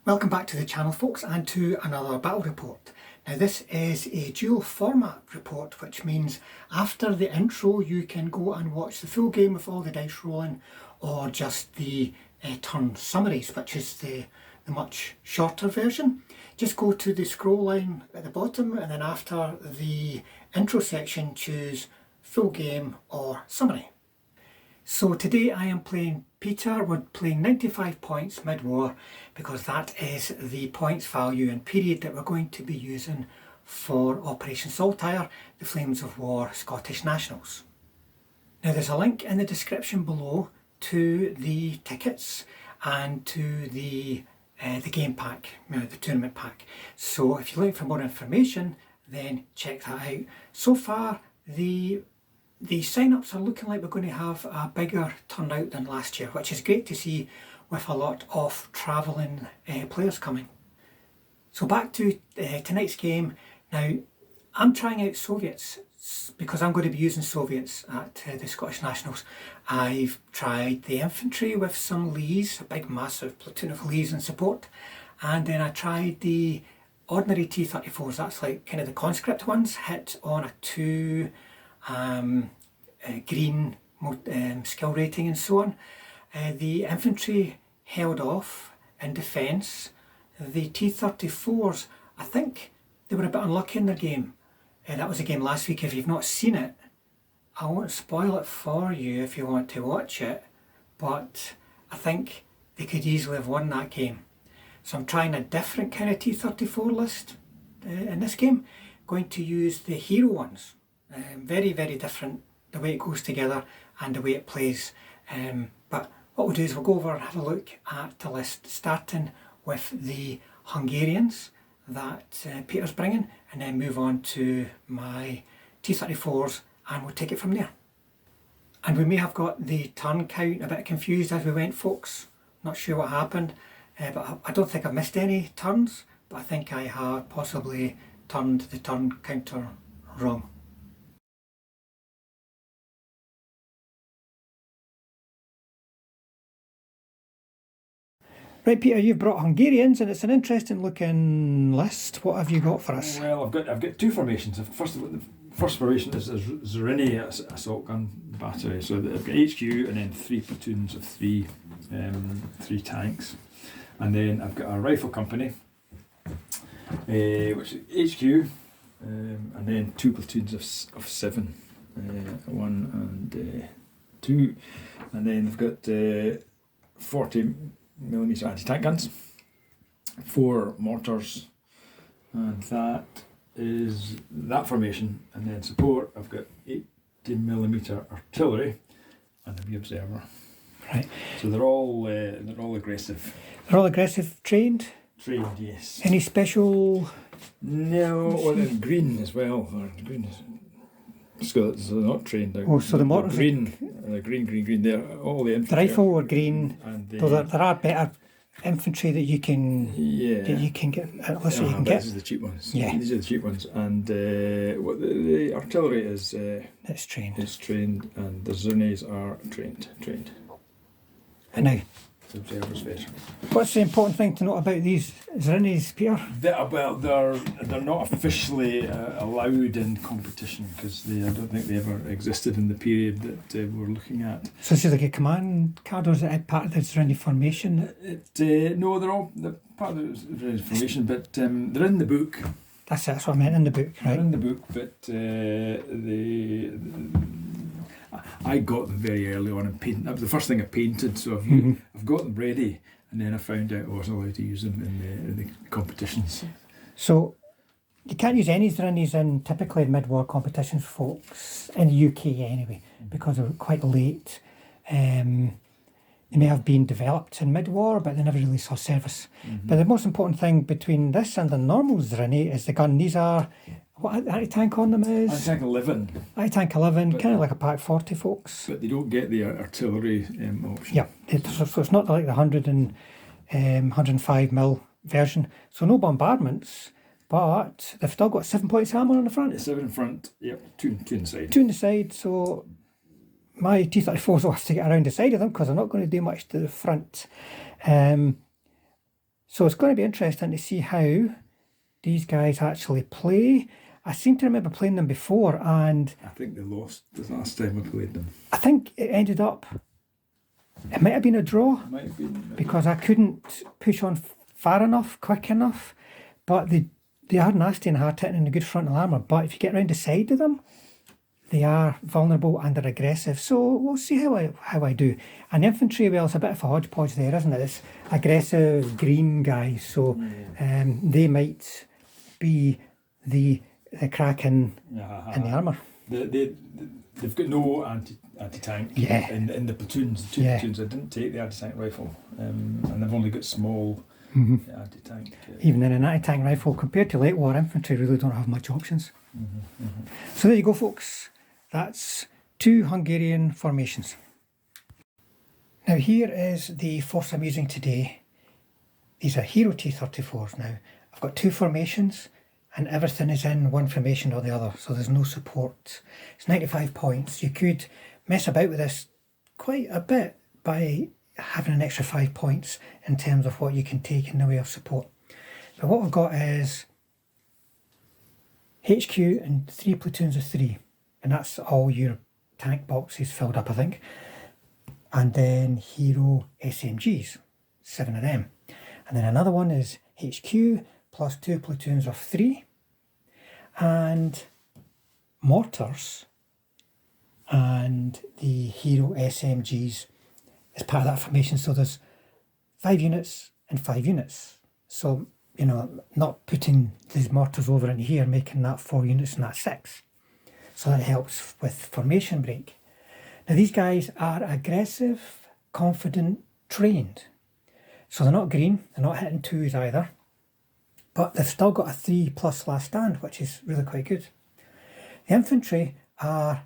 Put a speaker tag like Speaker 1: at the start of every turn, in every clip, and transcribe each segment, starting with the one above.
Speaker 1: Welcome back to the channel, folks, and to another battle report. Now this is a dual format report, which means after the intro you can go and watch the full game with all the dice rolling, or just the turn summaries, which is the much shorter version. Just go to the scroll line at the bottom, and then after the intro section choose full game or summary. So today I am playing Peter. We're playing 95 points mid-war because that is the points value and period that we're going to be using for Operation Saltire, the Flames of War Scottish Nationals. Now there's a link in the description below to the tickets and to the game pack, the tournament pack. So if you're looking for more information, then check that out. So far the sign-ups are looking like we're going to have a bigger turnout than last year, which is great to see with a lot of travelling players coming. So back to tonight's game. Now I'm trying out Soviets because I'm going to be using Soviets at the Scottish Nationals. I've tried the infantry with some Lees, a big massive platoon of Lees in support, and then I tried the ordinary T34s, that's like kind of the conscript ones, hit on a 2 green skill rating and so on. The infantry held off in defence. The T34s, I think they were a bit unlucky in their game. That was a game last week. If you've not seen it, I won't spoil it for you if you want to watch it, but I think they could easily have won that game. So I'm trying a different kind of T34 list in this game. Going to use the Hero ones. Very, very different, the way it goes together and the way it plays. But what we'll do is we'll go over and have a look at the list, starting with the Hungarians that Peter's bringing, and then move on to my T34s, and we'll take it from there. And we may have got the turn count a bit confused as we went, folks. Not sure what happened, but I don't think I've missed any turns, but I think I have possibly turned the turn counter wrong. Right, Peter, you've brought Hungarians, and it's an interesting looking list. What have you got for us?
Speaker 2: Well, I've got two formations. The first formation is a Zrinyis assault gun battery. So I've got HQ and then 3 platoons of 3 tanks, and then I've got a rifle company, which is HQ, and then 2 platoons of 7, 1 and 2, and then I've got 40mm anti-tank guns, 4 mortars, and that is that formation. And then support, I've got 80mm artillery and a wee observer.
Speaker 1: Right.
Speaker 2: So they're all aggressive.
Speaker 1: They're all aggressive, trained.
Speaker 2: Trained, yes.
Speaker 1: Any special?
Speaker 2: No, well, they're green as well. Green. So they're not trained.
Speaker 1: Oh, so the mortars
Speaker 2: green. Green. They're all the infantry.
Speaker 1: The rifle were green.
Speaker 2: And
Speaker 1: though there are better infantry that you can get. At least you can get.
Speaker 2: These are the cheap ones.
Speaker 1: Yeah.
Speaker 2: These are the cheap ones. And what the artillery is.
Speaker 1: It's trained.
Speaker 2: It's trained, and the Zrinyis are trained.
Speaker 1: And now,
Speaker 2: the observers there.
Speaker 1: what's the important thing to note about these Zrinyis, Peter?
Speaker 2: They're not officially allowed in competition because I don't think they ever existed in the period that we're looking at.
Speaker 1: So this is like a command card, or is it part of the Zriny formation?
Speaker 2: No, they're part of the Zriny formation, but they're in the book.
Speaker 1: That's it. That's what I meant, in the book, right?
Speaker 2: They're in the book, but I got them very early on and painted. That was the first thing I painted, so I've got them ready, and then I found out I wasn't allowed to use them in the competitions.
Speaker 1: So you can't use any Zrinyis in typically mid-war competitions, folks, in the UK anyway, because they're quite late. They may have been developed in mid-war, but they never really saw service. But the most important thing between this and the normal Zriny is the gun. These are, what anti-tank on them is?
Speaker 2: Anti-tank 11.
Speaker 1: Anti-tank 11, kind of like a Pack 40, folks.
Speaker 2: But they don't get the artillery option.
Speaker 1: Yeah, so it's not like the 100 and 105mm version. So no bombardments, but they've still got 7 points hammer on the front.
Speaker 2: 7 in front, yep, 2 in the side.
Speaker 1: 2 in the side, so my T34s will have to get around the side of them because they're not going to do much to the front. So it's going to be interesting to see how these guys actually play. I seem to remember playing them before, and
Speaker 2: I think they lost the last time we played them.
Speaker 1: I think it ended up, it might have been a draw,
Speaker 2: It might have been.
Speaker 1: because I couldn't push on far enough, quick enough. But they are nasty and hard hitting and a good frontal armour. But if you get round the side of them, they are vulnerable and they're aggressive. So we'll see how I do. And infantry, well, it's a bit of a hodgepodge there, isn't it? It's aggressive green guys. So they might be the crack in the armour.
Speaker 2: They've got no anti-tank in the platoons. The two platoons, I didn't take the anti-tank rifle, and they've only got small anti-tank.
Speaker 1: Even in an anti-tank rifle, compared to late war infantry, really don't have much options. So there you go, folks. That's 2 Hungarian formations. Now here is the force I'm using today. These are Hero T34s now. I've got 2 formations, and everything is in one formation or the other, so there's no support. It's 95 points. You could mess about with this quite a bit by having an extra 5 points in terms of what you can take in the way of support. But what we've got is HQ and 3 platoons of 3, and that's all your tank boxes filled up, I think. And then Hero SMGs, 7 of them. And then another one is HQ plus 2 platoons of 3, and mortars and the Hero SMGs as part of that formation. So there's 5 units and 5 units. So, you know, not putting these mortars over into here, making that 4 units and that 6. So that helps with formation break. Now these guys are aggressive, confident, trained. So they're not green, they're not hitting 2s either. But they've still got a 3+ last stand, which is really quite good. The infantry are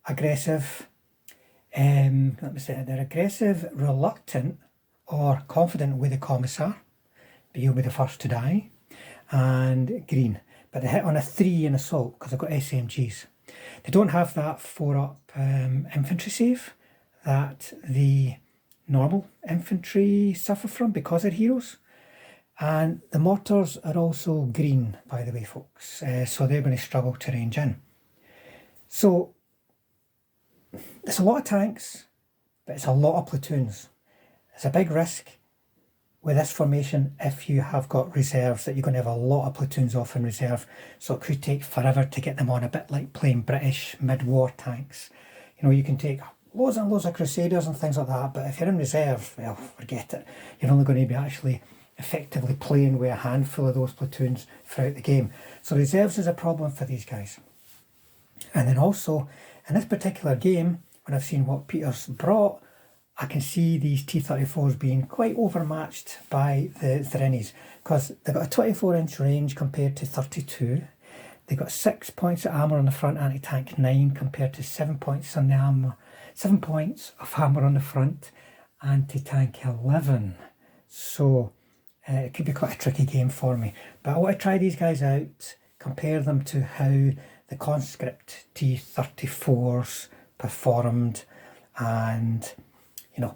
Speaker 1: aggressive, let me say, they're aggressive, reluctant, or confident with the commissar, but you'll be the first to die, and green. But they hit on a 3 in assault because they've got SMGs. They don't have that 4-up infantry save that the normal infantry suffer from because they're heroes. And the mortars are also green, by the way, folks, so they're going to struggle to range in. So it's a lot of tanks, but it's a lot of platoons. It's a big risk with this formation if you have got reserves, that you're going to have a lot of platoons off in reserve, so it could take forever to get them on, a bit like playing British mid-war tanks. You know, you can take loads and loads of Crusaders and things like that, but if you're in reserve, well, forget it. You're only going to be actually effectively playing with a handful of those platoons throughout the game. So reserves is a problem for these guys. And then also, in this particular game, when I've seen what Peter's brought, I can see these T34s being quite overmatched by the Zrinyis, because they've got a 24-inch range compared to 32. They've got 6 points of armour on the front, anti-tank 9 compared to 7 points on the armour, 7 points of armour on the front, anti-tank 11. So it could be quite a tricky game for me. But I want to try these guys out, compare them to how the conscript T34s performed, and, you know,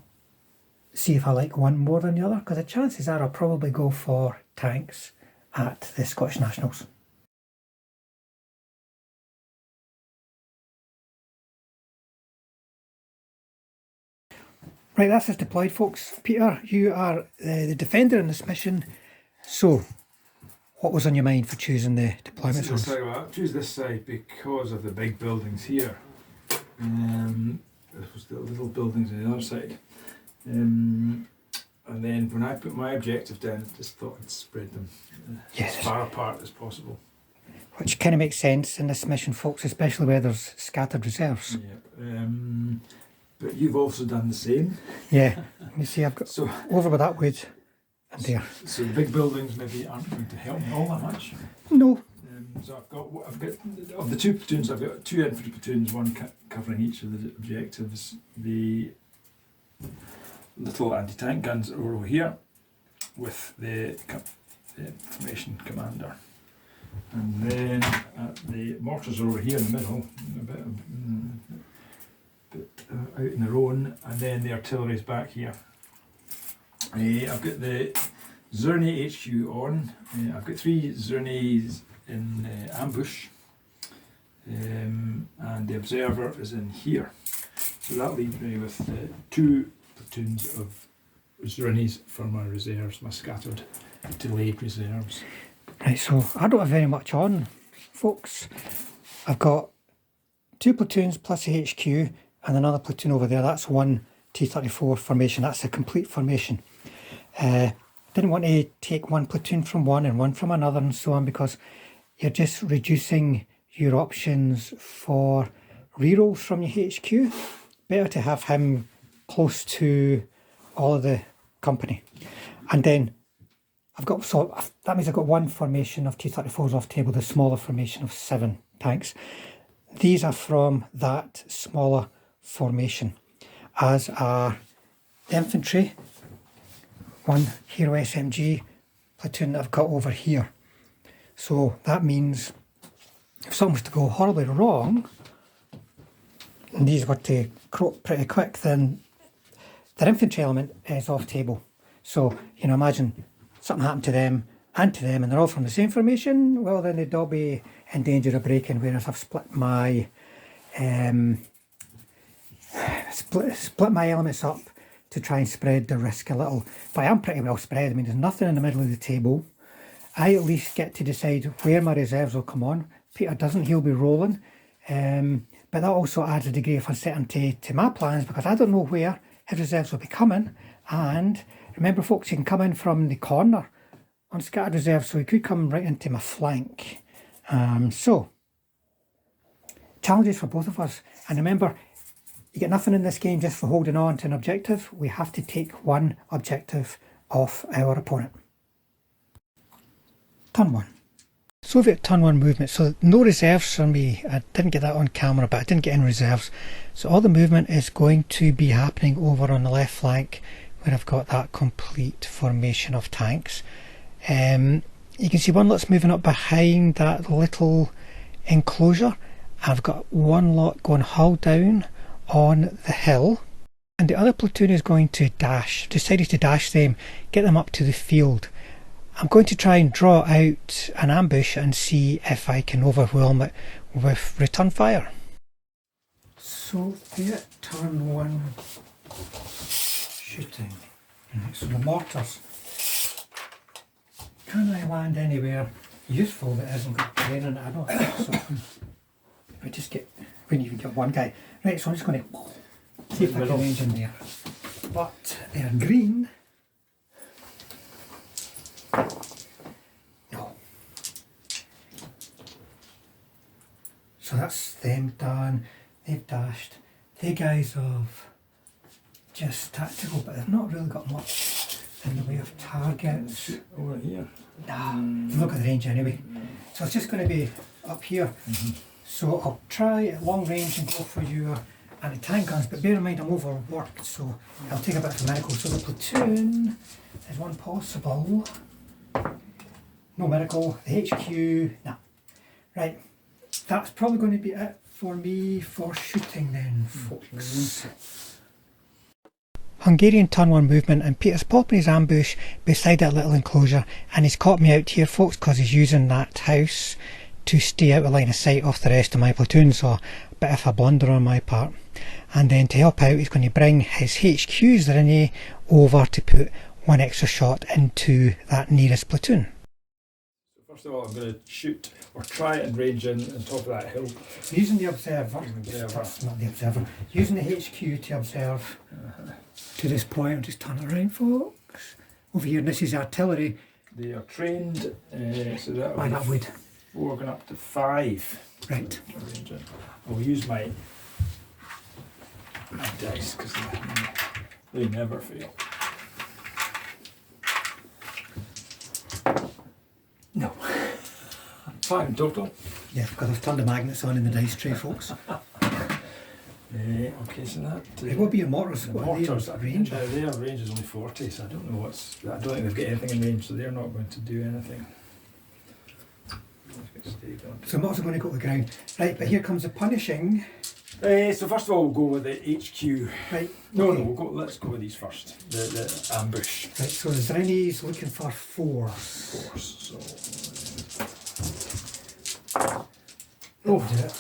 Speaker 1: see if I like one more than the other, because the chances are I'll probably go for tanks at the Scottish Nationals. Right, that's us deployed, folks. Peter, you are the defender in this mission. So, what was on your mind for choosing the deployment zones?
Speaker 2: I choose this side because of the big buildings here. This was the little buildings on the other side. And then when I put my objective down, I just thought I'd spread them as far apart as possible.
Speaker 1: Which kind of makes sense in this mission, folks, especially where there's scattered reserves.
Speaker 2: Yeah. But you've also done the same.
Speaker 1: Yeah. You see, I've got over with that wood and there.
Speaker 2: So the big buildings maybe aren't going to help me all that much.
Speaker 1: No.
Speaker 2: So I've got of the 2 platoons, I've got 2 infantry platoons, one covering each of the objectives. The little anti-tank guns are over here with the information commander, and then the mortars are over here in the middle, a bit out in their own, and then the artillery's back here. I've got the Zriny HQ on. I've got 3 Zrinyis in ambush, and the observer is in here. So that leaves me with 2 platoons of Zrinyis for my reserves, my scattered delayed reserves.
Speaker 1: Right, so I don't have very much on, folks. I've got 2 platoons plus a HQ and another platoon over there. That's 1 T34 formation. That's a complete formation. Didn't want to take 1 platoon from one and 1 from another and so on, because you're just reducing your options for rerolls from your HQ. Better to have him close to all of the company. And then I've got, so that means I've got 1 formation of T34s off table, the smaller formation of 7 tanks. These are from that smaller formation, as are the infantry, 1 Hero SMG platoon that I've got over here. So that means if something was to go horribly wrong, and these were to croak pretty quick, then their infantry element is off table. So, you know, imagine something happened to them, and they're all from the same formation, well then they'd all be in danger of breaking, whereas I've split my split my elements up to try and spread the risk a little. But I am pretty well spread. I mean, there's nothing in the middle of the table. I at least get to decide where my reserves will come on. Peter doesn't, he'll be rolling. But that also adds a degree of uncertainty to my plans, because I don't know where his reserves will be coming. And remember, folks, you can come in from the corner on scattered reserves, so he could come right into my flank. So, challenges for both of us. And remember, you get nothing in this game just for holding on to an objective. We have to take 1 objective off our opponent. Turn 1. Soviet turn 1 movement. So no reserves for me. I didn't get that on camera, but I didn't get any reserves. So all the movement is going to be happening over on the left flank, where I've got that complete formation of tanks. You can see 1 lot's moving up behind that little enclosure. I've got 1 lot going hull down on the hill, and the other platoon is going to dash, decided to dash them, get them up to the field. I'm going to try and draw out an ambush and see if I can overwhelm it with return fire. Soviet turn 1 shooting. Right, so the mortars. Can I land anywhere useful that isn't got terrain in it? I don't think so. We didn't even get 1 guy. Right, so I'm just going to see if I can range in there. But they're green. No. So that's them done. They've dashed. They guys have just tactical, but they've not really got much in the way of targets.
Speaker 2: Over here.
Speaker 1: Nah, look at the range anyway. So it's just going to be up here. So I'll try at long range and go for your anti-tank guns, but bear in mind I'm overworked, so I'll take a bit of a miracle. So the platoon is 1 possible. No miracle. The HQ, nah. Right, that's probably going to be it for me for shooting then, folks. Hungarian turn 1 movement, and Peter's popping his ambush beside that little enclosure, and he's caught me out here, folks, because he's using that house to stay out of line of sight off the rest of my platoon, so a bit of a blunder on my part. And then to help out, he's going to bring his HQs Zrinyis over to put 1 extra shot into that nearest platoon.
Speaker 2: So first of all, I'm going to shoot or try and range in on top of that hill.
Speaker 1: Using the observer, not the observer, using the HQ to observe to this point. I'll just turn it around, folks. Over here, and this is artillery.
Speaker 2: They are trained, so that
Speaker 1: By that wood.
Speaker 2: 4 going up to 5.
Speaker 1: Right.
Speaker 2: I'll use my dice because they never fail. No. 5 in total.
Speaker 1: Yeah, because I've turned the magnets on in the dice tray, folks.
Speaker 2: Okay, so that.
Speaker 1: It will be your mortars.
Speaker 2: The mortars range. Their range is only 40, so I don't know what's. I don't think they've got anything in range, so they're not going to do anything. So
Speaker 1: mortars are going to go to the ground. Right, but here comes the punishing
Speaker 2: So first of all, we'll go with the HQ.
Speaker 1: Right.
Speaker 2: No,
Speaker 1: okay.
Speaker 2: let's go with these first. The ambush.
Speaker 1: Right, so the Zrinyis looking for force.
Speaker 2: So.
Speaker 1: Oh, do it.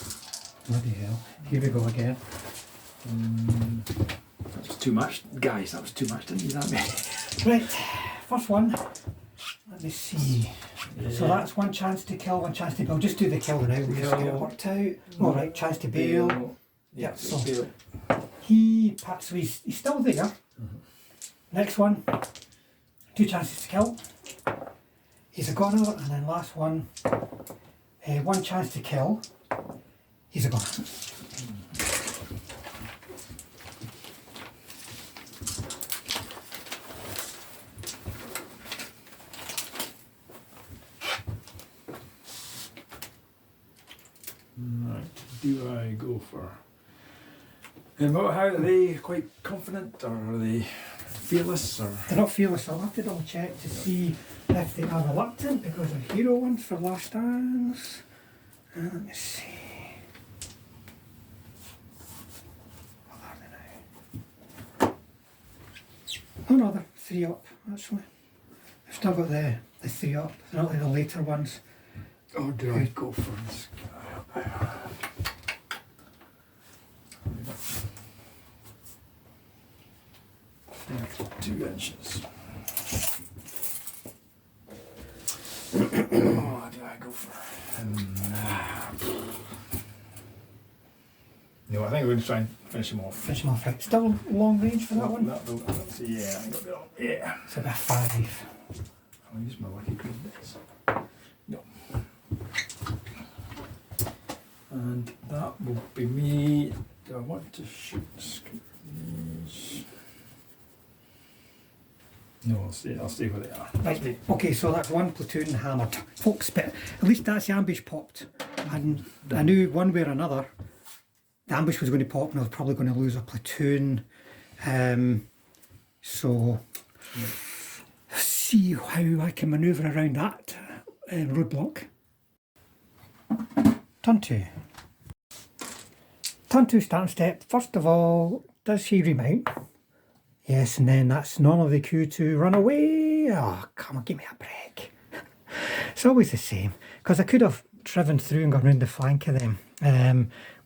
Speaker 1: Bloody hell. Here we go again.
Speaker 2: That was too much, guys. That was too much. Didn't you that me?
Speaker 1: Right, first one. Let me see.
Speaker 2: Yeah.
Speaker 1: So that's one chance to kill, one chance to bail. Just do the kill now. We'll just get it worked out. All right, chance to bail.
Speaker 2: Yeah,
Speaker 1: so
Speaker 2: bail.
Speaker 1: So he's still there. Next one. 2 chances to kill. He's a gunner, and then last one. 1 chance to kill. He's a gunner.
Speaker 2: Right, do I go for... how are they? Quite confident, or are they fearless? Or
Speaker 1: They're not fearless. I'll have to double check to see if they are reluctant because of Hero ones for last stands. Let me see. What are they now? Oh no, they're 3 up actually. They've still got the 3 up. They're not like the later ones.
Speaker 2: or do I go for this guy? 2 inches. Oh, do I go for? No, I think we're going to try and finish him off.
Speaker 1: Finish them off right. Still long range for that one?
Speaker 2: Yeah, I think that'll be all. Yeah.
Speaker 1: It's about 5.
Speaker 2: I'll use my lucky green dice. No. And that will be me. Do I want to shoot screens? No, I'll stay where they are.
Speaker 1: Right, okay, so that's 1 platoon hammered. Folks, but at least that's the ambush popped. And I knew one way or another the ambush was going to pop and I was probably going to lose a platoon. So, see how I can manoeuvre around that roadblock. Turn 2. Turn 2 starting step. First of all, does he remount? Yes, and then that's normally the cue to run away. Oh, come on, give me a break. It's always the same. Because I could have driven through and gone round the flank of them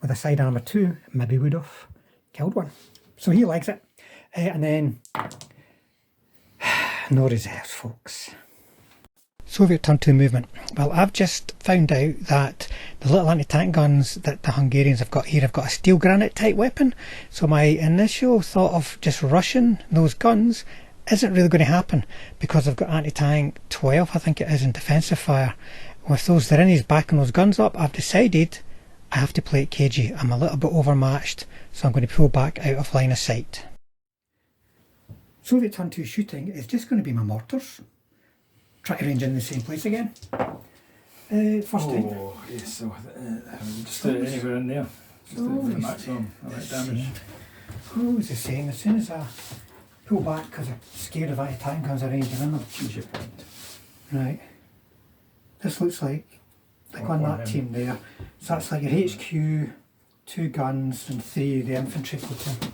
Speaker 1: with a side armour 2. Maybe would have killed one. So he likes it. And then, no reserves, folks. Soviet turn 2 movement. Well, I've just found out that the little anti-tank guns that the Hungarians have got here have got a steel granite type weapon. So my initial thought of just rushing those guns isn't really going to happen because I've got anti-tank 12, I think it is, in defensive fire. With those Zrinyis backing those guns up, I've decided I have to play it cagey. I'm a little bit overmatched, so I'm going to pull back out of line of sight. Soviet turn 2 shooting is just going to be my mortars. Try to range in the same place again. First time.
Speaker 2: Oh, yes, so just anywhere in there. Just the maximum damage.
Speaker 1: Oh, it's the same. As soon as I pull back because I'm scared of anti-tank guns, I range in them.
Speaker 2: Choose your point.
Speaker 1: Right. This looks like on that team there. So that's like your HQ, 2 guns and 3 the infantry platoon.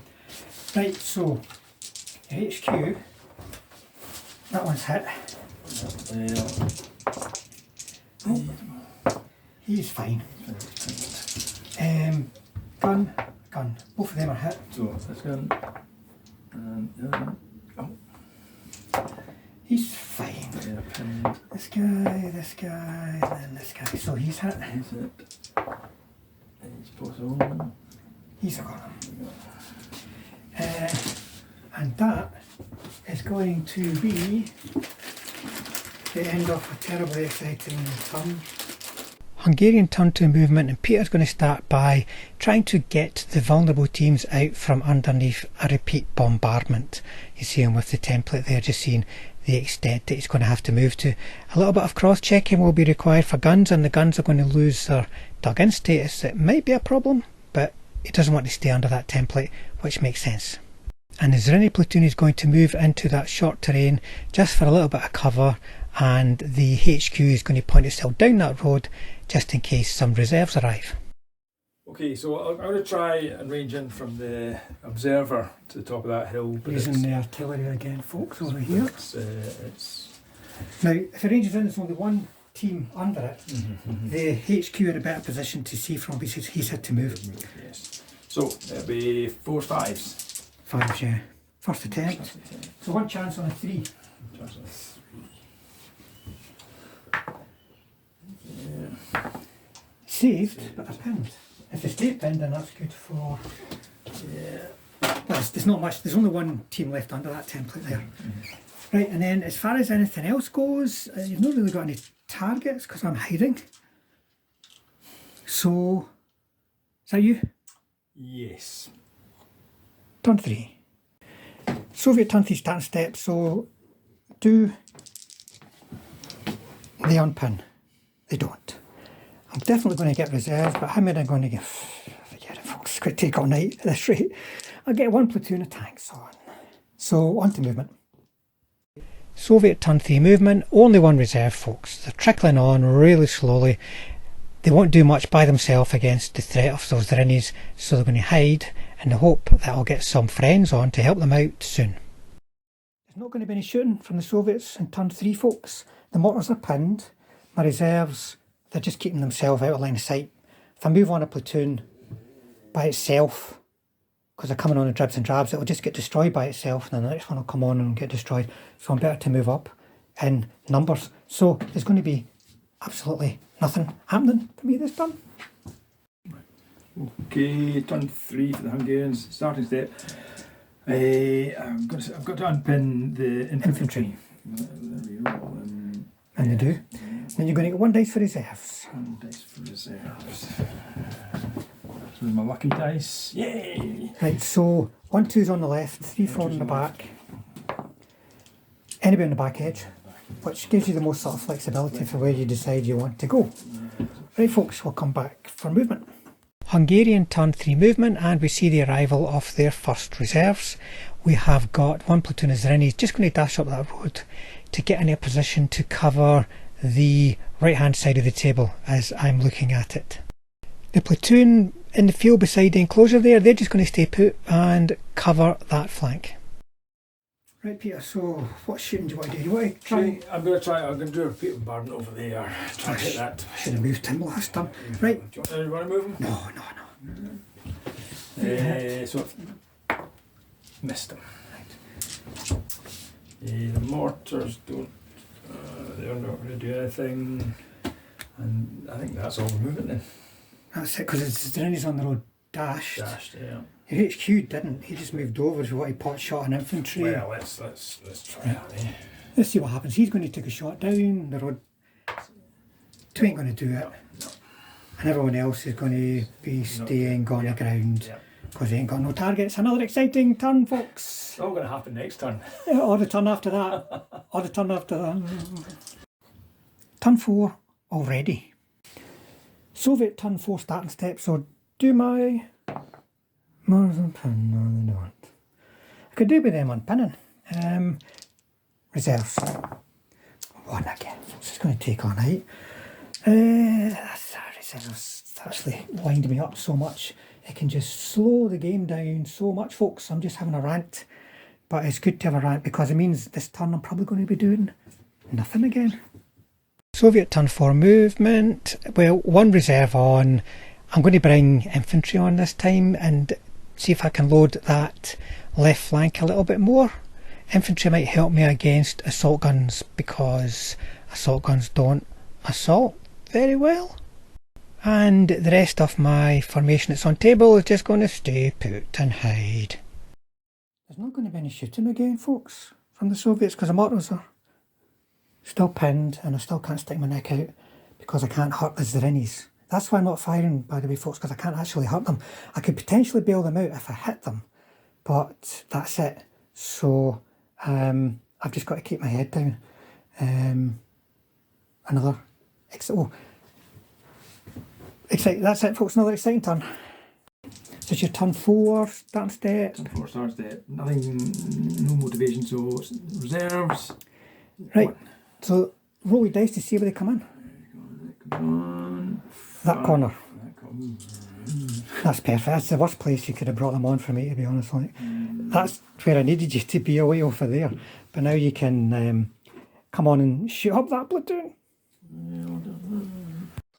Speaker 1: Right, so your HQ, that one's hit. Oh, he's fine. Gun. Both of them are hit.
Speaker 2: So this gun and the other one. Oh.
Speaker 1: He's fine.
Speaker 2: Yeah, pinned.
Speaker 1: This guy, and then this guy. So he's hit.
Speaker 2: He's hit. And he's possible.
Speaker 1: He's a gunner. And that is going to be the end of a terribly exciting turn. Hungarian turn 2 movement, and Peter's going to start by trying to get the vulnerable teams out from underneath a repeat bombardment. You see him with the template there, just seeing the extent that he's going to have to move to. A little bit of cross-checking will be required for guns, and the guns are going to lose their dug-in status. It might be a problem, but he doesn't want to stay under that template, which makes sense. And the Zrini platoon is going to move into that short terrain just for a little bit of cover, and the HQ is going to point itself down that road just in case some reserves arrive.
Speaker 2: Okay, so I'm going to try and range in from the observer to the top of that hill. But
Speaker 1: Using the artillery again, folks, over here.
Speaker 2: It's
Speaker 1: Now, if it ranges in, there's only one team under it. The HQ in a better position to see from because he's had to move.
Speaker 2: Yes. So it'll be 4s, 5s.
Speaker 1: 5s, yeah. First attempt. So one chance on a 3.
Speaker 2: Chance on a 3. Yeah.
Speaker 1: Saved, but they're pinned. If they stay pinned, then that's good for.
Speaker 2: Yeah.
Speaker 1: Well, there's not much. There's only one team left under that template there. Right, and then as far as anything else goes, you've not really got any targets because I'm hiding. So, is that you?
Speaker 2: Yes.
Speaker 1: Turn 3. Soviet turn 3 starting step, so do they unpin? They don't. I'm definitely going to get reserve, but how many am I going to get? Forget it, folks. It's going to take all night at this rate. I'll get 1 platoon of tanks on. So, on to movement. Soviet turn 3 movement, only 1 reserve, folks. They're trickling on really slowly. They won't do much by themselves against the threat of those Zrinyis, so they're going to hide in the hope that I'll get some friends on to help them out soon. There's not going to be any shooting from the Soviets in turn 3, folks. The mortars are pinned. My reserves, they're just keeping themselves out of line of sight. If I move on a platoon by itself, because they're coming on in dribs and drabs, it'll just get destroyed by itself, and then the next one will come on and get destroyed. So I'm better to move up in numbers. So there's going to be absolutely nothing happening for me this turn.
Speaker 2: Okay, turn 3 for the Hungarians. Starting step. I've got to unpin the infantry. There we go.
Speaker 1: And they do. Then you're going to get 1 dice for reserves.
Speaker 2: 1 dice for reserves. So my lucky dice. Yay!
Speaker 1: Right, so 1 2's on the left, 3 4 on the back. Anywhere on the back edge, which gives you the most sort of flexibility for where you decide you want to go. Right, folks, we'll come back for movement. Hungarian turn 3 movement, and we see the arrival of their first reserves. We have got 1 platoon of Zrinyis just going to dash up that road to get in a position to cover the right hand side of the table as I'm looking at it. The platoon in the field beside the enclosure there, they're just going to stay put and cover that flank. Right, Peter, so what shooting do you want to do? You want to try?
Speaker 2: I'm going to do a repeat bombardment over there. Try and hit that.
Speaker 1: I should have moved him last time. Right.
Speaker 2: Do you want to move him?
Speaker 1: No.
Speaker 2: So I've missed him. Right. The mortars don't, they're not going to do anything. And I think that's all the movement then.
Speaker 1: That's it, because the Zrinyis on the road dashed.
Speaker 2: Yeah.
Speaker 1: Your HQ didn't. He just moved over to what he pot shot an infantry.
Speaker 2: Well, let's try that. Eh?
Speaker 1: Let's see what happens. He's going to take a shot down the road. 2 ain't going to do it.
Speaker 2: No.
Speaker 1: And everyone else is going to be staying on the ground because they ain't got no targets. Another exciting turn, folks.
Speaker 2: It's all going to happen next turn.
Speaker 1: Yeah, or the turn after that. Or the turn after that. Turn 4 already. Soviet turn 4 starting step. So do my Mars unpin. No, they don't. I could do with them unpinning. Reserves. 1 again. It's just going to take all night. Reserves actually wind me up so much. It can just slow the game down so much, folks. I'm just having a rant. But it's good to have a rant because it means this turn I'm probably going to be doing nothing again. Soviet turn 4 movement. Well, 1 reserve on. I'm going to bring infantry on this time and see if I can load that left flank a little bit more. Infantry might help me against assault guns because assault guns don't assault very well. And the rest of my formation that's on table is just going to stay put and hide. There's not going to be any shooting again, folks, from the Soviets because the mortars are still pinned and I still can't stick my neck out because I can't hurt the Zrinyis. That's why I'm not firing, by the way, folks, because I can't actually hurt them. I could potentially bail them out if I hit them, but that's it. So I've just got to keep my head down. Another exciting. That's it, folks. Another exciting turn. So it's your turn 4 starting step.
Speaker 2: Turn 4 starting step. Nothing, no motivation. So reserves.
Speaker 1: Right. So roll your dice to see where they come in.
Speaker 2: Come on.
Speaker 1: That corner. That's perfect. That's the worst place you could have brought them on for me, to be honest. Like, that's where I needed you to be, away over there. But now you can come on and shoot up that platoon.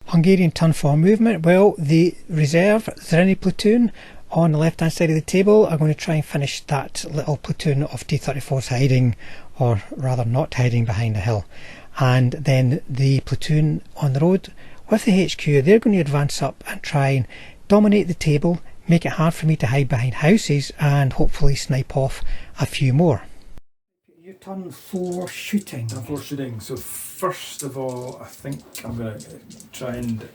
Speaker 1: Hungarian Turn 4 movement. Well, the reserve Zrinyis platoon on the left hand side of the table are going to try and finish that little platoon of T34s hiding, or rather not hiding, behind a hill. And then the platoon on the road with the HQ, they're going to advance up and try and dominate the table, make it hard for me to hide behind houses, and hopefully snipe off a few more. You turn 4 shooting.
Speaker 2: Turn 4 shooting. So first of all, I think I'm going to try and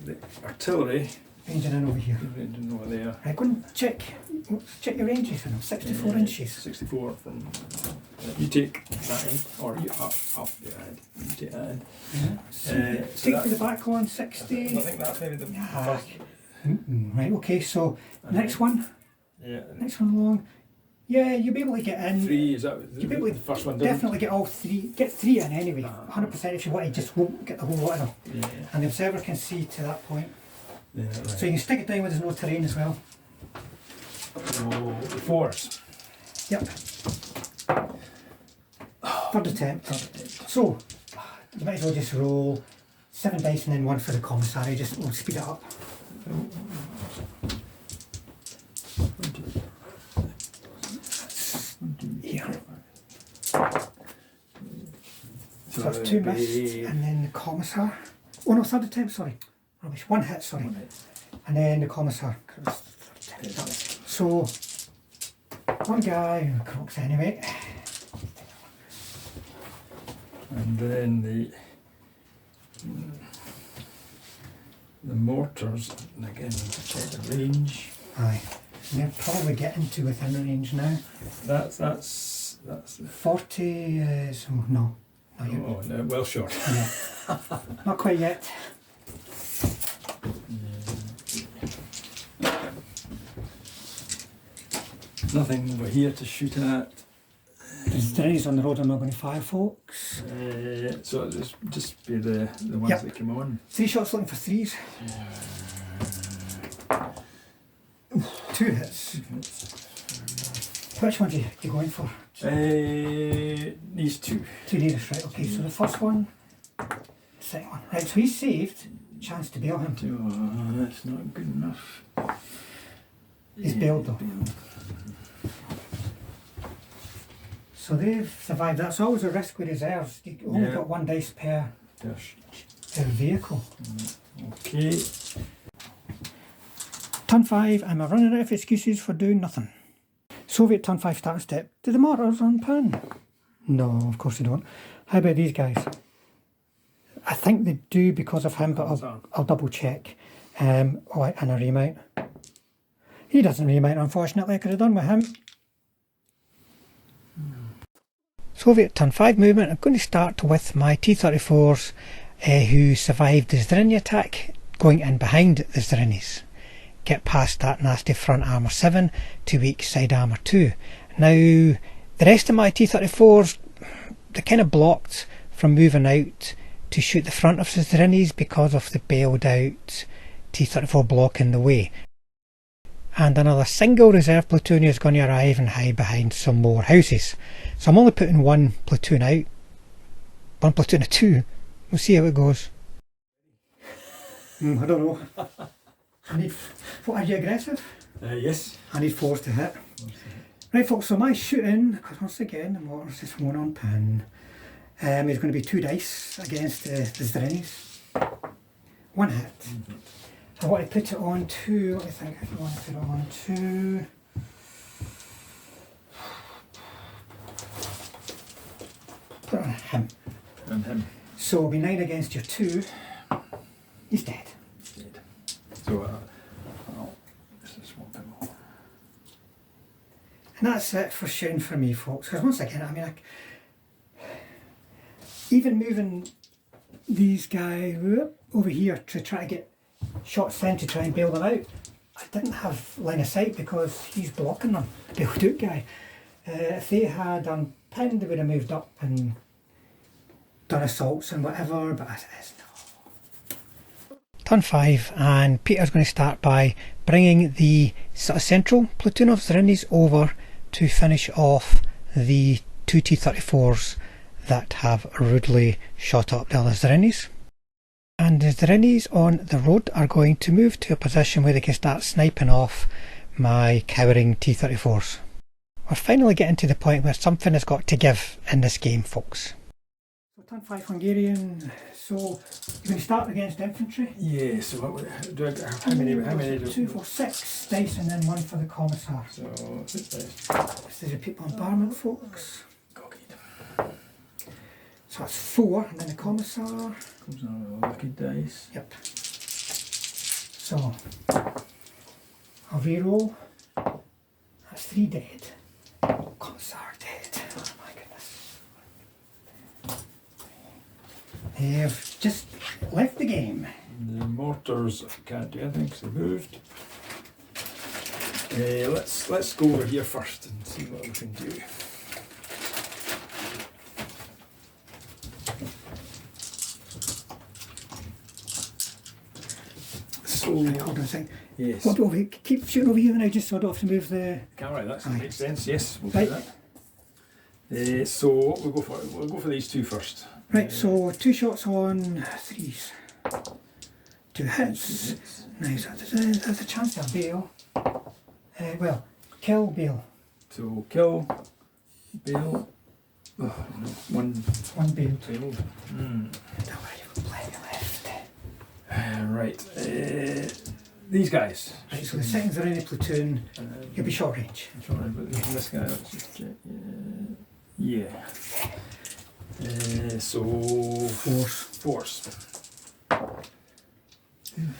Speaker 2: the artillery.
Speaker 1: Ranging in over here.
Speaker 2: Ranging over there.
Speaker 1: Right, go and check your ranges. 64 inches.
Speaker 2: 64 from. You take that end, or you up the end. You take that end.
Speaker 1: Yeah. Stick to the back one. 60.
Speaker 2: I think that's maybe the first.
Speaker 1: Right. Okay. So next one.
Speaker 2: Yeah.
Speaker 1: Next one along. Yeah, you'll be able to get in.
Speaker 2: 3 is that
Speaker 1: you'll be able to
Speaker 2: the first one?
Speaker 1: Definitely get all 3. Get 3 in anyway. 100% if you want. You just won't get the whole lot of them.
Speaker 2: Yeah.
Speaker 1: And the observer can see to that point.
Speaker 2: Yeah, right.
Speaker 1: So you can stick it down where there's no terrain as well.
Speaker 2: So the 4s.
Speaker 1: Yep. Third attempt. So you might as well just roll 7 dice and then 1 for the commissary. Just we'll speed it up. Here. So that's 2 missed, and then the commissar. Oh no, third attempt. Sorry, rubbish. 1 hit. Sorry, and then the commissar. So 1 guy croaks anyway.
Speaker 2: And then the mortars, again, check the range.
Speaker 1: Aye, and they're probably getting to within range now.
Speaker 2: That's
Speaker 1: 40 is no.
Speaker 2: Oh, no, well short.
Speaker 1: Yeah. Not quite yet.
Speaker 2: Nothing over here to shoot at.
Speaker 1: The Zrinyis on the road are not going to fire, folks.
Speaker 2: So it'll just be the ones that come on.
Speaker 1: 3 shots looking for 3s. 2 hits. Which ones are you going for?
Speaker 2: These 2.
Speaker 1: 2 nearest, right? Okay, so the first one, second one. Right, so he's saved. Chance to bail him.
Speaker 2: Oh, that's not good enough.
Speaker 1: He's bailed though. So they've survived. That's always a risk with reserves. You only got 1 dice per vehicle.
Speaker 2: Okay.
Speaker 1: Turn 5, I'm running out of excuses for doing nothing. Soviet turn 5 start step. Do the mortars unpin? No, of course they don't. How about these guys? I think they do because of him, but I'll double check. And a remount. He doesn't remount, unfortunately. I could have done with him. Soviet turn 5 movement. I'm going to start with my T34s who survived the Zrinyis attack, going in behind the Zrinyis. Get past that nasty front armour 7 to weak side armour 2. Now the rest of my T34s, they're kind of blocked from moving out to shoot the front of the Zrinyis because of the bailed out T34 block in the way. And another single reserve platoon is going to arrive and hide behind some more houses. So I'm only putting 1 platoon out. 1 platoon of 2. We'll see how it goes. I don't know. I need. What, are you aggressive?
Speaker 2: Yes.
Speaker 1: I need 4s to hit. Right, folks. So my shooting, because once again the mortar's just 1 on pin. Is going to be 2 dice against the Zrinyis. 1 hit. I want to put it on to. I think I want to put it on to. Put it on him.
Speaker 2: And him.
Speaker 1: So it'll be 9 against your 2. He's dead.
Speaker 2: So this is 1 bit more.
Speaker 1: And that's it for shooting for me, folks. Because once again, I mean, even moving these guys over here to try to get shots in to try and bail them out, I didn't have line of sight because he's blocking them, the bailed out guy. If they had unpinned, they would have moved up and done assaults and whatever, but as it is, no. turn 5, and Peter's going to start by bringing the sort of central platoon of Zrinyis over to finish off the two T34s that have rudely shot up the other Zrinyis. And the Zrinyis on the road are going to move to a position where they can start sniping off my cowering T34s. We're finally getting to the point where something has got to give in this game, folks. So turn 5 Hungarian, so you're going to start against infantry?
Speaker 2: Yeah, so what do I, how many do
Speaker 1: 2, 4, 6 dice and then 1 for the commissar.
Speaker 2: So, 6 dice.
Speaker 1: This is a repeat bombardment, folks. So that's 4, and then the commissar.
Speaker 2: Comes on with lucky dice.
Speaker 1: Yep. So, I'll re-roll. That's 3 dead. Commissar dead. Oh my goodness. They've just left the game.
Speaker 2: The mortars can't do anything because they moved. Let's go over here first and see what we can do. So,
Speaker 1: hold on a second.
Speaker 2: yes.
Speaker 1: Hold over, keep shooting over here now just so I don't have to move the...
Speaker 2: Camera, that
Speaker 1: Aye.
Speaker 2: makes sense. Yes, we'll
Speaker 1: Right.
Speaker 2: do that. So we'll go for these two first.
Speaker 1: Right, so 2 shots on 3s. 2 hits. Nice, that's a chance to bail. Well, kill, bail.
Speaker 2: So kill, bail. Oh, no. One
Speaker 1: 1 bail.
Speaker 2: failed.
Speaker 1: Don't worry, you've got plenty left.
Speaker 2: Right. These guys.
Speaker 1: Right, so the seconds are in the platoon, you'll be short range.
Speaker 2: Sorry, but this guy. Let's just check. Yeah. So force.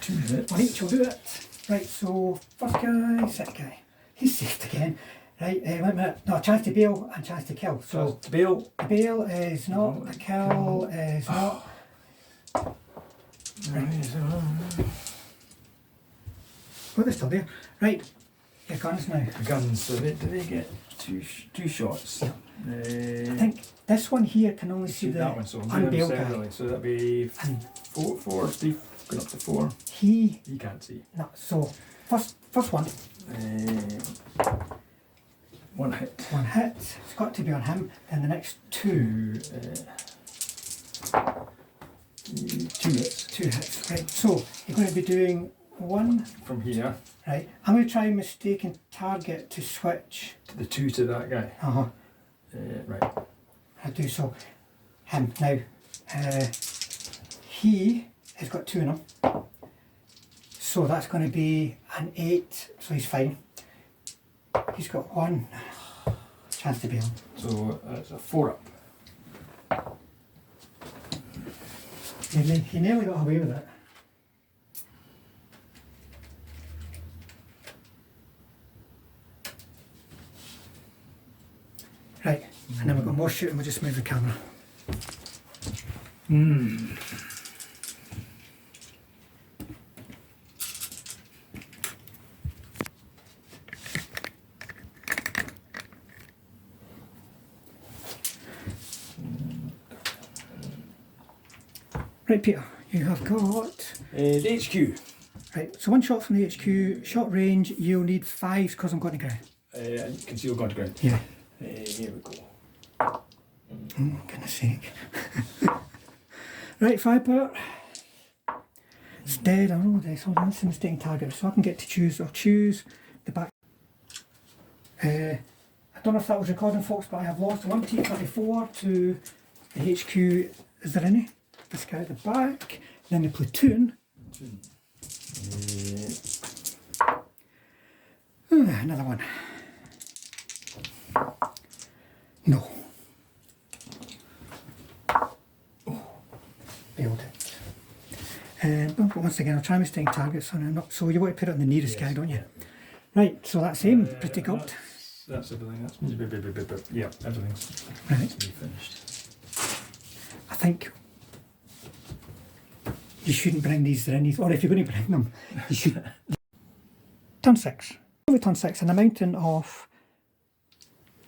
Speaker 2: 2 hits.
Speaker 1: 1 each will do it. Right, so first guy, second guy. He's saved again. Right, wait a minute. No, chance to bail and chance to kill. So
Speaker 2: So bail.
Speaker 1: the bail is not, the kill is not. Oh, they're still there. Right, your guns now.
Speaker 2: Guns. So do they get two shots?
Speaker 1: Yeah. I think this one here can only see the
Speaker 2: that one. So
Speaker 1: unbailed guy.
Speaker 2: separately. So that'd be
Speaker 1: And
Speaker 2: 4, 3, going up to 4.
Speaker 1: he,
Speaker 2: You can't see.
Speaker 1: no, so first one,
Speaker 2: 1 hit.
Speaker 1: 1 hit, it's got to be on him, and the next 2.
Speaker 2: 2 hits
Speaker 1: 2 hits, right, so you're going to be doing 1,
Speaker 2: from here
Speaker 1: right, I'm going to try mistaken target to switch,
Speaker 2: to the 2 to that guy. Right.
Speaker 1: I do so, him, now, he has got 2 in him, so that's going to be an 8, so he's fine, he's got 1, chance to bail.
Speaker 2: So it's a 4 up.
Speaker 1: He nearly got away with it. Right, and then we've got more shooting, we'll just move the camera. Right, Peter, you have got...
Speaker 2: The HQ.
Speaker 1: Right, so 1 shot from the HQ, short range, you'll need 5 because I'm going to ground.
Speaker 2: And conceal gone to ground.
Speaker 1: Yeah.
Speaker 2: Here we go.
Speaker 1: Oh, goodness sake. Right, 5 part. It's dead, I know this. Hold on, it's a mistaken target, so I can get to choose. I'll choose the back. I don't know if that was recording, folks, but I have lost 1 T34 to the HQ. Is there any? This guy at the back, then the platoon. Another one. No. Failed it. But once again, I'll try mistaking targets on it. So you want to put it on the nearest guy, don't you? Right, so that's him, pretty good.
Speaker 2: That's everything. That's yeah, everything's
Speaker 1: Right.
Speaker 2: finished.
Speaker 1: I think you shouldn't bring these Zrinyis, or if you're going to bring them, you should. Turn 6. Over turn 6, and a mountain of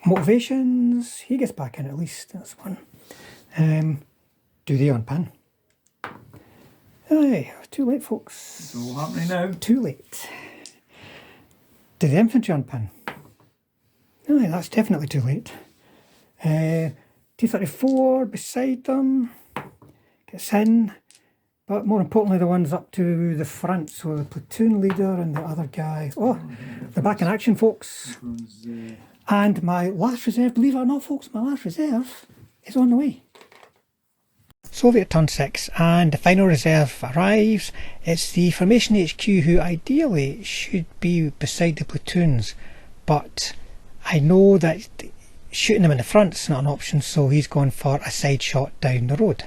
Speaker 1: motivations. He gets back in at least, that's 1. Do the unpin. Aye, too late, folks.
Speaker 2: It's all happening now.
Speaker 1: Too late. Did the infantry unpin? Aye, that's definitely too late. T34 beside them. Gets in. But more importantly, the one's up to the front. So the platoon leader and the other guy. Oh, they're back in action, folks. And my last reserve, believe it or not, folks, my last reserve is on the way. Soviet turn 6, and the final reserve arrives. It's the Formation HQ, who ideally should be beside the platoons, but I know that shooting them in the front is not an option, so he's gone for a side shot down the road.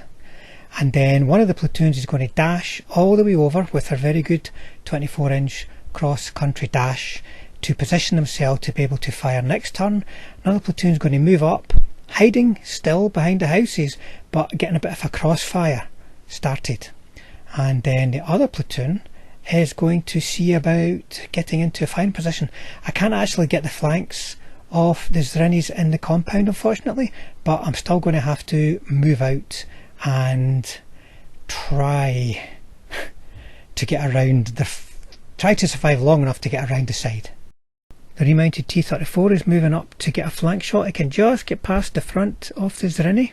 Speaker 1: And then one of the platoons is going to dash all the way over with a very good 24-inch cross-country dash to position themselves to be able to fire next turn. Another platoon is going to move up, hiding still behind the houses, but getting a bit of a crossfire started. And then the other platoon is going to see about getting into a firing position. I can't actually get the flanks of the Zrinyis in the compound, unfortunately, but I'm still going to have to move out and try to get around try to survive long enough to get around the side. The remounted T34 is moving up to get a flank shot. It can just get past the front of the Zrinyis.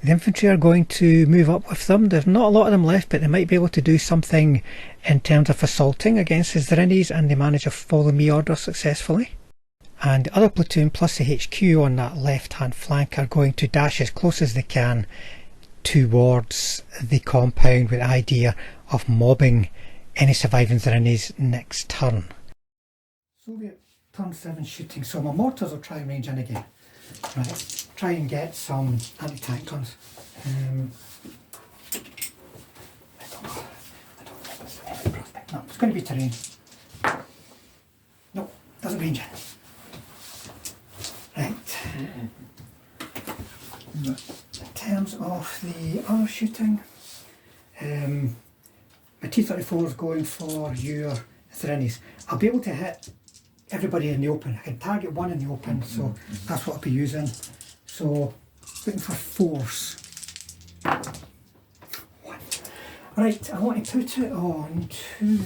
Speaker 1: The infantry are going to move up with them. There's not a lot of them left, but they might be able to do something in terms of assaulting against the Zrinyis, and they manage a follow me order successfully. And the other platoon plus the HQ on that left hand flank are going to dash as close as they can towards the compound with the idea of mobbing any surviving Zrinyis next turn. Soviet turn 7 shooting, so my mortars will try and range in again. Right, try and get some anti-tank guns. I don't know if it's any prospect. No, it's going to be terrain. No, doesn't range in. Right. In terms of the other shooting, my T34 is going for your Zrinyis. I'll be able to hit everybody in the open. I can target one in the open, so that's what I'll be using. So, looking for fours. One. Right, I want to put it on to...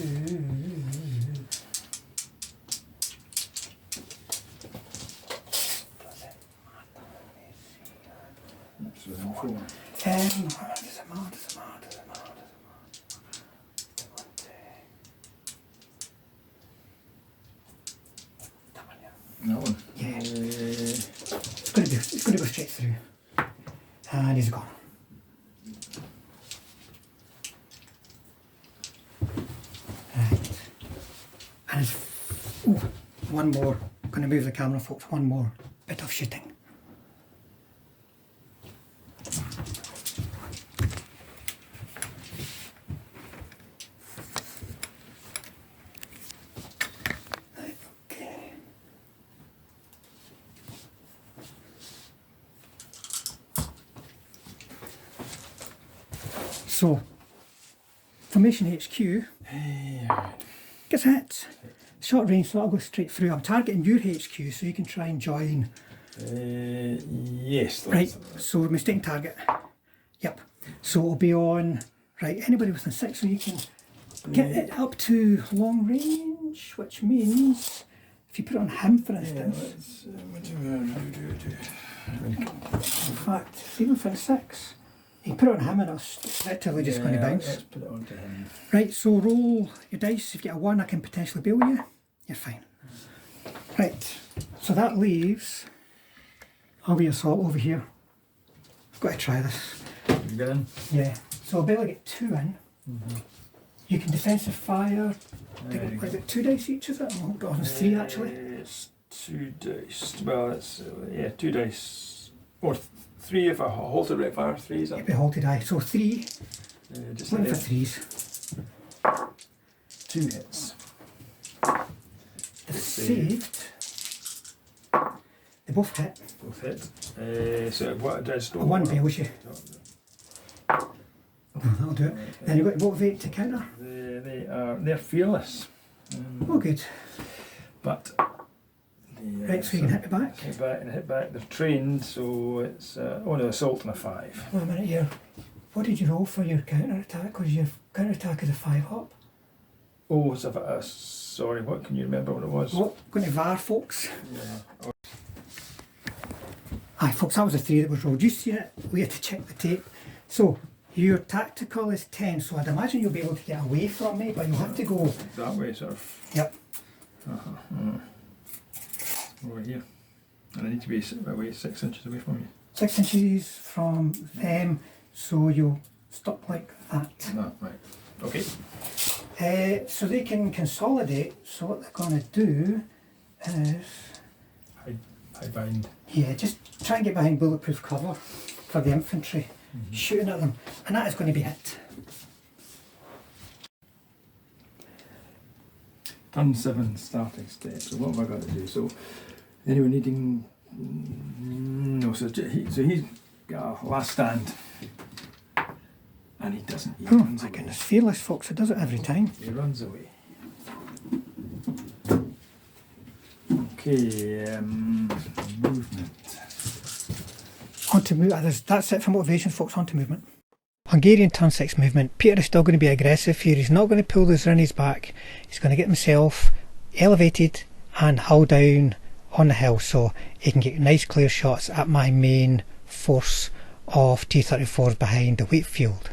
Speaker 2: That one?
Speaker 1: Yeah. It's going to go straight through. And he's gone. Right. And it's, one more. I'm going to move the camera, folks. One more bit of shooting. So, Formation HQ gets hit. Short range, so that'll go straight through. I'm targeting your HQ, so you can try and join.
Speaker 2: Yes.
Speaker 1: Right, so mistaken target. Yep. So it'll be on, right, anybody within 6, so you can get it up to long range, which means if you put it on him, for instance. In fact, even for 6. You can put it on him and it's literally just going to bounce.
Speaker 2: Let's put it onto him.
Speaker 1: Right, so roll your dice. If you get a 1, I can potentially bail you. You're fine. Right, so that leaves I'll be assault over here. I've got to try this.
Speaker 2: You get in?
Speaker 1: Yeah, so I'll be able to get 2 in. You can defensive fire. Is it 2 dice each, is it? Oh, hold on, it's 3 actually.
Speaker 2: It's 2 dice. Well, it's 2 dice. Or 3 if I halted right fire. 3 is that?
Speaker 1: It'd be halted die. So 3.
Speaker 2: Just
Speaker 1: Looking for 3s.
Speaker 2: 2 hits.
Speaker 1: They've saved. They both hit.
Speaker 2: Both hit. So what does
Speaker 1: A 1 bails you. Oh, that'll do it. Then you've got to motivate to counter.
Speaker 2: They're fearless.
Speaker 1: Oh, good.
Speaker 2: But
Speaker 1: right, so you can hit me back.
Speaker 2: Hit back. They're trained, so it's only assault and a 5.
Speaker 1: Wait a minute here. What did you roll for your counter-attack? Because your counter-attack is a 5-up.
Speaker 2: Oh, sorry, what can you remember what it was?
Speaker 1: What? Going to VAR, folks.
Speaker 2: Yeah.
Speaker 1: Aye, folks, that was a 3 that was rolled. You see it? We had to check the tape. So, your tactical is 10, so I'd imagine you'll be able to get away from me, but you'll have to go...
Speaker 2: That way, sort of.
Speaker 1: Yep.
Speaker 2: Over here. And I need to be away 6 inches away from you.
Speaker 1: 6 inches from them, so you'll stop like that.
Speaker 2: No, right. Okay.
Speaker 1: So they can consolidate, so what they're going to do is...
Speaker 2: I bind.
Speaker 1: Yeah, just try and get behind bulletproof cover for the infantry, shooting at them, and that is going to be it.
Speaker 2: Turn 7 starting step. So what have I got to do? So anyway, needing no. So he's got a last stand, and he doesn't. He
Speaker 1: Oh
Speaker 2: runs
Speaker 1: my
Speaker 2: away.
Speaker 1: goodness, fearless folks, it does it every time.
Speaker 2: He runs away. Okay, movement.
Speaker 1: On to move. That's it for motivation, folks. On to movement. Hungarian turn 6 movement. Peter is still going to be aggressive here. He's not going to pull the Zrinyis back. He's going to get himself elevated and hull down on the hill so he can get nice clear shots at my main force of T34s behind the wheat field.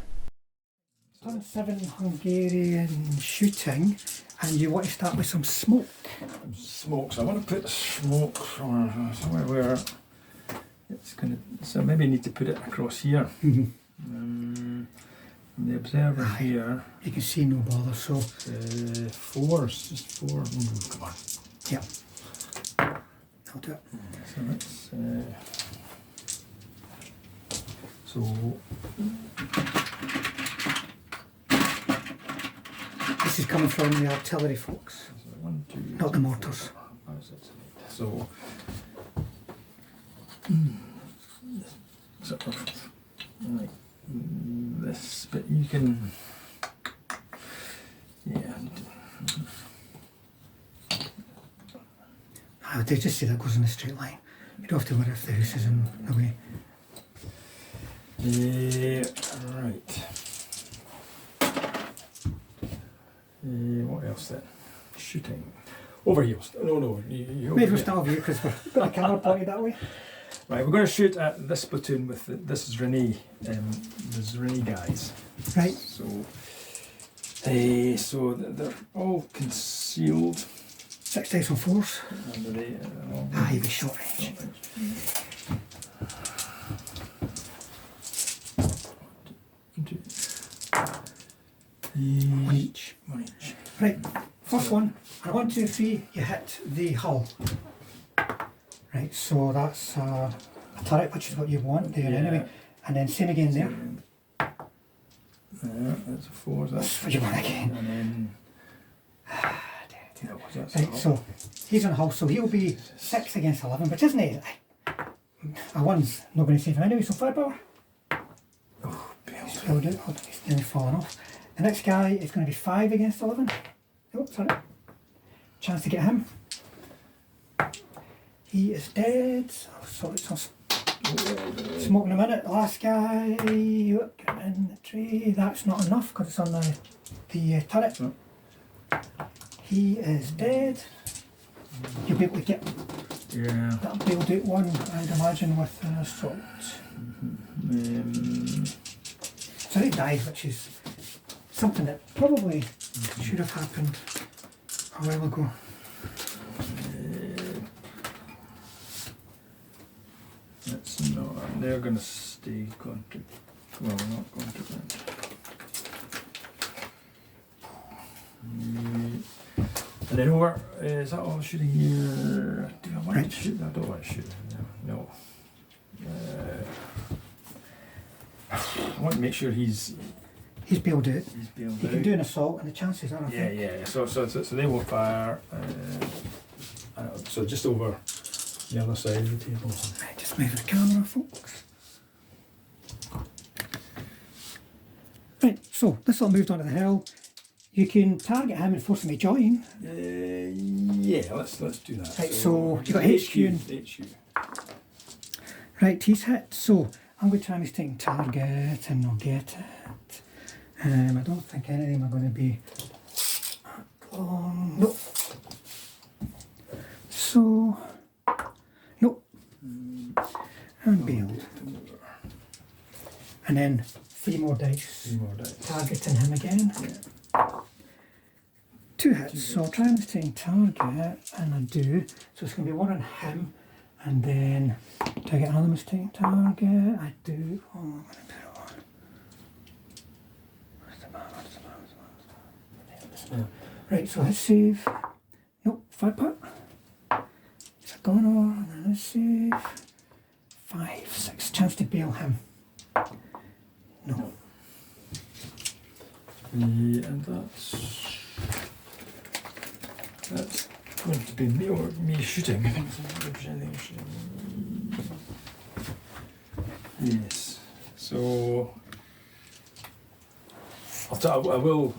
Speaker 1: Turn 7 Hungarian shooting, and you want to start with some smoke.
Speaker 2: Smoke. So I want to put the smoke somewhere where it's going to. So maybe I need to put it across here. The observer here.
Speaker 1: You can see no bother, so...
Speaker 2: 4, just 4. Come on.
Speaker 1: Yep. I'll do it.
Speaker 2: So let's...
Speaker 1: This is coming from the artillery, folks.
Speaker 2: 1, 2,
Speaker 1: Not the mortars.
Speaker 2: So... sort of like this, but you can... Yeah.
Speaker 1: I would just say that goes in a straight line. You don't have to worry if the house is in the way.
Speaker 2: Right. What else then? Shooting. Over here. No. You
Speaker 1: Maybe we'll start over here because we've got a camera pointed that way.
Speaker 2: Right, we're going to shoot at this platoon with this Zrinyis, the Zrinyis guys.
Speaker 1: Right.
Speaker 2: So they're all concealed.
Speaker 1: 6 dice on 4s. You'll be short range. One each. Right, first one, and 1, 2, 3, you hit the hull. Right, so that's a turret, which is what you want there anyway. And then same again there.
Speaker 2: That's a 4.
Speaker 1: That's what you want again.
Speaker 2: And then...
Speaker 1: Right, so he's on hull, so he'll be 6 against 11, which isn't it? A 1's not going to save him anyway, so firepower.
Speaker 2: Oh,
Speaker 1: He's filled out. Hold on, he's nearly fallen off. The next guy is going to be 5 against 11. Oh, sorry. Chance to get him. He is dead. Oh, sorry, it's not smoke in a minute. Last guy, get him in the tree. That's not enough because it's on the turret. He is dead. You'll be able to get that build out one, I'd imagine, with an assault. So he died, which is something that probably should have happened a while ago.
Speaker 2: That's not. They're going to stay contra. Well, not contraband. And then over, is that all shooting here? Do I want to shoot? I don't want to shoot. No. I want to make sure he's
Speaker 1: bailed out.
Speaker 2: bailed
Speaker 1: He can do an assault, and the chances are, I think.
Speaker 2: Yeah. So they will fire. So just over the other side of the table.
Speaker 1: Right, just move the camera, folks. Right, so this all moved onto the hill. You can target him and force him to join.
Speaker 2: Yeah, let's do that.
Speaker 1: Right, so you got HQ and
Speaker 2: HQ.
Speaker 1: right, he's hit. So I'm going to try mistaking target and not get it. I don't think any of them are going to be long. Nope. So, nope. And build. And then 3 more dice.
Speaker 2: 3 more dice.
Speaker 1: Targeting him again.
Speaker 2: Yeah.
Speaker 1: 2 hits, so I'll try and mistaking target, and I do. So it's going to be 1 on him, and then do I get another mistaking target? I do. Oh, I'm going to put it on. Where's the man? Right, so let's save. Nope, 5 part. Is it going on? And let's save. 5, 6. Chance to bail him. No.
Speaker 2: And that's going to be me shooting. I think yes. So I will.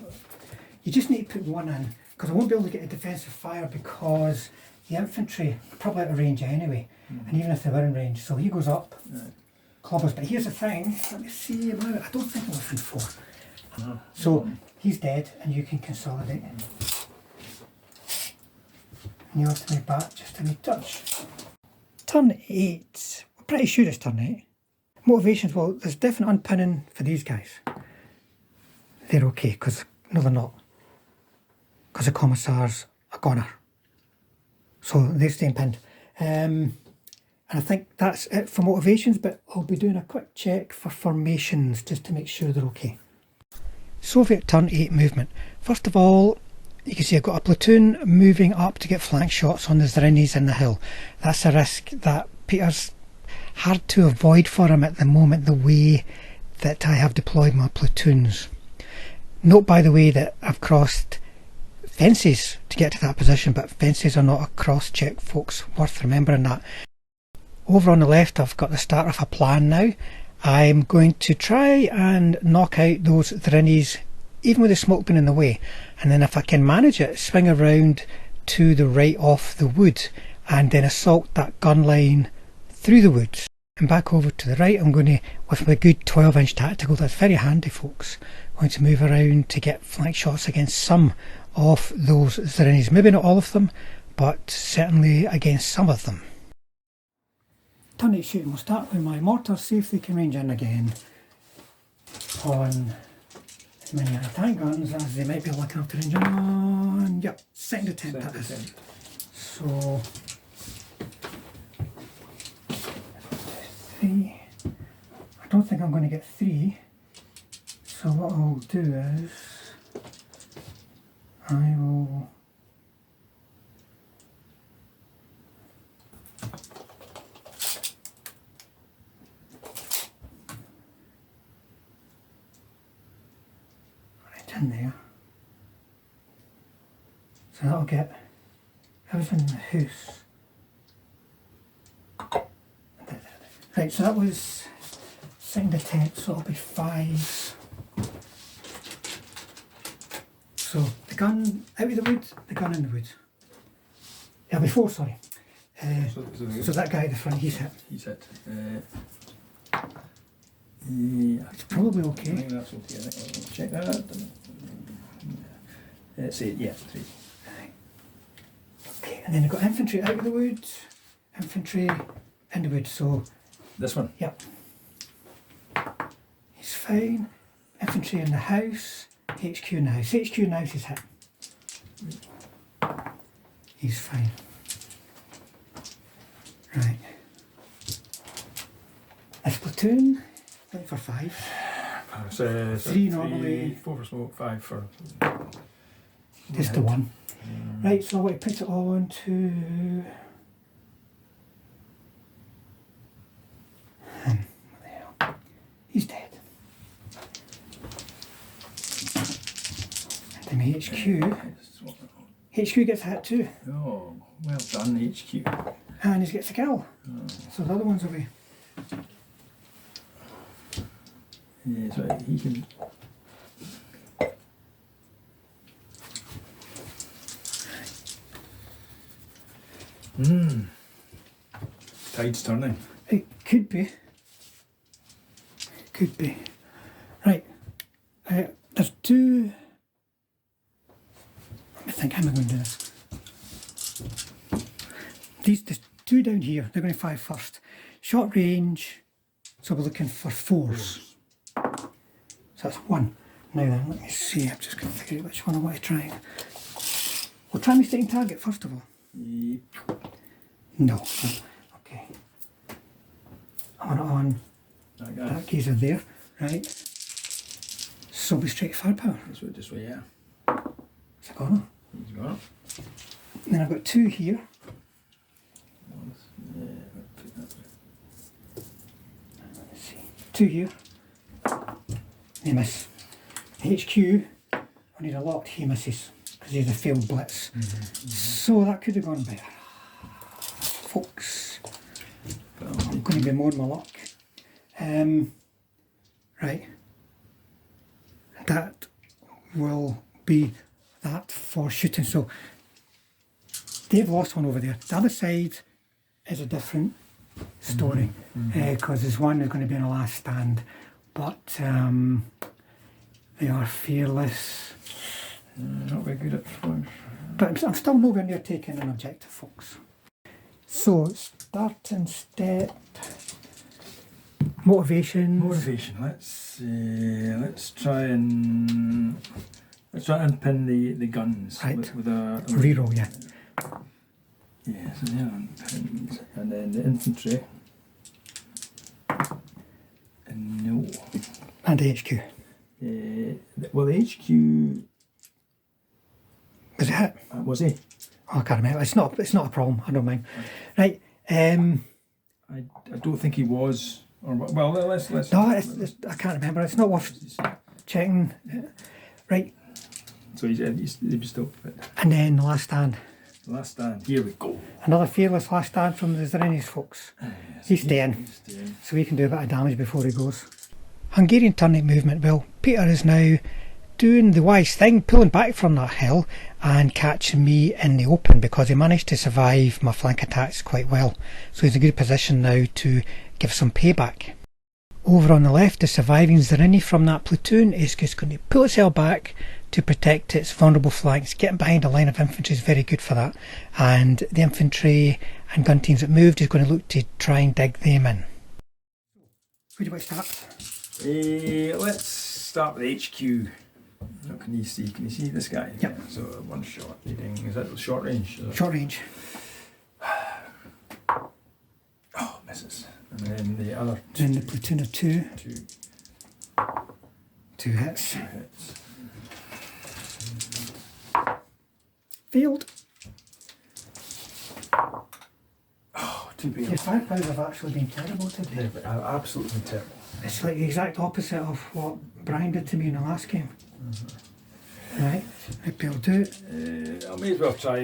Speaker 1: You just need to put 1 in, because I won't be able to get a defensive fire because the infantry are probably out of range anyway, and even if they were in range. So he goes up, clobbers. But here's the thing, let me see, I don't think I'm within 4. So he's dead, and you can consolidate. And you have to move back just a wee touch. Turn 8, we're pretty sure it's turn 8. Motivations, well, there's definite unpinning for these guys. They're okay, because, no they're not. Because the commissar's a goner. So they're staying pinned. And I think that's it for motivations, but I'll be doing a quick check for formations just to make sure they're okay. Soviet turn 8 movement. First of all, you can see I've got a platoon moving up to get flank shots on the Zrinyis in the hill. That's a risk that Peter's hard to avoid for him at the moment, the way that I have deployed my platoons. Note, by the way, that I've crossed fences to get to that position, but fences are not a cross check, folks, worth remembering that. Over on the left I've got the start of a plan now. I'm going to try and knock out those Zrinyis even with the smoke being in the way, and then if I can manage it, swing around to the right of the wood and then assault that gun line through the woods and back over to the right. I'm going to, with my good 12-inch tactical, that's very handy folks, going to move around to get flank shots against some of those Zrinyis, maybe not all of them, but certainly against some of them. Turn 8 shooting, we'll start with my mortars, see if they can range in again on as many anti-tank guns as they might be looking up to range on. Yep, second attempt that is. So 3. I don't think I'm going to get 3, so what I'll do is I will right in there, so that'll get everything in the house. Right, so that was second attempt, so it'll be 5. So the gun out of the wood, the gun in the wood. It'll be 4, sorry. So that guy at the front, he's hit.
Speaker 2: He's hit.
Speaker 1: It's probably okay.
Speaker 2: I think that's okay. I think I'll check that out. It's 8, yeah, 3.
Speaker 1: Right. Okay, and then I've got infantry out of the wood, infantry in the wood, so...
Speaker 2: This one?
Speaker 1: Yep. He's fine. Infantry in the house, HQ in the house. HQ in the house is hit. He's fine. Right. This platoon, looking for 5.
Speaker 2: 3
Speaker 1: normally.
Speaker 2: 4 for smoke, 5 for...
Speaker 1: Just the 1. Right, so I want to put it on to him. What the hell? He's dead. And then my HQ gets hit too.
Speaker 2: Oh, well done, HQ.
Speaker 1: And he gets a kill.
Speaker 2: Oh.
Speaker 1: So the other one's away.
Speaker 2: Yeah, so he can... Tide's turning.
Speaker 1: It could be. could be. Right, there's two. Let me think, how am I going to do this? There's two down here, they're going to fire first. Short range, so we're looking for 4s. So that's 1. Now then, let me see, I'm just going to figure out which one I want to try. We'll try mistaking target first of all.
Speaker 2: Yep.
Speaker 1: No. Okay. I want it on. That geezer there, right? So we straight firepower.
Speaker 2: This way, yeah.
Speaker 1: Is it gone?
Speaker 2: He's got it.
Speaker 1: And then I've got 2 here. Let's see. 2 here. They miss. HQ, I need a lot, he misses. Because he's a failed blitz. So that could have gone better. Folks. I'm going to be more on my luck. Right. That will be that for shooting. So they've lost one over there. The other side is a different story because there's one that's going to be in a last stand, but they are fearless.
Speaker 2: Not very good at flash.
Speaker 1: But I'm still nowhere near taking an objective, folks. So starting step, motivation.
Speaker 2: Motivation. Let's try and unpin the guns with a
Speaker 1: reroll, yeah.
Speaker 2: Yeah, so they're unpinned, and then the infantry. No.
Speaker 1: And the HQ.
Speaker 2: Well, the HQ.
Speaker 1: Was it hit?
Speaker 2: Was he?
Speaker 1: Oh, I can't remember. It's not a problem. I don't mind. Right.
Speaker 2: I don't think he was. Or well, let's.
Speaker 1: No, I can't remember. It's not worth checking. Right.
Speaker 2: So he's still fit.
Speaker 1: And then the last stand.
Speaker 2: Last stand. Here we go.
Speaker 1: Another fearless last stand from the Zrinyis, folks.
Speaker 2: Yes,
Speaker 1: He's staying. So we can do a bit of damage before he goes. Hungarian turnip movement. Well, Peter is now doing the wise thing, pulling back from that hill and catching me in the open because he managed to survive my flank attacks quite well. So he's in a good position now to give some payback. Over on the left, the surviving Zrinyis from that platoon is just going to pull itself back to protect its vulnerable flanks. Getting behind a line of infantry is very good for that. And the infantry and gun teams that moved is going to look to try and dig them in. Where do you want to start?
Speaker 2: Let's start with HQ. Oh, can you see this guy?
Speaker 1: Yep.
Speaker 2: Yeah, so one shot leading. Is that short range?
Speaker 1: Short range.
Speaker 2: Oh, misses. And then the other two.
Speaker 1: Then the platoon of 2. 2 hits.
Speaker 2: 2 hits.
Speaker 1: Failed.
Speaker 2: Oh, too big.
Speaker 1: Your firepowers have actually been terrible today.
Speaker 2: Yeah, absolutely terrible.
Speaker 1: It's like the exact opposite of what Brian did to me in the last game. Right, maybe I'll do it.
Speaker 2: I may as well try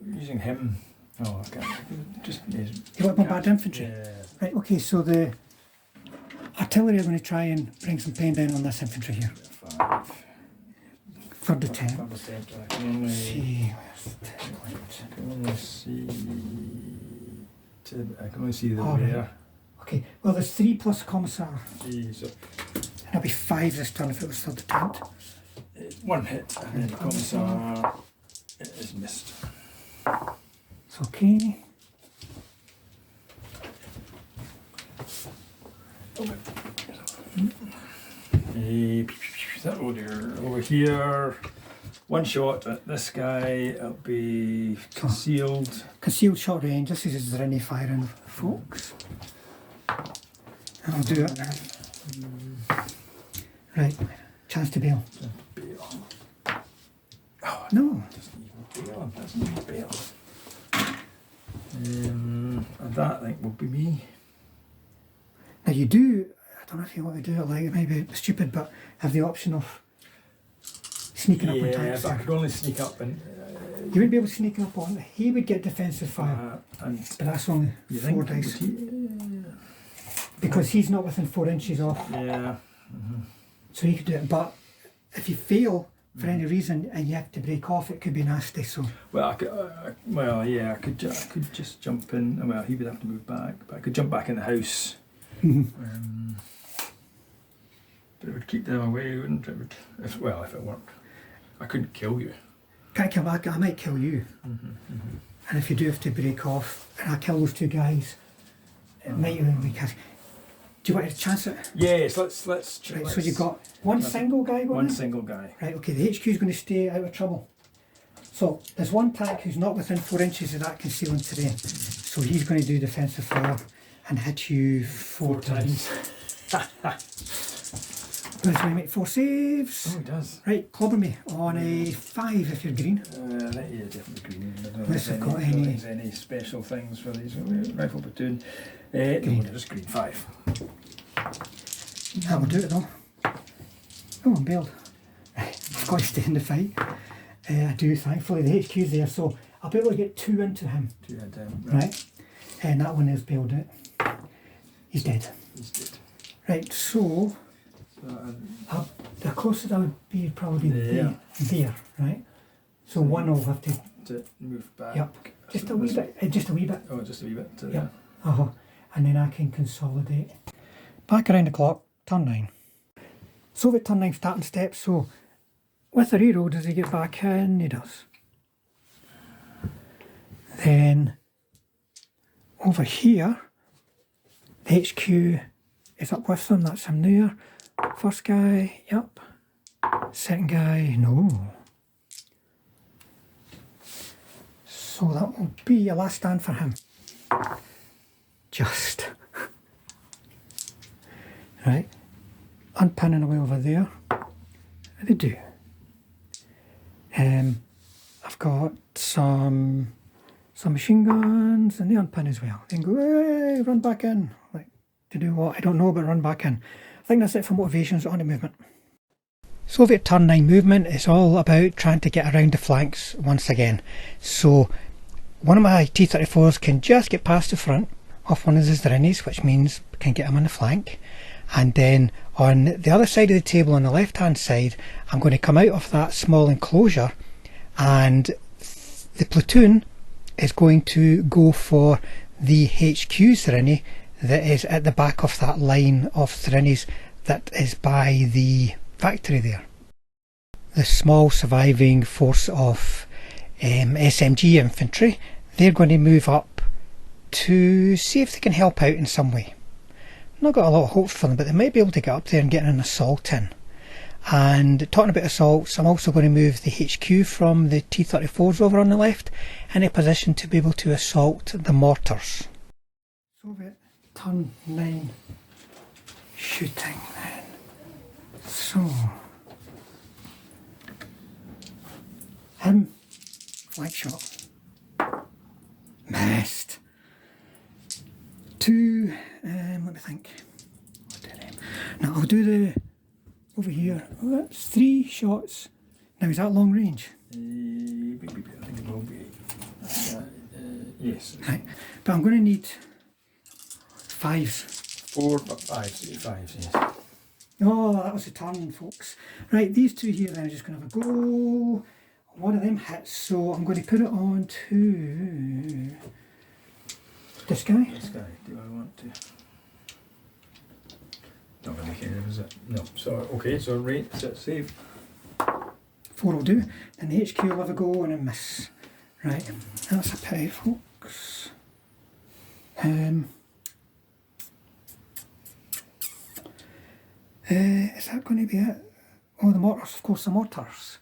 Speaker 2: using him. Oh, I can't. Just
Speaker 1: you want bombard infantry?
Speaker 2: Yeah.
Speaker 1: Right, okay, so the artillery are going to try and bring some pain down on this infantry here.
Speaker 2: 5.
Speaker 1: Third attempt.
Speaker 2: I can only
Speaker 1: See,
Speaker 2: the
Speaker 1: All right.
Speaker 2: rear.
Speaker 1: okay, well there's 3 plus commissar.
Speaker 2: So,
Speaker 1: That'll be 5 this turn if it was third attempt.
Speaker 2: 1 hit, and then the commissar is missed.
Speaker 1: It's okay.
Speaker 2: That over here. 1 shot at this guy. It'll be concealed.
Speaker 1: Concealed short range. This is a Zrinyis firing, folks. I'll do it. Right, chance to bail.
Speaker 2: Oh,
Speaker 1: no.
Speaker 2: Doesn't even bail. And that I think will be me.
Speaker 1: Now you do, I don't know if you want to do it like, it might be stupid, but have the option of sneaking up on tanks.
Speaker 2: But I could only sneak up and...
Speaker 1: you wouldn't be able to sneak up on, he would get defensive fire, but that's only 4 dice. Because he's not within 4 inches off.
Speaker 2: Yeah.
Speaker 1: So he could do it, but if you fail for any reason and you have to break off, it could be nasty. So
Speaker 2: well, I could just jump in. Well, he would have to move back, but I could jump back in the house. But it would keep them away, wouldn't it? If it worked. I couldn't kill you.
Speaker 1: Can't kill back, I might kill you. And if you do have to break off, and I kill those two guys, it might even be cast. Do you want to chance it?
Speaker 2: Yes, let's
Speaker 1: Right, so you've got one single guy going
Speaker 2: one
Speaker 1: in?
Speaker 2: single guy.
Speaker 1: Right, okay, the HQ is going to stay out of trouble. So there's one tank who's not within 4 inches of that concealing terrain. So he's going to do defensive fire and hit you 4 times. Does he make 4 saves?
Speaker 2: Oh, he does.
Speaker 1: Right, clobber me on a 5 if you're green.
Speaker 2: That is definitely green. I don't know
Speaker 1: Unless
Speaker 2: if
Speaker 1: I've got
Speaker 2: there's any special things for these rifle platoon. No, just green 5.
Speaker 1: That will do it though. Oh, I'm bailed. Right, I've got to stay in the fight. I do, thankfully. The HQ's there, so I'll be able to get 2 into him.
Speaker 2: 2 into him.
Speaker 1: Right. And that one is bailed out. He's dead.
Speaker 2: He's dead.
Speaker 1: Right, so the closest I would be would probably be there, right? So one will have
Speaker 2: to move back.
Speaker 1: Yep. Just a wee bit. Just a wee bit.
Speaker 2: Oh, just a wee bit.
Speaker 1: Yep. And then I can consolidate. Back around the clock, turn 9. Soviet turn 9 starting steps, so with the hero, does he get back in? He does. Then over here, the HQ is up with them, that's him there. First guy, yep. Second guy, no. So that will be a last stand for him. Just. Right. Unpinning away over there. How they do? I've got some machine guns and the unpin as well. Then go, hey, run back in. Like, to do what? I don't know, but run back in. I think that's it for motivations on the movement. Soviet turn 9 movement is all about trying to get around the flanks once again. So one of my T34s can just get past the front of one of the Zrinyis, which means can get him on the flank. And then on the other side of the table, on the left hand side, I'm going to come out of that small enclosure, and the platoon is going to go for the HQ Zrini that is at the back of that line of Zrinyis that is by the factory there. The small surviving force of SMG infantry, they're going to move up to see if they can help out in some way. Not got a lot of hopes for them, but they might be able to get up there and get an assault in. And talking about assaults, I'm also going to move the HQ from the T34s over on the left in a position to be able to assault the mortars. Soviet turn 9 shooting then. So him, flank shot, missed. 2, let me think. Now I'll do the over here. Oh, that's 3 shots. Now is that long range?
Speaker 2: I think it will be. Yes.
Speaker 1: Right, but I'm going to need 5s.
Speaker 2: 4, 5s, yes.
Speaker 1: Oh, that was a turn, folks. Right, these 2 here then are just going to have a go. One of them hits, so I'm going to put it on to this guy.
Speaker 2: This guy, do I want to? Not going to make any of it, is it? No. So, okay, so rate, set, save.
Speaker 1: 4 will do. And the HQ will have a go and a miss. Right, that's a pity, folks. Is that going to be it? Oh, the mortars, of course, the mortars.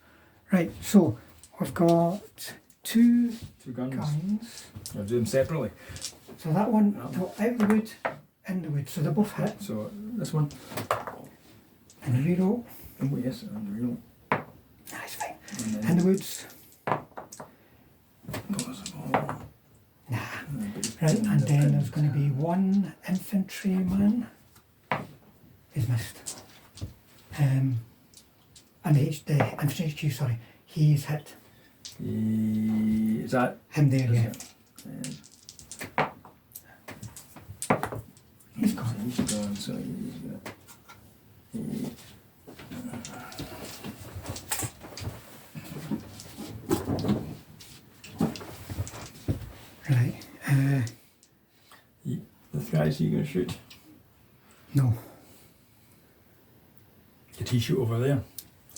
Speaker 1: Right, so we've got two guns.
Speaker 2: I'll do them separately.
Speaker 1: So that one, out of the wood, in the wood, so they both hit.
Speaker 2: So this one.
Speaker 1: And the reroll.
Speaker 2: Oh yes, and the reroll.
Speaker 1: That's fine. In the woods. Nah. Right, and then there's going to be 1 infantryman. He's missed. And the infantry HQ, sorry, he's hit.
Speaker 2: Is that
Speaker 1: him there? Yeah. He's gone.
Speaker 2: He's gone. So he's got.
Speaker 1: Right.
Speaker 2: This guy's he going to shoot?
Speaker 1: No.
Speaker 2: Could he shoot over there?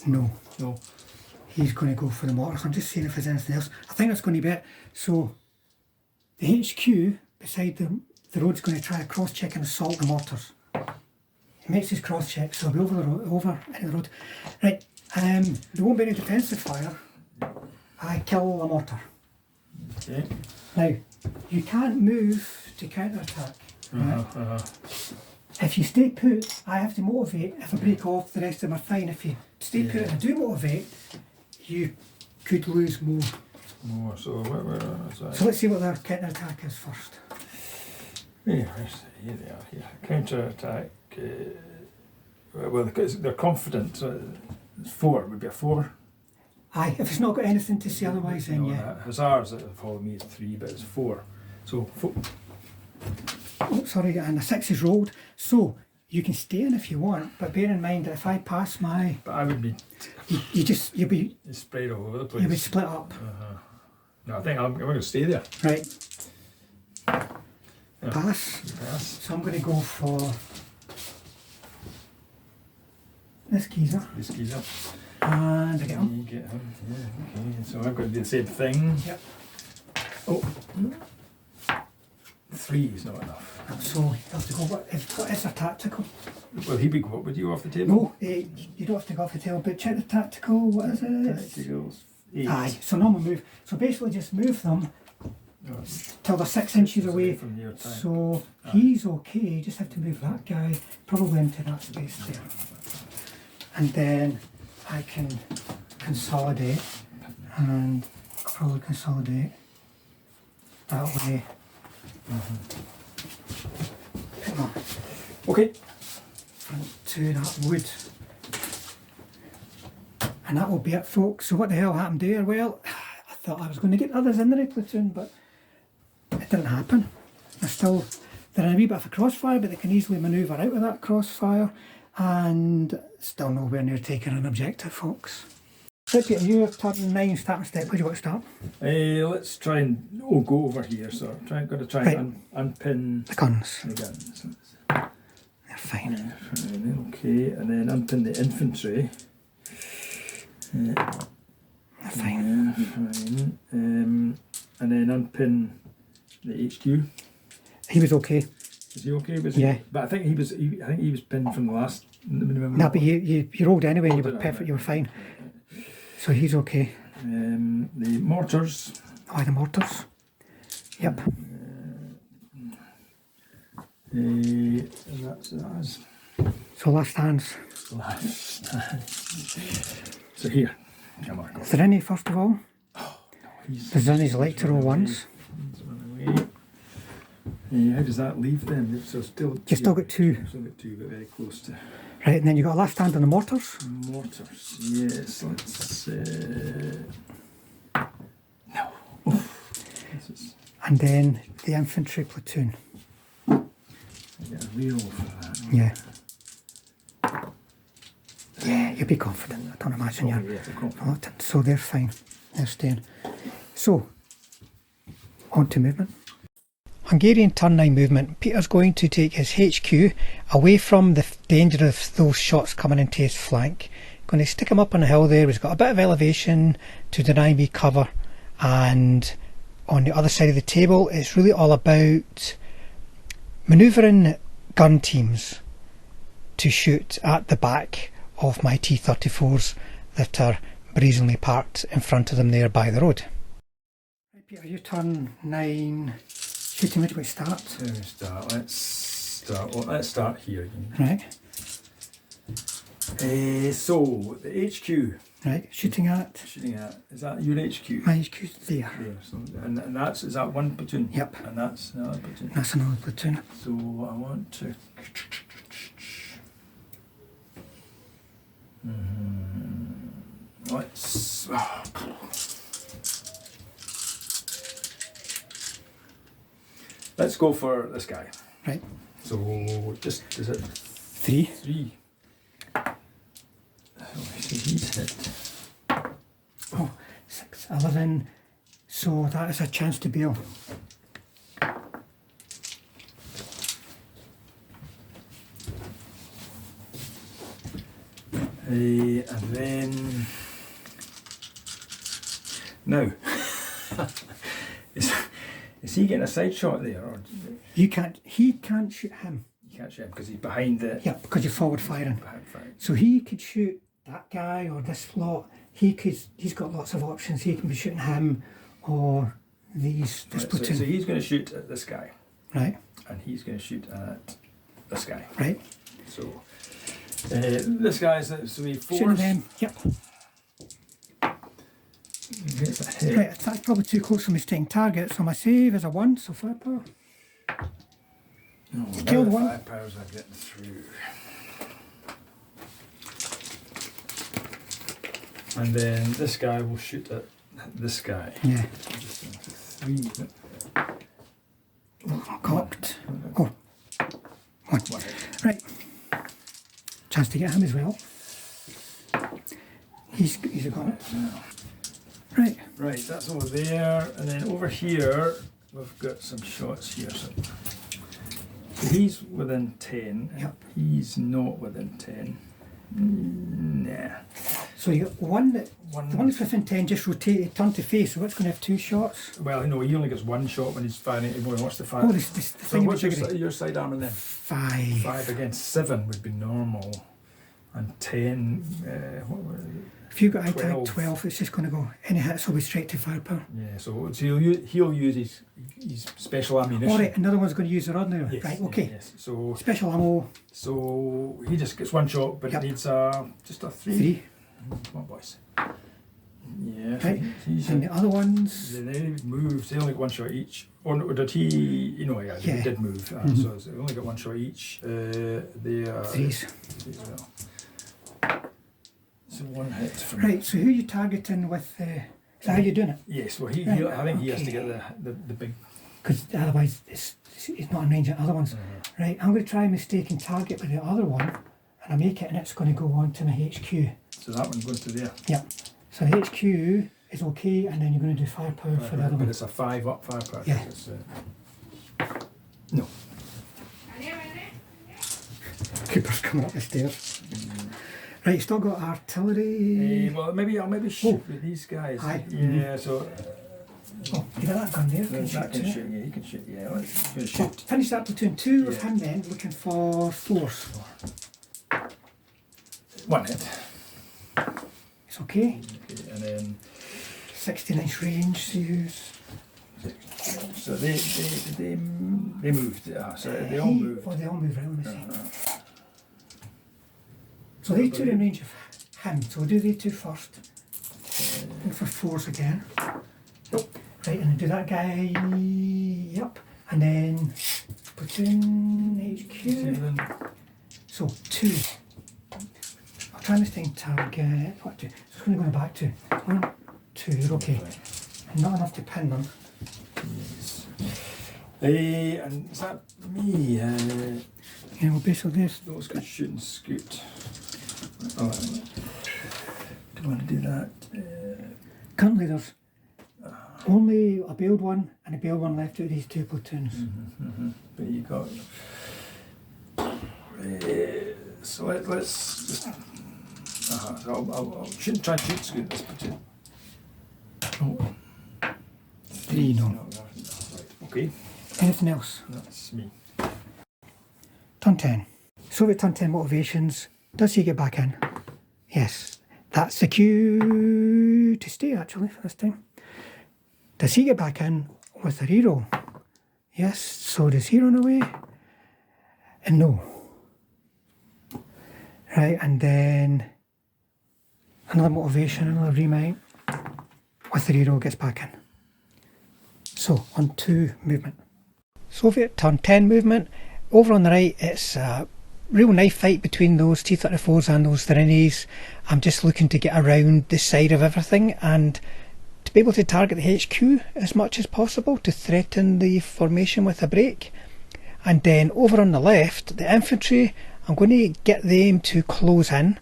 Speaker 1: No.
Speaker 2: No.
Speaker 1: He's going to go for the mortars. I'm just seeing if there's anything else. I think that's going to be it. So the HQ beside the road's going to try a cross-check and assault the mortars. He makes his cross-check, so he'll be over the road, over into the road. Right, there won't be any defensive fire. I kill the mortar.
Speaker 2: Okay.
Speaker 1: Now, you can't move to counter-attack. Right? If you stay put, I have to motivate. If I break off, the rest of them are fine. If you stay put and I do motivate, you could lose more.
Speaker 2: More, so where is that?
Speaker 1: So let's see what their counter-attack is first.
Speaker 2: Here they are here. Counter-attack. Well, because they're confident. 4 would be a 4.
Speaker 1: Aye, if it's not got anything to say otherwise, then yeah.
Speaker 2: Hussars that follow me is 3, but it's 4. So 4.
Speaker 1: Oh, sorry, and a 6 is rolled. So you can stay in if you want, but bear in mind that if I pass my,
Speaker 2: But I would be.
Speaker 1: you'll be
Speaker 2: Spread all over the place.
Speaker 1: you'll be split up.
Speaker 2: No, I think I'm going to stay there.
Speaker 1: Right.
Speaker 2: Yeah.
Speaker 1: Pass.
Speaker 2: Pass.
Speaker 1: So I'm going to go for this geezer.
Speaker 2: This geezer.
Speaker 1: And I get him.
Speaker 2: You get him. Yeah, okay. So I've got to do the same thing.
Speaker 1: Yep.
Speaker 2: Oh. 3 is not enough.
Speaker 1: So you have to go. What is a tactical?
Speaker 2: Well, he'd be what would you off the table?
Speaker 1: No, you don't have to go off the table, but check the tactical. What is it?
Speaker 2: Tacticals. 8.
Speaker 1: Aye. So normal move. So basically, just move them till they're 6 inches away.
Speaker 2: From your tank.
Speaker 1: So he's okay. You just have to move that guy probably into that space there, and then I can consolidate and probably consolidate that way.
Speaker 2: Okay.
Speaker 1: To that wood. And that will be it, folks. So what the hell happened there? Well, I thought I was going to get others in the platoon, but it didn't happen. They're in a wee bit of a crossfire, but they can easily manoeuvre out of that crossfire, and still nowhere near taking an objective, folks. So Peter, you're turn 9, starting step. Where do you want to start?
Speaker 2: Let's try and go over here. So got to try and unpin
Speaker 1: The guns.
Speaker 2: the guns.
Speaker 1: They're fine.
Speaker 2: Okay, and then unpin the infantry.
Speaker 1: They're fine.
Speaker 2: Yeah, fine. And then unpin the HQ.
Speaker 1: He was okay.
Speaker 2: Is he okay?
Speaker 1: Yeah.
Speaker 2: But I think he was pinned from the last.
Speaker 1: No, but you rolled anyway. You were
Speaker 2: did I?
Speaker 1: perfect. You were fine. So he's okay.
Speaker 2: The mortars.
Speaker 1: Oh, the mortars. Yep.
Speaker 2: And that's
Speaker 1: So last hands.
Speaker 2: last. So here, come on.
Speaker 1: Is there any first of all? There's any like to roll ones.
Speaker 2: How does that leave them? So still.
Speaker 1: You've still got 2.
Speaker 2: Still got 2, but very close to.
Speaker 1: Right, and then you've got a last hand on the mortars.
Speaker 2: Mortars. Yes. Let's. No. This is.
Speaker 1: And then the infantry platoon.
Speaker 2: I get a real for that.
Speaker 1: Yeah. Yeah, you'll be confident. I don't imagine you're reluctant. So they're fine. They're staying. So, on to movement. Hungarian turn 9 movement. Peter's going to take his HQ away from the danger of those shots coming into his flank. Going to stick him up on a hill there. He's got a bit of elevation to deny me cover. And on the other side of the table, it's really all about manoeuvring gun teams to shoot at the back of my T34s that are brazenly parked in front of them there by the road. Right, Peter, you turn 9. Shooting, where do we start?
Speaker 2: Let's start here.
Speaker 1: Right.
Speaker 2: So the HQ.
Speaker 1: Right. Shooting at.
Speaker 2: Is that your HQ?
Speaker 1: My HQ's there.
Speaker 2: There. So, and is that one platoon?
Speaker 1: Yep.
Speaker 2: And that's another platoon.
Speaker 1: That's another platoon.
Speaker 2: So I want to. Let's. Let's go for this guy.
Speaker 1: Right.
Speaker 2: So just is it
Speaker 1: 3?
Speaker 2: 3? So he's hit.
Speaker 1: Oh, 6, 11. So that is a chance to bail.
Speaker 2: And then now is he getting a side shot there, or
Speaker 1: You can't. He can't shoot him.
Speaker 2: you can't shoot him because he's behind the
Speaker 1: Yeah, because you're forward firing.
Speaker 2: behind firing?
Speaker 1: So he could shoot that guy or this lot. He's got lots of options. He can be shooting him or this
Speaker 2: Right,
Speaker 1: platoon.
Speaker 2: so he's going to shoot at this guy,
Speaker 1: Right,
Speaker 2: and he's going to shoot at this guy.
Speaker 1: right.
Speaker 2: So this guy's so he
Speaker 1: Shooting
Speaker 2: force.
Speaker 1: them. Yep.
Speaker 2: Gets a hit.
Speaker 1: Right, that's probably too close for me staying target. So my save is a 1, so firepower.
Speaker 2: No,
Speaker 1: Killed
Speaker 2: now the
Speaker 1: one.
Speaker 2: firepowers are getting through. And then this guy will shoot at this guy.
Speaker 1: Yeah.
Speaker 2: Just into 3.
Speaker 1: Cocked. Oh. 1.
Speaker 2: One.
Speaker 1: Right. Chance to get him as well. He's got it. Right.
Speaker 2: Right, that's over there, and then over here we've got some shots here. So he's within 10.
Speaker 1: Yep.
Speaker 2: He's not within 10. Nah.
Speaker 1: So you got one that the one
Speaker 2: One.
Speaker 1: that's within 10 just rotated, turn to face, so it's going to have 2 shots.
Speaker 2: Well, no, he only gets 1 shot when he's firing. He wants to fire.
Speaker 1: Oh, this
Speaker 2: so
Speaker 1: thing
Speaker 2: what's
Speaker 1: was
Speaker 2: your sidearm and then?
Speaker 1: 5.
Speaker 2: 5 against 7 would be normal, and 10. What were they?
Speaker 1: If you've got high
Speaker 2: 12.
Speaker 1: 12, it's just going to go, any hits will be straight to firepower.
Speaker 2: Yeah, so he'll use his special ammunition.
Speaker 1: Alright, another one's going to use the ordinary.
Speaker 2: Yes,
Speaker 1: Right, okay.
Speaker 2: Yes. So
Speaker 1: Special ammo,
Speaker 2: he just gets 1 shot, but
Speaker 1: Yep.
Speaker 2: it needs just a 3.
Speaker 1: 3.
Speaker 2: Come on, boys. Yeah.
Speaker 1: Right.
Speaker 2: He's
Speaker 1: And the other ones,
Speaker 2: they moved. They only got 1 shot each. Or did he? You know, yeah,
Speaker 1: Yeah.
Speaker 2: he did move. So they only got 1 shot each. They are
Speaker 1: 3s.
Speaker 2: 3 as well. So 1 hit from.
Speaker 1: Right, so who are you targeting with, is that how you're doing it?
Speaker 2: Yes. Well, I think he has to get the big.
Speaker 1: Because otherwise it's not in range of other ones. Right, I'm going to try a mistaken target with the other one, and I make it, and it's going to go on to my HQ.
Speaker 2: So that one goes to there.
Speaker 1: Yep. So the HQ is okay, and then you're going to do firepower for the other
Speaker 2: But
Speaker 1: one.
Speaker 2: it's a 5 up firepower.
Speaker 1: Yeah.
Speaker 2: It's, no.
Speaker 1: Cooper's coming up the stairs. Right, still got artillery.
Speaker 2: Well, maybe I'll shoot with these guys.
Speaker 1: Aye.
Speaker 2: Yeah. So
Speaker 1: Oh, you got that gun there? Can
Speaker 2: that
Speaker 1: shoot
Speaker 2: can
Speaker 1: too.
Speaker 2: shoot. Yeah, he can shoot. Yeah. Let's
Speaker 1: So,
Speaker 2: shoot.
Speaker 1: finish that platoon 2 with
Speaker 2: Yeah.
Speaker 1: him then, looking for 4s.
Speaker 2: 1 hit.
Speaker 1: It's okay.
Speaker 2: Okay, and then
Speaker 1: 16-inch range to use.
Speaker 2: so they moved. So they all moved.
Speaker 1: Oh, they all move, right, let me see. So they 2 in range of him, so we'll do they 2 first. Look for 4s again.
Speaker 2: Nope.
Speaker 1: Right, and then do that guy, yep. And then platoon HQ.
Speaker 2: 7.
Speaker 1: So 2. I'll try this thing target. What 2? So it's going to go back to 1, 2, you're okay. And not enough to pin them.
Speaker 2: Yes. And is that me?
Speaker 1: You know, basically this.
Speaker 2: Those guys shoot and scoot. Oh, do you want to do that?
Speaker 1: Currently there's only a bailed one and a bailed one left out of these 2 platoons.
Speaker 2: But you got. So let's just. So I'll shoot, try and shoot scoot this platoon. Oh.
Speaker 1: 3, no.
Speaker 2: Right. Okay,
Speaker 1: Anything else?
Speaker 2: that's me.
Speaker 1: Turn 10. Soviet turn 10 motivations. Does he get back in? Yes. That's the cue to stay actually for this time. Does he get back in with the Hero? Yes. So does he run away? And no. Right, and then another motivation, another remount with the Hero gets back in. So on 2 movement. Soviet turn 10 movement. Over on the right, it's a real knife fight between those T34s and those Zrinyis. I'm just looking to get around the side of everything and to be able to target the HQ as much as possible to threaten the formation with a break. And then over on the left, the infantry, I'm going to get them to close in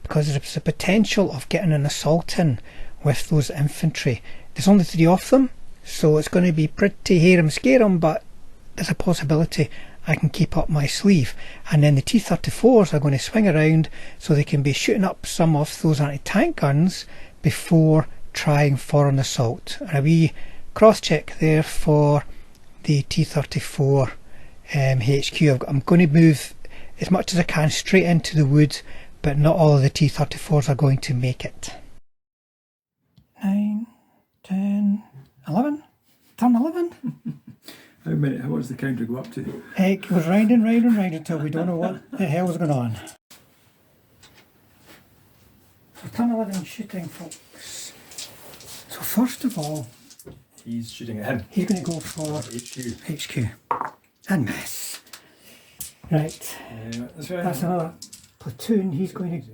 Speaker 1: because there's a potential of getting an assault in with those infantry. There's only 3 of them, so it's going to be pretty harum scarum, but there's a possibility, I can keep up my sleeve. And then the T34s are going to swing around so they can be shooting up some of those anti-tank guns before trying for an assault. And a wee cross-check there for the T34 HQ. I'm going to move as much as I can straight into the wood, but not all of the T34s are going to make it. 9, 10, 11, turn 11.
Speaker 2: How many? What does the counter go up to?
Speaker 1: It goes round and round and round until we don't know what the hell's going on. So turn 11 shooting, folks. So first of all,
Speaker 2: He's shooting at him.
Speaker 1: he's going to go for HQ. And miss. Right.
Speaker 2: That's right.
Speaker 1: That's another platoon. He's going to...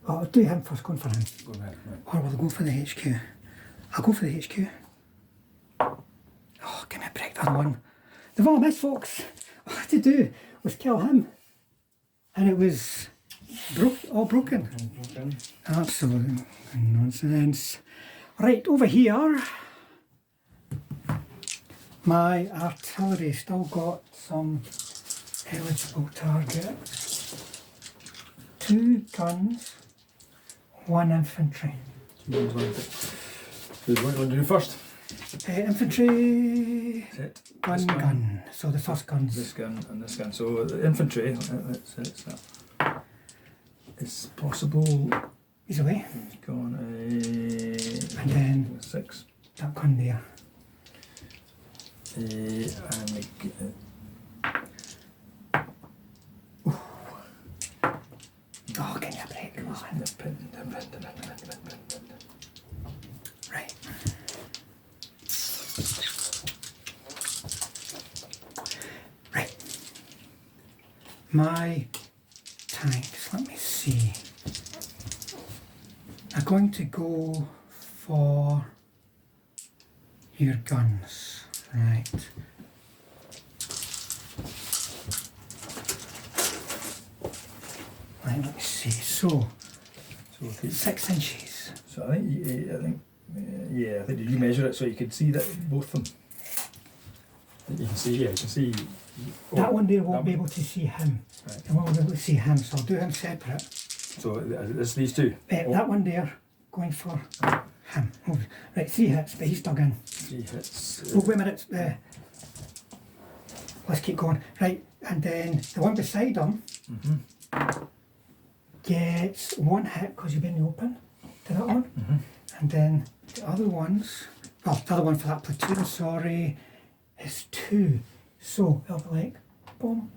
Speaker 1: Oh, I'll do him first, going for him.
Speaker 2: Go ahead, right.
Speaker 1: Or will I go for the HQ? I'll go for the HQ. Oh, give me a break, that one. They've all missed, folks. All I had to do was kill him. And it was all broken. Absolute nonsense. Right, over here, my artillery still got some eligible targets. 2 guns, 1 infantry.
Speaker 2: Who's what to do first?
Speaker 1: Infantry,
Speaker 2: Set.
Speaker 1: 1 gun. So the first guns.
Speaker 2: This gun and this gun. So the infantry, it's possible.
Speaker 1: He's away.
Speaker 2: He's gone
Speaker 1: And then
Speaker 2: 6.
Speaker 1: that gun there.
Speaker 2: And
Speaker 1: Oh, give me a break, come on. Right. Right. My tanks, let me see. I'm going to go for your guns. Right. Right, let me see. So 6 inches.
Speaker 2: So I think did you measure it so you could see that both of them? You can see, you can see.
Speaker 1: That one there won't be able to see him.
Speaker 2: Right.
Speaker 1: I won't be able to see him, so I'll do him separate.
Speaker 2: So it's these two.
Speaker 1: That one there, going for him. Oh, right, 3 hits, but he's dug in.
Speaker 2: 3 hits.
Speaker 1: Oh, wait a minute. Let's keep going. Right, and then the one beside him gets 1 hit because you've been in the open to that one. And then the other ones, well, the other one for that platoon, sorry, is 2. So it'll be like, boom.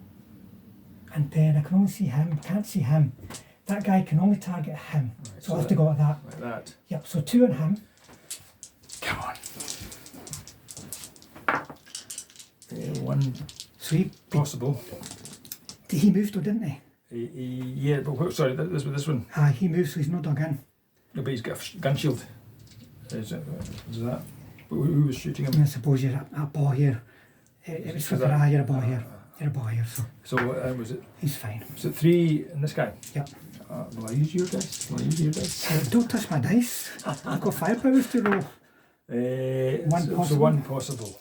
Speaker 1: And then I can only see him, can't see him. That guy can only target him.
Speaker 2: Right,
Speaker 1: so I'll have to go like that.
Speaker 2: Like that.
Speaker 1: Yep, so 2 on him.
Speaker 2: Come on. 1
Speaker 1: So he
Speaker 2: possible.
Speaker 1: he moved though, didn't he?
Speaker 2: Yeah, but sorry, this one.
Speaker 1: He moved, so he's not dug in.
Speaker 2: No, but he's got a gun shield. Is that? Who was shooting him?
Speaker 1: I suppose you're a ball here. It was for the you're a ball here. You're a ball here, so.
Speaker 2: So was it?
Speaker 1: He's fine.
Speaker 2: Was it 3 in this guy?
Speaker 1: Yep.
Speaker 2: Will I use your dice?
Speaker 1: Don't touch my dice. I've got firepower to roll.
Speaker 2: So 1 possible.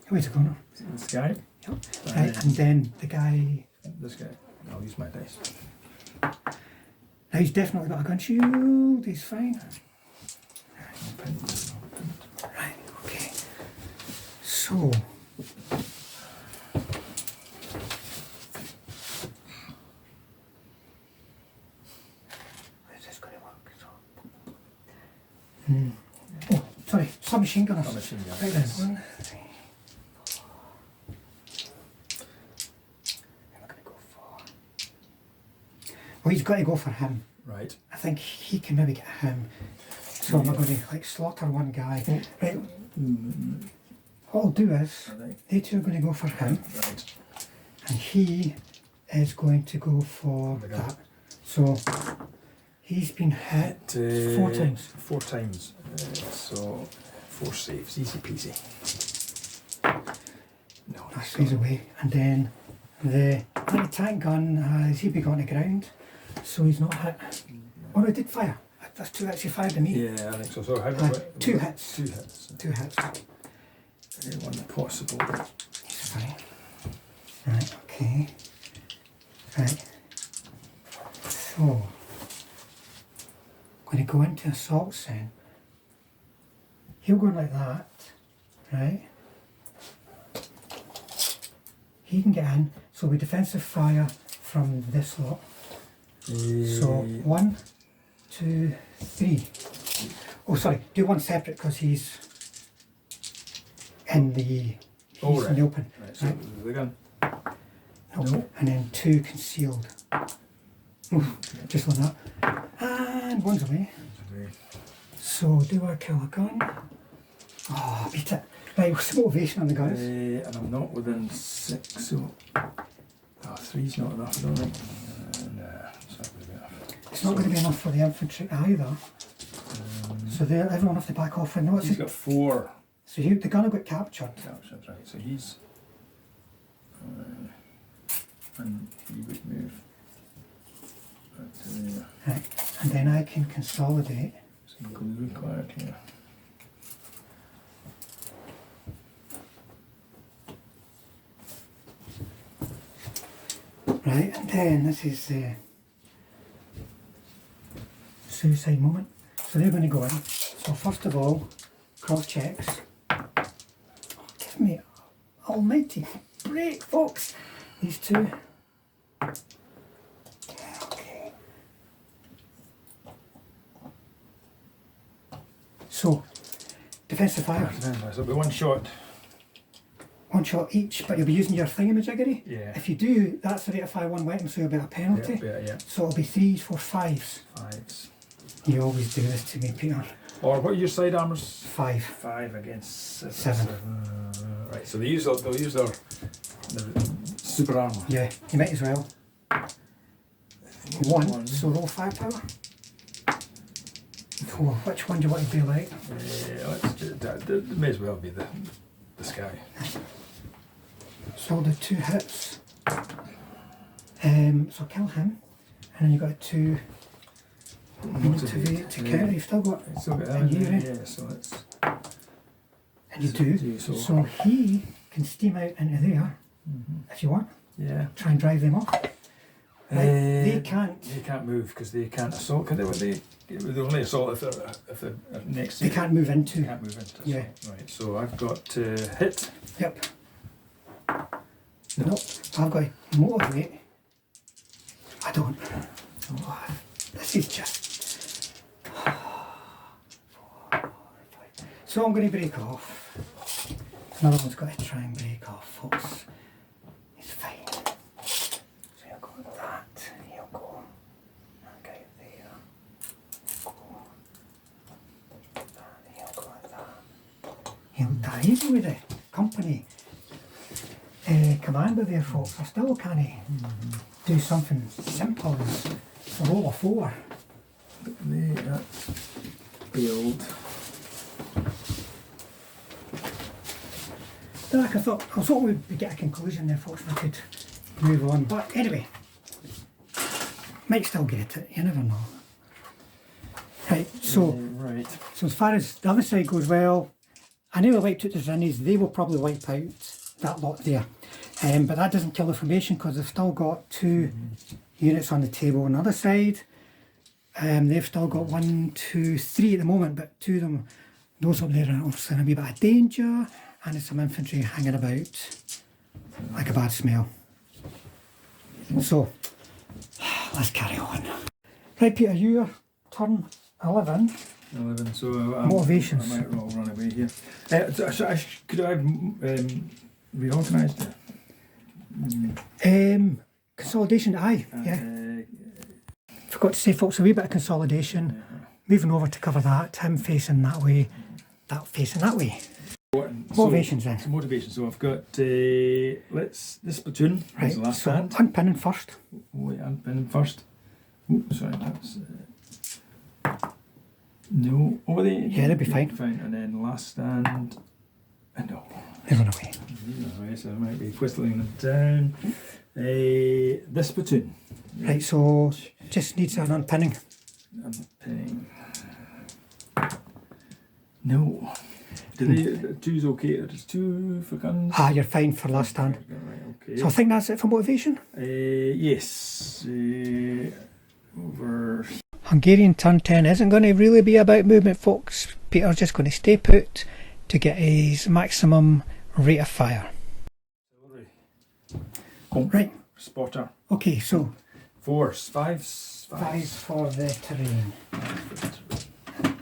Speaker 1: Where's it going?
Speaker 2: This guy.
Speaker 1: Yep. Right, and then the guy.
Speaker 2: This guy. I'll use my dice.
Speaker 1: Now he's definitely got a gun shield. He's fine. Right. Okay. So. Is this going to work? Oh, sorry. Submachine gunners.
Speaker 2: Submachine gunners.
Speaker 1: Right then. 1, 3. Well, he's got to go for him.
Speaker 2: Right.
Speaker 1: I think he can maybe get him. So I'm going to like slaughter 1 guy. Right. What I'll do is, they 2 are going to go for him.
Speaker 2: Right.
Speaker 1: And he is going to go for that. So he's been hit 4 times.
Speaker 2: 4 times. So 4 saves. Easy peasy. No.
Speaker 1: He's away. And then the anti-tank gun has he been on the ground. So he's not hit. Oh no, he did fire. That's 2 hits he fired at me.
Speaker 2: Yeah, I think so. So how
Speaker 1: 2 hits.
Speaker 2: 2 hits.
Speaker 1: 2 hits.
Speaker 2: 1 possible.
Speaker 1: He's fine. Right, okay. Right. So, I'm going to go into assaults then. He'll go like that, right? He can get in, so we defensive fire from this lot. So 1, 2, 3. Oh, sorry, do one separate because he's in the in the open.
Speaker 2: Right, so the gun.
Speaker 1: No. And then 2 concealed. Just like that. And one's away. So do I kill a gun? Oh, I beat it. Right, what's the motivation on the guns?
Speaker 2: And I'm not within 6, so 3's not enough, I don't think. Nah, it's not going to be enough.
Speaker 1: It's not going to be enough for the infantry either. So everyone have to back off. And what's
Speaker 2: he's got 4.
Speaker 1: So the gunner got captured.
Speaker 2: Captured, right. So he's... and he would move back to there.
Speaker 1: Right, and then I can consolidate.
Speaker 2: Some glue required here.
Speaker 1: Right, and then this is the suicide moment. So they're going to go in. So first of all, cross checks. Oh, give me almighty break, folks. These 2. Okay. So, defensive fire.
Speaker 2: So it'll be 1 shot.
Speaker 1: 1 shot each, but you'll be using your thingamajiggery.
Speaker 2: Yeah.
Speaker 1: If you do, that's the rate of fire 1 weapon, so you'll be a penalty.
Speaker 2: Yeah.
Speaker 1: So it'll be 3s, 4s, 5s.
Speaker 2: 5s.
Speaker 1: You always do this to me, Peter.
Speaker 2: Or what are your side armors?
Speaker 1: 5.
Speaker 2: 5 against
Speaker 1: 7.
Speaker 2: Right, so they'll use their super armor.
Speaker 1: Yeah, you might as well. 1, so roll firepower. Oh, which one do you want to be like?
Speaker 2: Let's do that. It may as well be the sky.
Speaker 1: So I'll do 2 hits. So kill him, and then you've got 2 motivate to counter. You've still got
Speaker 2: a
Speaker 1: Yuri.
Speaker 2: Yeah, so let's...
Speaker 1: And you do. So he can steam out into there if you want.
Speaker 2: Yeah.
Speaker 1: Try and drive them off. They can't.
Speaker 2: They can't move because they can't assault. Can they only assault if they're next to you.
Speaker 1: They can't move into.
Speaker 2: They can't move into.
Speaker 1: Yeah.
Speaker 2: Right. So I've got to hit.
Speaker 1: Yep. Nope. I've got to motivate. I don't. Oh, this is just. So I'm going to break off. Another one's got to try and break off, folks. It's fine. So you'll go like that. He'll go. Okay, there. Go. He'll go like that. He'll die easy with the company commander there, folks. I still can't do something simple as roll a 4.
Speaker 2: That's build.
Speaker 1: Like I was hoping we'd get a conclusion there, folks, and I could move on. But anyway, might still get it. You never know. Right. So as far as the other side goes, well, I nearly wiped out the Zrinyis. They will probably wipe out that lot there, but that doesn't kill the formation because they've still got 2 units on the table on the other side. They've still got 1, 2, 3 at the moment, but 2 of them, those up there are obviously in a wee bit of danger. And there's some infantry hanging about like a bad smell. So, let's carry on. Right, Peter, your turn 11.
Speaker 2: 11, so
Speaker 1: motivations.
Speaker 2: I might all run away here. Could I have reorganised it?
Speaker 1: Consolidation, aye, yeah. Forgot to say, folks, a wee bit of consolidation. Moving over to cover that, him facing that way, that facing that way. Motivations then.
Speaker 2: So motivation. So I've got this platoon.
Speaker 1: Right.
Speaker 2: The last
Speaker 1: so
Speaker 2: stand.
Speaker 1: unpinning first.
Speaker 2: Wait, unpinning first. Oh, sorry, that's no. Oh,
Speaker 1: yeah, they'll be fine.
Speaker 2: Fine, and then last stand. No.
Speaker 1: They run away.
Speaker 2: So I might be whistling them down. This platoon.
Speaker 1: Right. So just needs an unpinning.
Speaker 2: Unpinning. No. Do they two's okay? There's two for guns.
Speaker 1: Ah, you're fine for last stand.
Speaker 2: Right, okay.
Speaker 1: So I think that's it for motivation.
Speaker 2: Yes. Over.
Speaker 1: Hungarian turn 10 isn't going to really be about movement, folks. Peter's just going to stay put to get his maximum rate of fire.
Speaker 2: Oh,
Speaker 1: right.
Speaker 2: Spotter.
Speaker 1: Okay, so.
Speaker 2: Fours. Fives.
Speaker 1: Fives for the terrain.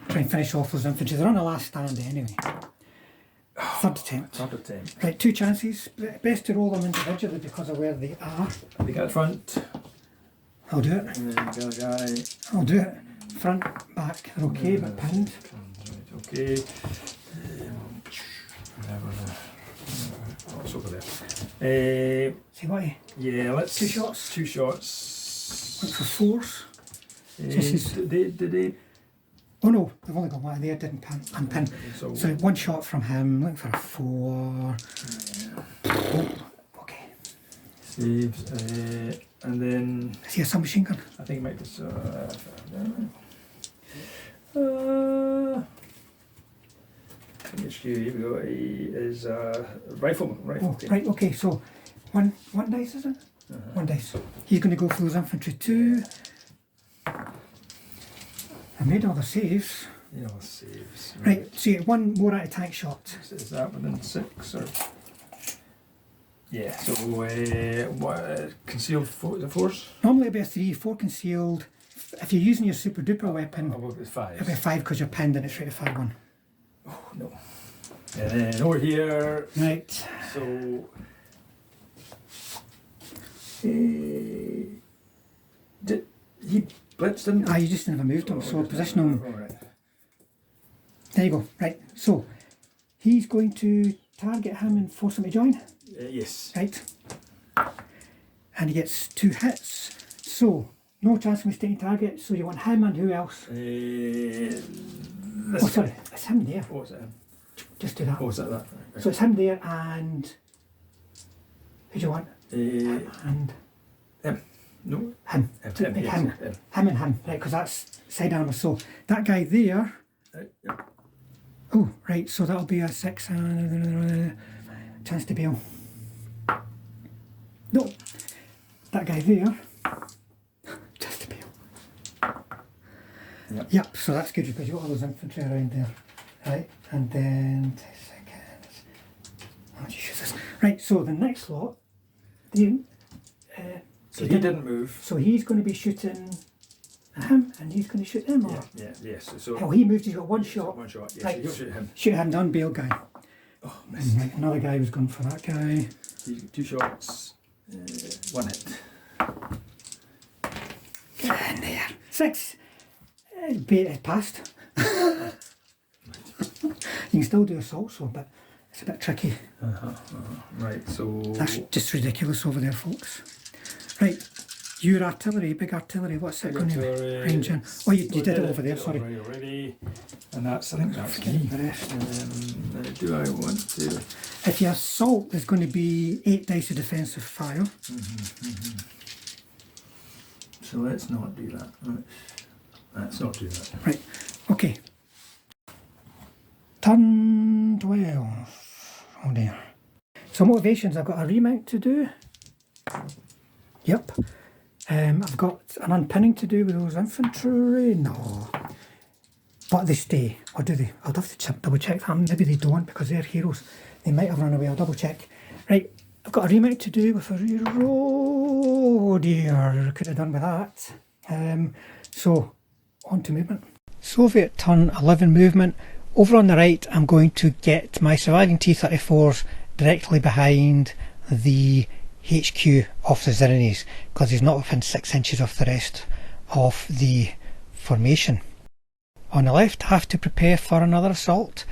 Speaker 1: Try and finish off those infantry. They're on the last stand anyway. Third attempt.
Speaker 2: Third attempt.
Speaker 1: Right, 2 chances. Best to roll them individually because of where they are.
Speaker 2: They get front.
Speaker 1: I'll do it.
Speaker 2: And then the other guy.
Speaker 1: I'll do it. Front, back, they're okay, but pinned.
Speaker 2: Right, okay. What's over there?
Speaker 1: See what?
Speaker 2: Yeah, let's.
Speaker 1: 2 shots.
Speaker 2: 2 shots.
Speaker 1: Went for 4s.
Speaker 2: Did they?
Speaker 1: Oh no, they've only got one there, didn't unpin. So 1 shot from him, looking for a 4. Oh, okay.
Speaker 2: Saves. And then.
Speaker 1: Is he a submachine gun?
Speaker 2: I think it might be. HQ, here we go. He is a rifleman.
Speaker 1: Oh, right, okay, so one dice, is it? 1 dice. He's going to go for those infantry too. I made all the saves.
Speaker 2: Yeah, all the saves.
Speaker 1: Right, so you get 1 more anti-tank shot.
Speaker 2: Is that within 6 or? Yeah, so what, concealed the force?
Speaker 1: Normally it'd be a 3, 4 concealed. If you're using your super duper weapon,
Speaker 2: I'll go with 5.
Speaker 1: it'll be a 5 because you're pinned and it's rated 5-1.
Speaker 2: Oh, no. And then over here.
Speaker 1: Right.
Speaker 2: So. Did he blitz, didn't he?
Speaker 1: Ah, you just never moved him, so position him.
Speaker 2: Oh, right.
Speaker 1: There you go. Right, so he's going to target him and force him to join.
Speaker 2: Yes.
Speaker 1: Right. And he gets 2 hits. So, no chance of mistaking target. So you want him and who else? Oh, sorry, it's him there.
Speaker 2: What was it?
Speaker 1: Just do that.
Speaker 2: Oh, was that? Right.
Speaker 1: So it's him there and who do you want? Him and
Speaker 2: him. No.
Speaker 1: him.
Speaker 2: Him. Yes,
Speaker 1: Him and him. Right, because that's side armour. So that guy there.
Speaker 2: Yeah.
Speaker 1: Oh, right. So that'll be a 6 and chance to bail. No, that guy there. Chance to bail. Yep. So that's good because you've got all those infantry around there, right? And then 2 seconds. Oh, Jesus. Right. So the next lot.
Speaker 2: So he didn't move.
Speaker 1: So he's going to be shooting him, and he's going to shoot him. Or?
Speaker 2: Yes. So.
Speaker 1: Oh, he moved. He's got 1 shot.
Speaker 2: 1 shot. Yes.
Speaker 1: Right.
Speaker 2: So you'll shoot him.
Speaker 1: Shoot him, done. Bail guy.
Speaker 2: Oh, missed.
Speaker 1: Right, another guy was going for that guy.
Speaker 2: 2 shots. 1 hit.
Speaker 1: Get in there. 6. It passed. You can still do assault, so, but it's a bit tricky.
Speaker 2: Right, so.
Speaker 1: That's just ridiculous over there, folks. Right, your artillery, big artillery, what's it going to be? Range in. Oh, you did it over there, sorry.
Speaker 2: Already. And that's, I think that's
Speaker 1: Forgetting
Speaker 2: me.
Speaker 1: the rest.
Speaker 2: Do I want to?
Speaker 1: If you assault, there's going to be 8 dice of defensive fire.
Speaker 2: So let's not do that. Let's not do that.
Speaker 1: Right, okay. Turn 12. Oh dear. So motivations, I've got a remount to do. Yep. I've got an unpinning to do with those infantry. No. But they stay. Or do they? I'll have to double check that. Maybe they don't because they're heroes. They might have run away. I'll double check. Right. I've got a remount to do with a reroll. Oh dear. Could have done with that. So, on to movement. Soviet turn 11 movement. Over on the right, I'm going to get my surviving T34s directly behind the HQ of the Zrinyis because he's not within 6 inches of the rest of the formation. On the left, I have to prepare for another assault.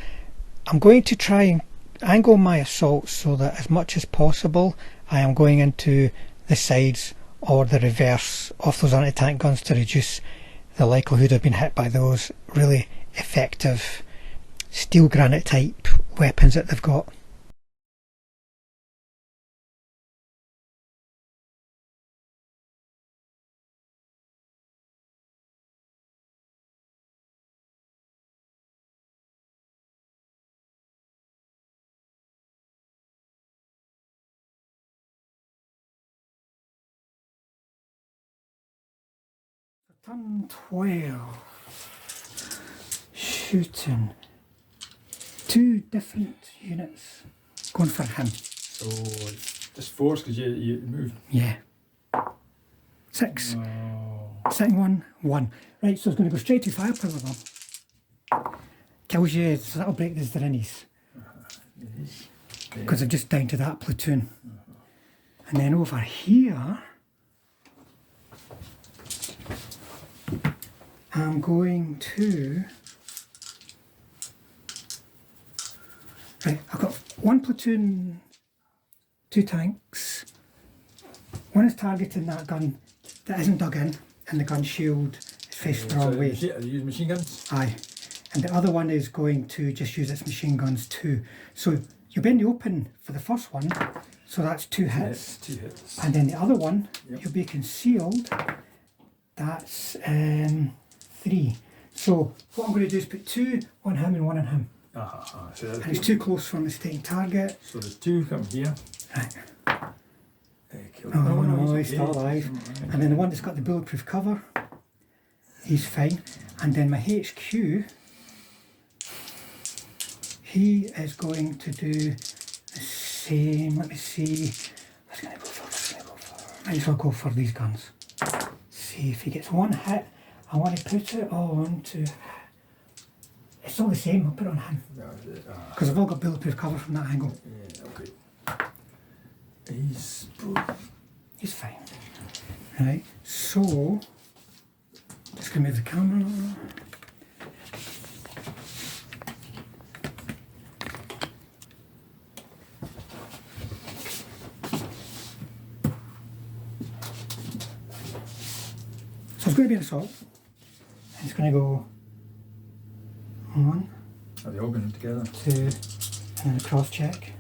Speaker 1: I'm going to try and angle my assault so that as much as possible I am going into the sides or the reverse of those anti-tank guns to reduce the likelihood of being hit by those really effective steel granite type weapons that they've got. Turn 12. Shooting. 2 different units going for him.
Speaker 2: So just 4 because you moved.
Speaker 1: Yeah. 6.
Speaker 2: Oh.
Speaker 1: Second one, 1. Right, so it's going to go straight to firepower then. Kills you, so that'll break the Zrinyis. Because they're just down to that platoon. And then over here, I'm going to... Right, I've got 1 platoon, 2 tanks. One is targeting that gun that isn't dug in, and the gun shield is faced the wrong way.
Speaker 2: Are you using machine guns?
Speaker 1: Aye. And the other one is going to just use its machine guns too. So you'll be in the open for the first one, so that's 2 hits.
Speaker 2: 2 hits.
Speaker 1: And then the other one,
Speaker 2: Yep.
Speaker 1: you'll be concealed, that's 3. So what I'm going to do is put 2 on him and 1 on him.
Speaker 2: So
Speaker 1: And it's too close for him to take target.
Speaker 2: So there's 2 coming here.
Speaker 1: Right.
Speaker 2: No,
Speaker 1: No, he's still alive. And then the one that's got the bulletproof cover, he's fine. And then my HQ, he is going to do the same. Let me see. What's going to go for? Might as well go for these guns. See if he gets 1 hit. I want to put it on to... It's all the same, I'll put it on him. Because I've all got bulletproof cover from that angle.
Speaker 2: Yeah, okay. He's
Speaker 1: fine. Right, so... Just going to move the camera. So it's going to be an assault. It's going to go 1,
Speaker 2: Are they all going together?
Speaker 1: 2, and then a cross check.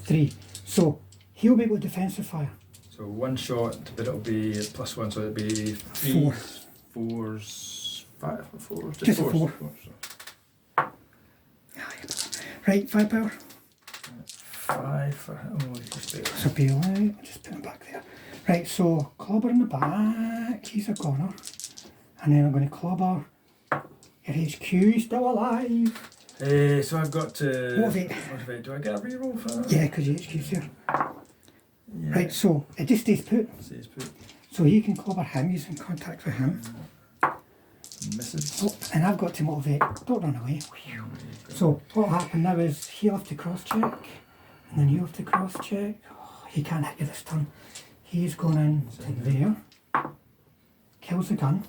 Speaker 1: 3. So he'll be able to defensive fire.
Speaker 2: So 1 shot, but it'll be +1, so it'll be 3, 4s, 5, 4s.
Speaker 1: Just a 4. Right, firepower.
Speaker 2: 5 for him. Oh, just there.
Speaker 1: So be alright, I'll just put him back there. Right, so clobber in the back, he's a goner. And then I'm going to clobber your HQ, he's still alive.
Speaker 2: So I've got
Speaker 1: Motivate.
Speaker 2: Motivate. Do I get a reroll for that?
Speaker 1: Yeah, because your HQ's here.
Speaker 2: Yeah.
Speaker 1: Right, so it just stays put.
Speaker 2: Stays put.
Speaker 1: So you can clobber him, he's in contact with him.
Speaker 2: Misses.
Speaker 1: Oh, and I've got to motivate, don't run away. So what will happen now is he'll have to cross check, and then you have to cross check. Oh, he can't hit you this turn. He's going in to there, kills the gun,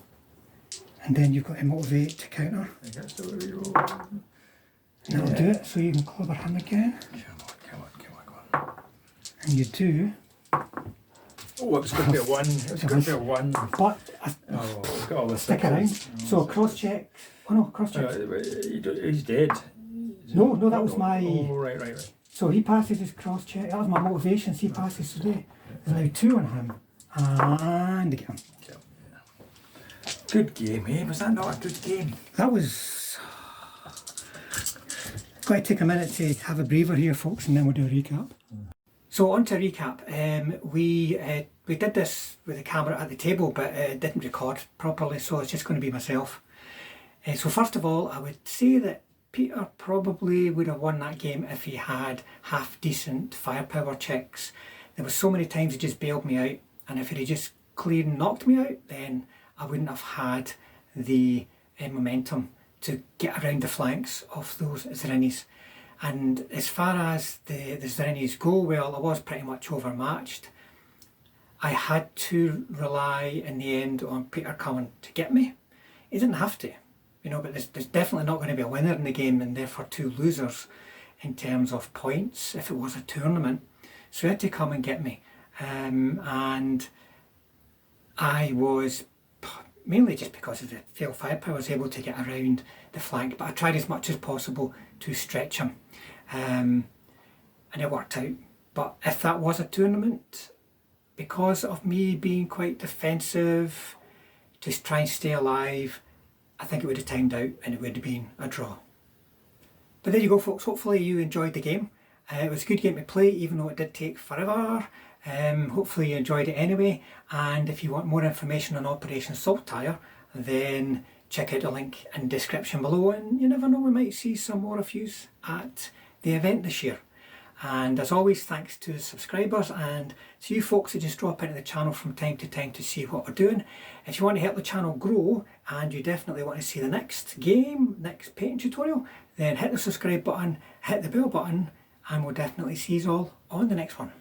Speaker 1: and then you've got to motivate to counter.
Speaker 2: I get still a reroll.
Speaker 1: And that'll do it, so you can clobber him again.
Speaker 2: Come on.
Speaker 1: And you do.
Speaker 2: Oh, it was going to be a 1. It was going to be a 1.
Speaker 1: But
Speaker 2: Oh, we've got all this.
Speaker 1: stick around. So cross check. Oh no, cross check.
Speaker 2: He's dead.
Speaker 1: No, that was my...
Speaker 2: Oh, right.
Speaker 1: So he passes his cross check. That was my motivation. So he passes today. There's now 2 on him. And again.
Speaker 2: Good game, eh? Was that not a good game?
Speaker 1: That was... Got to take a minute to have a breather here, folks, and then we'll do a recap. So on to recap. We did this with the camera at the table, but it didn't record properly, so it's just going to be myself. So first of all, I would say that Peter probably would have won that game if he had half decent firepower checks. There were so many times he just bailed me out, and if he had just clean knocked me out, then I wouldn't have had the momentum to get around the flanks of those Zrinyis. And as far as the Zrinyis go, well, I was pretty much overmatched. I had to rely in the end on Peter coming to get me. He didn't have to, but there's definitely not going to be a winner in the game and therefore 2 losers in terms of points if it was a tournament. So he had to come and get me. And I was, mainly just because of the failed firepower, I was able to get around the flank, but I tried as much as possible to stretch him. And it worked out. But if that was a tournament, because of me being quite defensive, just trying to stay alive, I think it would have timed out and it would have been a draw. But there you go, folks. Hopefully you enjoyed the game. It was a good game to play, even though it did take forever. Hopefully you enjoyed it anyway, and if you want more information on Operation Saltire, then check out the link in the description below, and you never know, we might see some more of yous at the event this year. And as always, thanks to the subscribers and to you folks that just drop into the channel from time to time to see what we're doing. If you want to help the channel grow and you definitely want to see the next game, next painting tutorial, then hit the subscribe button, hit the bell button, and we'll definitely see you all on the next one.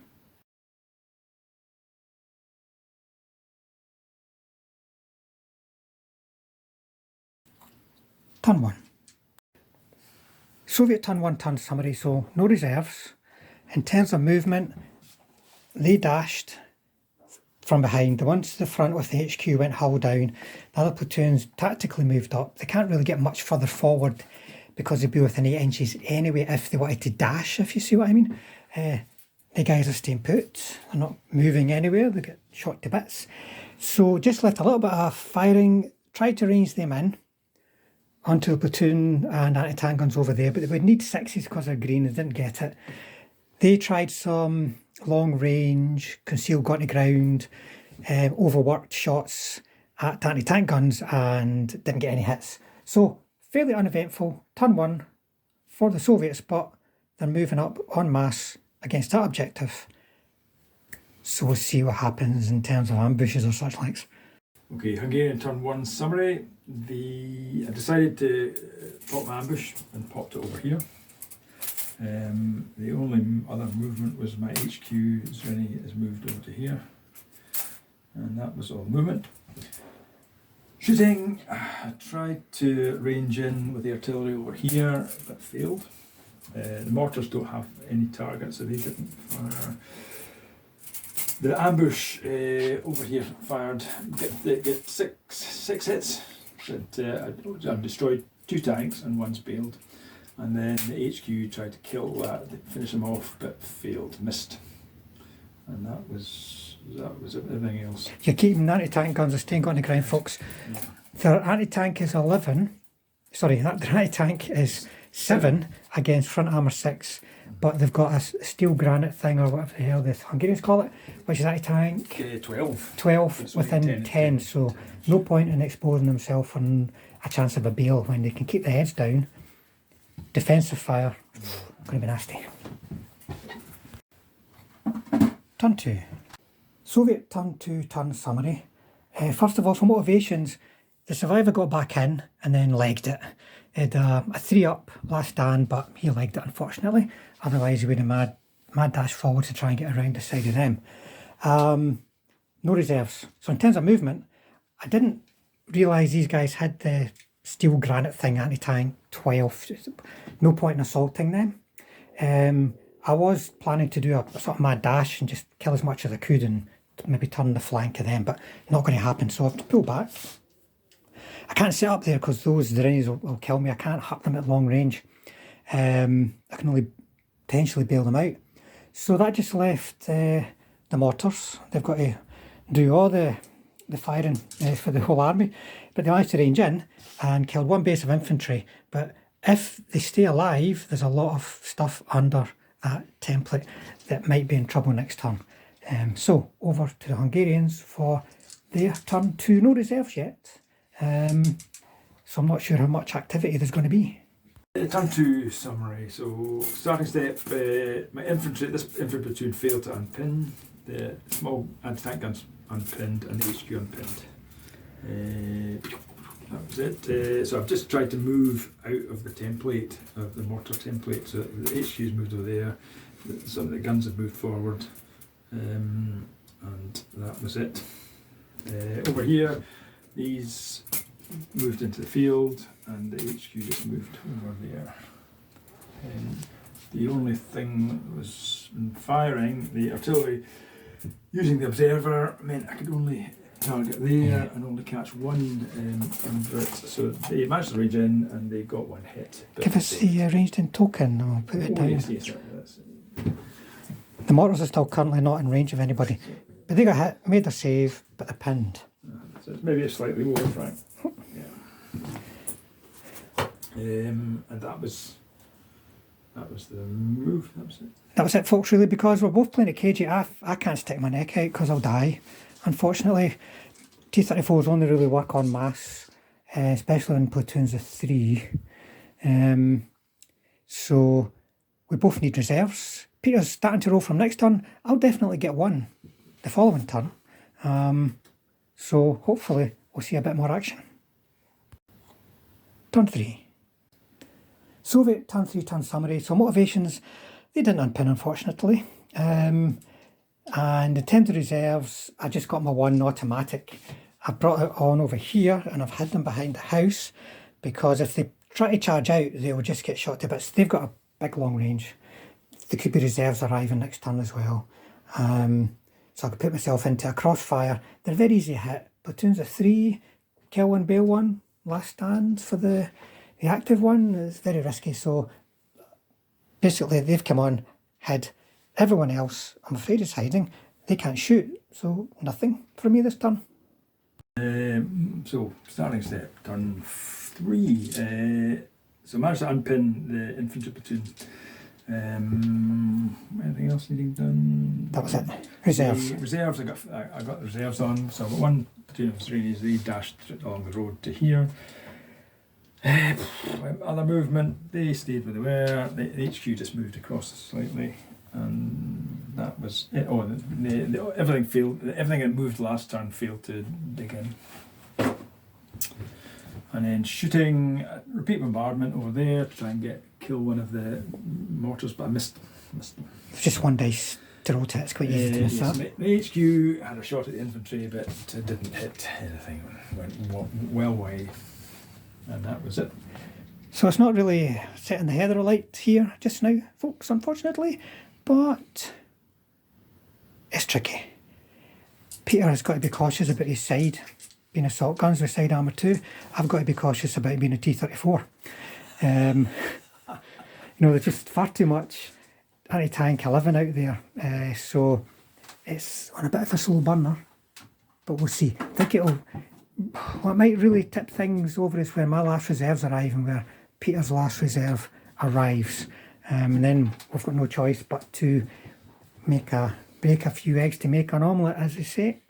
Speaker 1: Turn 1. Soviet turn 1 turn summary, so no reserves. In terms of movement, they dashed from behind. The ones to the front with the HQ went hull down. The other platoons tactically moved up. They can't really get much further forward because they'd be within 8 inches anyway if they wanted to dash, if you see what I mean. The guys are staying put. They're not moving anywhere. They get shot to bits. So just left a little bit of firing, tried to range them in onto the platoon and anti-tank guns over there, but they would need 6s because they're green. They didn't get it. They tried some long range, concealed, got to ground, overworked shots at anti-tank guns and didn't get any hits. So fairly uneventful turn 1 for the Soviets, but they're moving up en masse against that objective. So we'll see what happens in terms of ambushes or such likes.
Speaker 2: Okay, Hungarian turn 1 summary. I decided to pop my ambush and popped it over here. The only other movement was my HQ Zrinyis has moved over to here, and that was all movement. Shooting, I tried to range in with the artillery over here, but failed. The mortars don't have any targets, so they didn't fire. The ambush over here fired, get six hits. I've destroyed 2 tanks and 1's bailed. And then the HQ tried to kill that, finish them off, but failed, missed. And that was everything else.
Speaker 1: You're keeping anti-tank guns, they're staying on the ground, folks.
Speaker 2: Yeah.
Speaker 1: Their anti-tank is 11. Sorry, their anti-tank is 7 against front armour 6. But they've got a steel granite thing, or whatever the hell the Hungarians call it, which is anti-tank
Speaker 2: 12.
Speaker 1: 12 within 10. So no point in exposing themselves on a chance of a bail when they can keep their heads down. Defensive fire, going to be nasty. Turn 2. Soviet turn 2 turn summary. First of all, for motivations, the survivor got back in and then legged it. He had a 3-up last stand, but he legged it unfortunately. Otherwise he would have mad dash forward to try and get around the side of them. No reserves. So in terms of movement, I didn't realise these guys had the steel granite thing, anti-tank 12. No point in assaulting them. I was planning to do a sort of mad dash and just kill as much as I could and maybe turn the flank of them, but not going to happen, so I have to pull back. I can't sit up there because those Zrinyis will kill me. I can't hit them at long range. I can only potentially bail them out. So that just left the mortars. They've got to do all the firing for the whole army, but they managed to range in and killed 1 base of infantry. But if they stay alive, there's a lot of stuff under that template that might be in trouble next turn. So over to the Hungarians for their turn 2. No reserves yet, so I'm not sure how much activity there's going to be.
Speaker 2: Turn 2 summary. So starting step, this infantry platoon failed to unpin. The small anti-tank guns unpinned and the HQ unpinned. That was it. So I've just tried to move out of the template, of the mortar template, so the HQ's moved over there, some of the guns have moved forward, and that was it. Over here, these moved into the field and the HQ just moved over there. The only thing that was firing, the artillery, using the observer meant I could only target there and only catch 1 invert. So they managed to range in and they got 1 hit.
Speaker 1: Give us the ranged in token, I'll put it down.
Speaker 2: Yes,
Speaker 1: The mortars are still currently not in range of anybody, but they got hit, made a save, but they're pinned.
Speaker 2: So it's maybe a slightly more, Frank. Yeah. And that was that was the move. That was it.
Speaker 1: That was it, folks, really, because we're both playing at KG. I can't stick my neck out because I'll die. Unfortunately, T34s only really work en masse, especially in platoons of 3. So we both need reserves. Peter's starting to roll from next turn. I'll definitely get one the following turn. So hopefully we'll see a bit more action. Turn 3. Soviet turn 3 turn summary. So motivations, they didn't unpin, unfortunately. And in terms of reserves, I just got my one automatic. I brought it on over here and I've hid them behind the house because if they try to charge out, they will just get shot to bits. They've got a big long range. There could be reserves arriving next turn as well. So I could put myself into a crossfire. They're very easy to hit. Platoons of 3, kill one, bail one, last stand for the active one is very risky. So basically they've come on, hid. Everyone else, I'm afraid, is hiding. They can't shoot, so nothing for me this turn.
Speaker 2: So starting step, turn 3. So managed to unpin the infantry platoon. Anything else needing done?
Speaker 1: That was it. Reserves.
Speaker 2: Reserves. I got reserves on. So I've got one platoon of Zrinyis. They dashed along the road to here. Other movement. They stayed where they were. The HQ just moved across slightly, and that was it. Oh, everything failed. Everything that moved last turn failed to dig in. And then shooting, repeat bombardment over there to try and kill one of the mortars, but I missed them.
Speaker 1: Just one dice to roll to. It's quite easy to miss that.
Speaker 2: The HQ had a shot at the infantry, but it didn't hit anything. Went well wide, and that was it.
Speaker 1: So it's not really setting the header alight here just now, folks, unfortunately, but it's tricky. Peter has got to be cautious about his side. Being assault guns with side armour too, I've got to be cautious about being a T34. There's just far too much anti-tank 11 out there, so it's on a bit of a slow burner, but we'll see. I think what might really tip things over is when my last reserves arrive and where Peter's last reserve arrives, and then we've got no choice but to break a few eggs to make an omelette, as they say.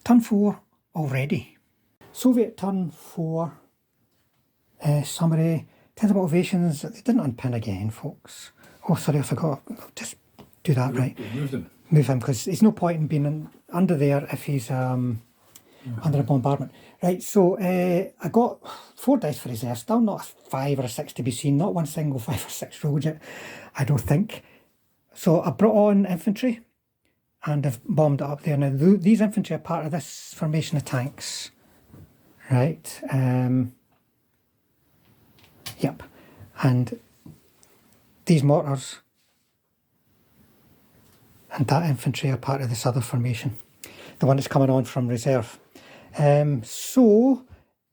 Speaker 1: Turn 4 already. Soviet turn 4 summary. Tens of motivations. They didn't unpin again, folks. Oh, sorry, I forgot. Just do that right.
Speaker 2: Move them.
Speaker 1: Move him, because there's no point in being under there if he's under a bombardment. Right, so I got 4 dice for reserve. Still not a 5 or a 6 to be seen. Not one single 5 or 6 rolled yet, I don't think. So I brought on infantry. And I've bombed it up there. Now, these infantry are part of this formation of tanks. Right. Yep. And these mortars and that infantry are part of this other formation. The one that's coming on from reserve. So,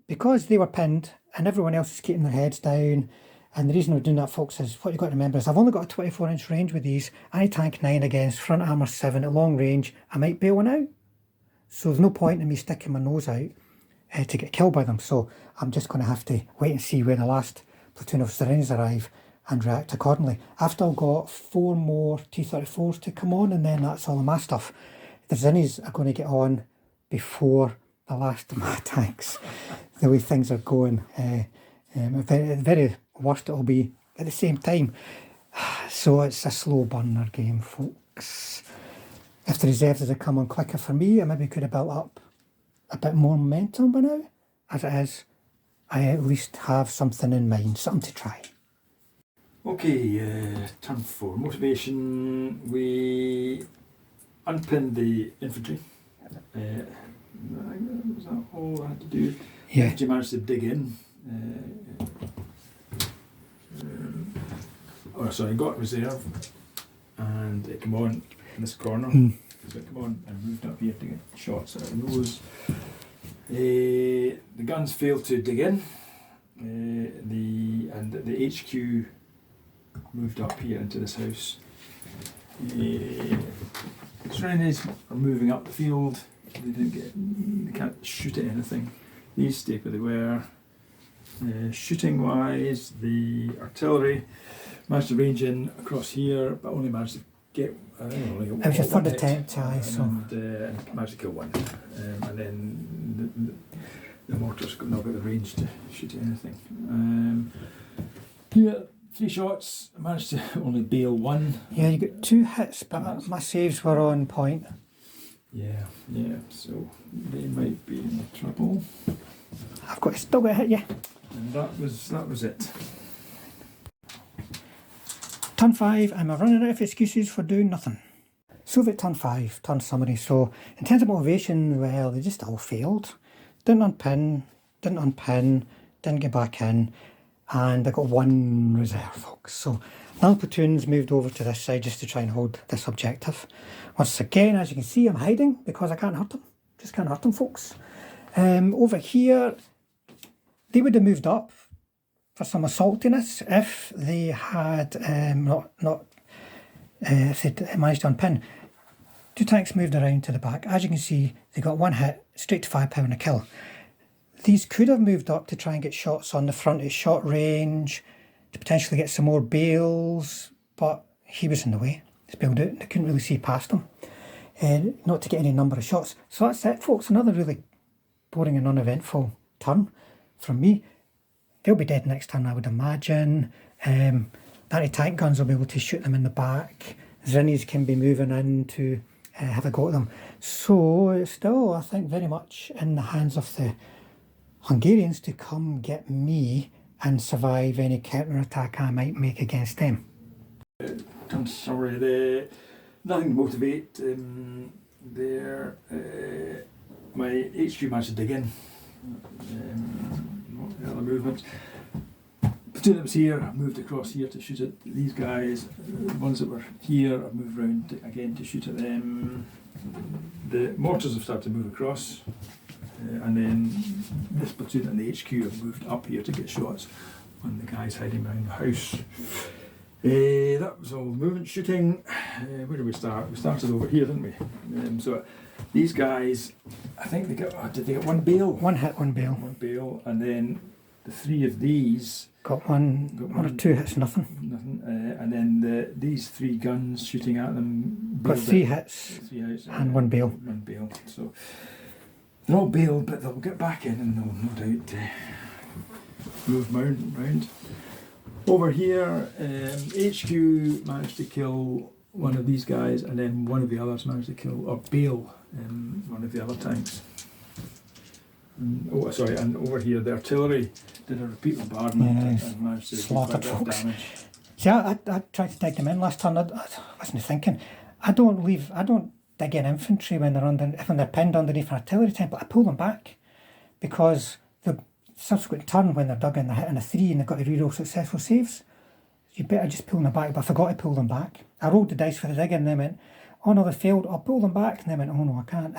Speaker 1: because they were pinned and everyone else is keeping their heads down, and the reason we're doing that, folks, is what you've got to remember is I've only got a 24-inch range with these. Anti-tank 9 against, front armour 7 at long range. I might bail one out. So there's no point in me sticking my nose out to get killed by them. So I'm just going to have to wait and see where the last platoon of Zrinyis arrive and react accordingly. I've still got 4 more T34s to come on, and then that's all of my stuff. The Zrinyis are going to get on before the last of my tanks. The way things are going. Very worst it'll be at the same time. So it's a slow burner game, folks. If the reserves had come on quicker for me, I maybe could have built up a bit more momentum by now. As it is, I at least have something in mind, something to try.
Speaker 2: Okay, turn 4. Motivation. We unpinned the infantry. Was that all I had to do?
Speaker 1: Yeah.
Speaker 2: Infantry managed to dig in. Got reserve, and it came on in this corner. So it came on and moved up here to get shots out of those. The guns failed to dig in. The HQ moved up here into this house. Zrinyis are moving up the field. They can't shoot at anything. These stay where they were. Shooting wise, the artillery managed to range in across here, but only managed to get, I think only
Speaker 1: It was your
Speaker 2: one
Speaker 1: third
Speaker 2: hit,
Speaker 1: attempt, aye, so.
Speaker 2: and managed to kill one. And then the mortars got not got the range to shoot anything. Here, 3 shots, I managed to only bail one.
Speaker 1: Yeah, you got 2 hits, but my saves were on point.
Speaker 2: Yeah, so they might be in trouble.
Speaker 1: I've still got to hit you.
Speaker 2: And that was it.
Speaker 1: Turn 5, I'm running out of excuses for doing nothing. Soviet turn 5, turn summary. So in terms of motivation, well, they just all failed. Didn't unpin, didn't get back in, and I got 1 reserve, folks. So now platoons moved over to this side just to try and hold this objective. Once again, as you can see, I'm hiding because I can't hurt them. Just can't hurt them, folks. Over here, they would have moved up for some assaultiness if they had if they'd managed to unpin. 2 tanks moved around to the back. As you can see, they got 1 hit, straight to firepower and a kill. These could have moved up to try and get shots on the front at short range, to potentially get some more bales, but he was in the way. It's bailed out, they couldn't really see past him. Not to get any number of shots. So that's it, folks. Another really boring and uneventful turn from me. They'll be dead next turn, I would imagine. Anti-tank guns will be able to shoot them in the back. Zrinyis can be moving in to have a go at them. So it's still, I think, very much in the hands of the Hungarians to come get me and survive any counter-attack I might make against them.
Speaker 2: Sorry, nothing to motivate there. My HQ managed to dig in. Not the other movements. Platoon that was here, I moved across here to shoot at these guys. The ones that were here, I've moved around again to shoot at them. The mortars have started to move across. And then this platoon and the HQ have moved up here to get shots on the guys hiding behind the house. That was all movement shooting. Where did we start? We started over here, didn't we? So these guys, I think they got, did they get 1 bale?
Speaker 1: 1 hit, 1 bale.
Speaker 2: 1 bale, and then the 3 of these
Speaker 1: got one or 2 hits, nothing.
Speaker 2: And then these 3 guns shooting at them.
Speaker 1: Got 3 hits, and 1 bale.
Speaker 2: 1 bale. So they're all bailed, but they'll get back in and they'll no doubt move round. Over here, HQ managed to kill 1 of these guys, and then 1 of the others managed to kill or bail 1 of the other tanks. And over here the artillery did a repeat bombardment and managed to
Speaker 1: slaughter
Speaker 2: do quite a bit of damage.
Speaker 1: See, I tried to dig them in last turn. I wasn't thinking. I don't dig in infantry when they're pinned underneath an artillery tank, but I pull them back because the subsequent turn when they're dug in, they're hitting a 3 and they've got to reroll successful saves. You better just pull them back, but I forgot to pull them back. I rolled the dice for the dig and they went, oh no, they failed, I'll pull them back. And they went, oh no, I can't.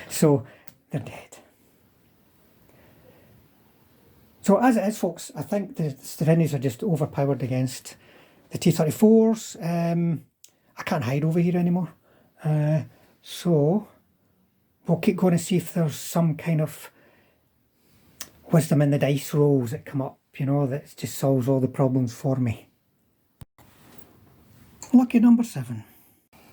Speaker 1: So they're dead. So as it is, folks, I think the Zrinyis are just overpowered against the T34s. I can't hide over here anymore. So we'll keep going and see if there's some kind of wisdom in the dice rolls that come up, you know, that just solves all the problems for me. Lucky number 7.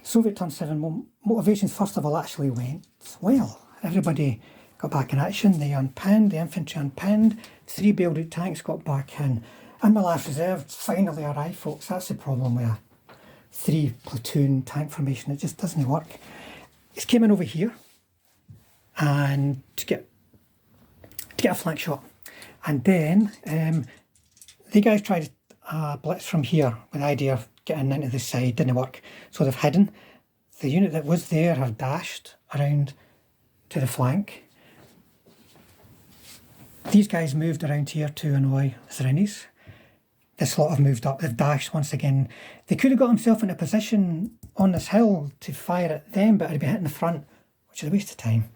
Speaker 1: Soviet turn 7 motivations first of all actually went well. Everybody got back in action, they unpinned, the infantry unpinned, 3 bailed out tanks got back in, and my last reserve finally arrived, folks. That's the problem with a 3 platoon tank formation, it just doesn't work. It's came in over here and to get a flank shot, and then the guys tried a blitz from here with the idea of getting into the side, didn't work, so they've hidden. The unit that was there have dashed around to the flank. These guys moved around here to annoy Zrinyis. This lot have moved up, they've dashed once again. They could have got themselves in a position on this hill to fire at them, but it'd be hitting the front, which is a waste of time.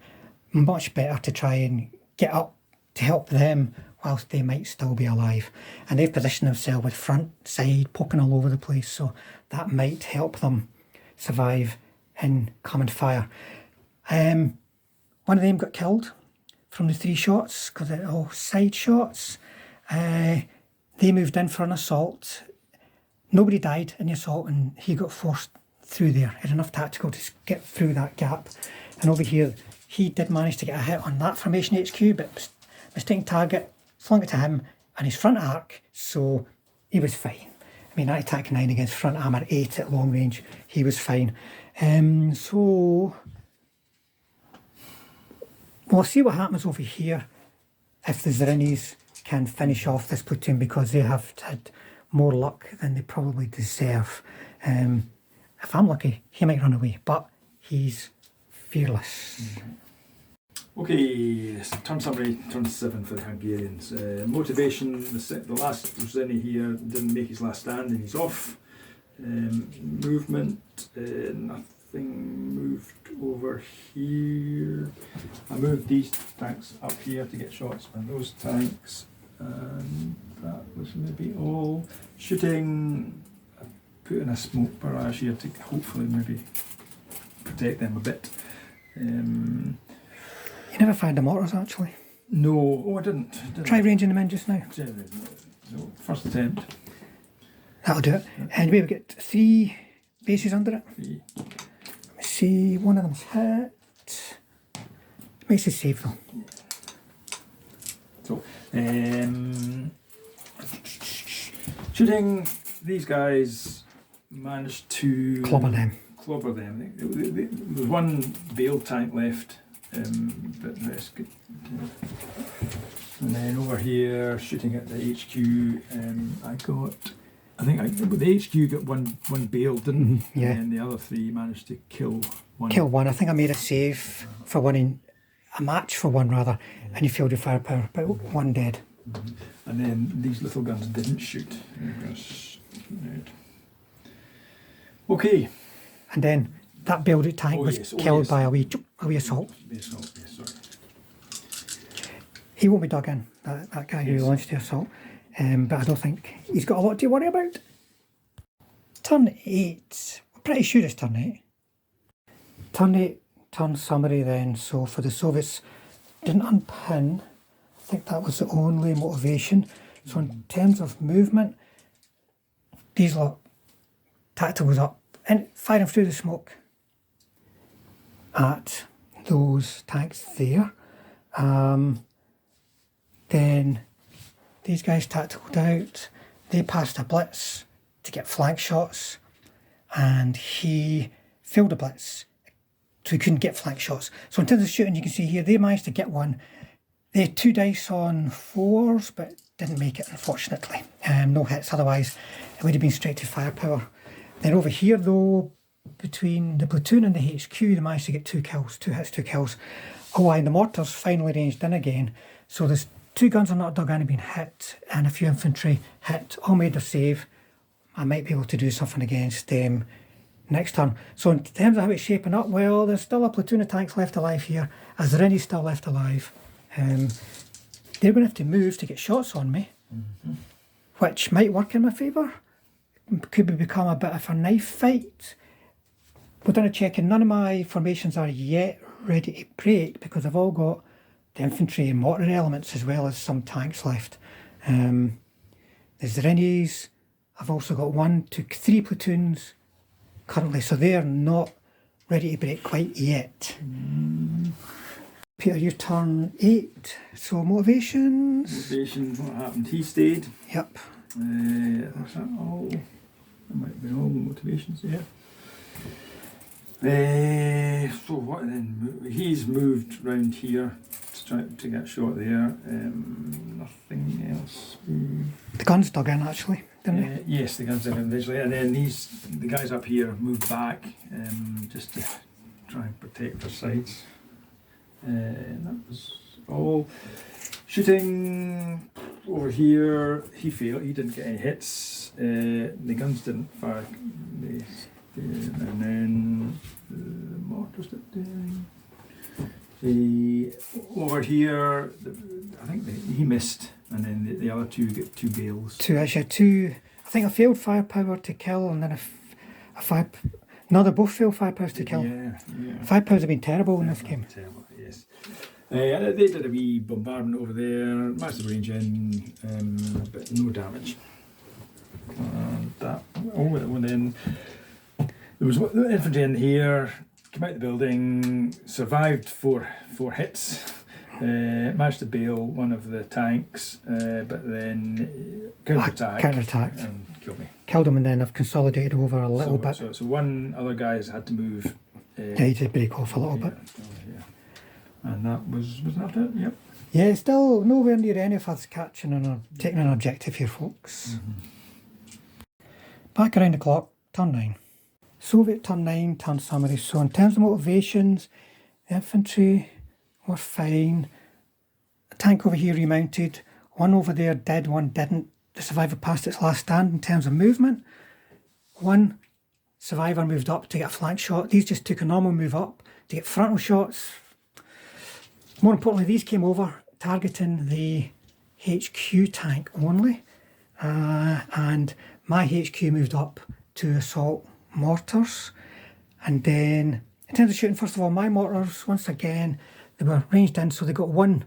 Speaker 1: Much better to try and get up to help them whilst they might still be alive. And they've positioned themselves with front, side, poking all over the place, so that might help them survive in common fire. One of them got killed from the 3 shots because they're all side shots. They moved in for an assault. Nobody died in the assault, and he got forced through there. He had enough tactical to get through that gap. And over here, he did manage to get a hit on that formation HQ, but mistaken target, flung it to him and his front arc, so he was fine. I mean, attack 9 against front armour 8 at long range, he was fine. So we'll see what happens over here if the Zrinyis can finish off this platoon, because they have had more luck than they probably deserve. If I'm lucky, he might run away, but he's fearless.
Speaker 2: Okay, turn summary, turn 7 for the Hungarians. Motivation, the last Zrini here didn't make his last stand and he's off. Movement, nothing moved over here. I moved these tanks up here to get shots on those tanks, and that was maybe all. Shooting, I put in a smoke barrage here to hopefully maybe protect them a bit.
Speaker 1: You never fired the mortars, actually.
Speaker 2: No, I didn't.
Speaker 1: Try ranging them in just now.
Speaker 2: No, first attempt.
Speaker 1: That'll do it. And we've got 3 bases under it.
Speaker 2: 3.
Speaker 1: Let me see, one of them's hit. Makes it safe though.
Speaker 2: So, shooting, these guys managed to
Speaker 1: Clobber them.
Speaker 2: There was one Bale tank left, but that's good. And then over here, shooting at the HQ, I think the HQ got one Bale, didn't he?
Speaker 1: Yeah.
Speaker 2: And the other 3 managed to kill one.
Speaker 1: Kill one. I think I made a save for winning a match for one rather, and you fielded firepower, but 1 dead.
Speaker 2: And then these little guns didn't shoot. Okay.
Speaker 1: And then that builded tank was killed by a wee assault.
Speaker 2: Assault, yes, sorry.
Speaker 1: He won't be dug in, that guy who launched the assault. But I don't think he's got a lot to worry about. Turn 8. We're pretty sure it's turn 8. Turn 8, turn summary then. So for the Soviets, didn't unpin. I think that was the only motivation. So in terms of movement, these lot, tactical was up and firing through the smoke at those tanks there. Then these guys tacticaled out. They passed a blitz to get flank shots, and he failed a blitz, so he couldn't get flank shots. So in terms of shooting, you can see here, they managed to get one. They had 2 dice on 4s, but didn't make it, unfortunately. No hits, otherwise it would have been straight to firepower. Then over here, though, between the platoon and the HQ, they managed to get 2 kills, 2 hits, 2 kills. Oh, and the mortars finally ranged in again. So there's 2 guns are not dug in, have been hit, and a few infantry hit, all made a save. I might be able to do something against them next turn. So in terms of how it's shaping up, well, there's still a platoon of tanks left alive here. Zrinyis still left alive. They're going to have to move to get shots on me, which might work in my favour. Could become a bit of a knife fight. We're going to check, and none of my formations are yet ready to break because I've all got the infantry and mortar elements as well as some tanks left. The Zrinyis, I've also got 1 to 3 platoons currently, so they're not ready to break quite yet. Peter, you turn 8, so motivations.
Speaker 2: Motivation, what happened? He stayed.
Speaker 1: Yep.
Speaker 2: Was that all? That might have been all the motivations, yeah. So what then? He's moved round here to try to get a shot there. Nothing else.
Speaker 1: The guns dug in actually, didn't they?
Speaker 2: Yes, the guns dug in visually, and then the guys up here have moved back just to try and protect their sides. And that was all. Shooting over here, he failed. He didn't get any hits. The guns didn't fire. And then the mortars did. Over here, I think he missed, and then the other 2 get 2 Bales.
Speaker 1: 2 actually, 2. I think I failed firepower to kill, and then a 5. No, they both failed firepowers to kill.
Speaker 2: Yeah.
Speaker 1: Firepowers have been terrible in this game.
Speaker 2: Terrible, yes. They did a wee bombardment over there, managed to range in, but no damage. And then there was infantry in here, came out the building, survived four hits, managed to bail one of the tanks, but then counter-attacked and killed me.
Speaker 1: Killed him, and then I've consolidated over a little bit.
Speaker 2: So one other guy's had to move.
Speaker 1: He did break off a little bit.
Speaker 2: Yeah. And that was that it? Yep.
Speaker 1: Yeah, still nowhere near any of us taking an objective here, folks. Back around the clock, turn 9. Soviet turn 9, turn summary. So in terms of motivations, the infantry were fine. A tank over here remounted. One over there did, one didn't. The survivor passed its last stand in terms of movement. One survivor moved up to get a flank shot. These just took a normal move up to get frontal shots. More importantly, these came over targeting the HQ tank only. And my HQ moved up to assault mortars. And then, in terms of shooting, first of all, my mortars, once again, they were ranged in, so they got one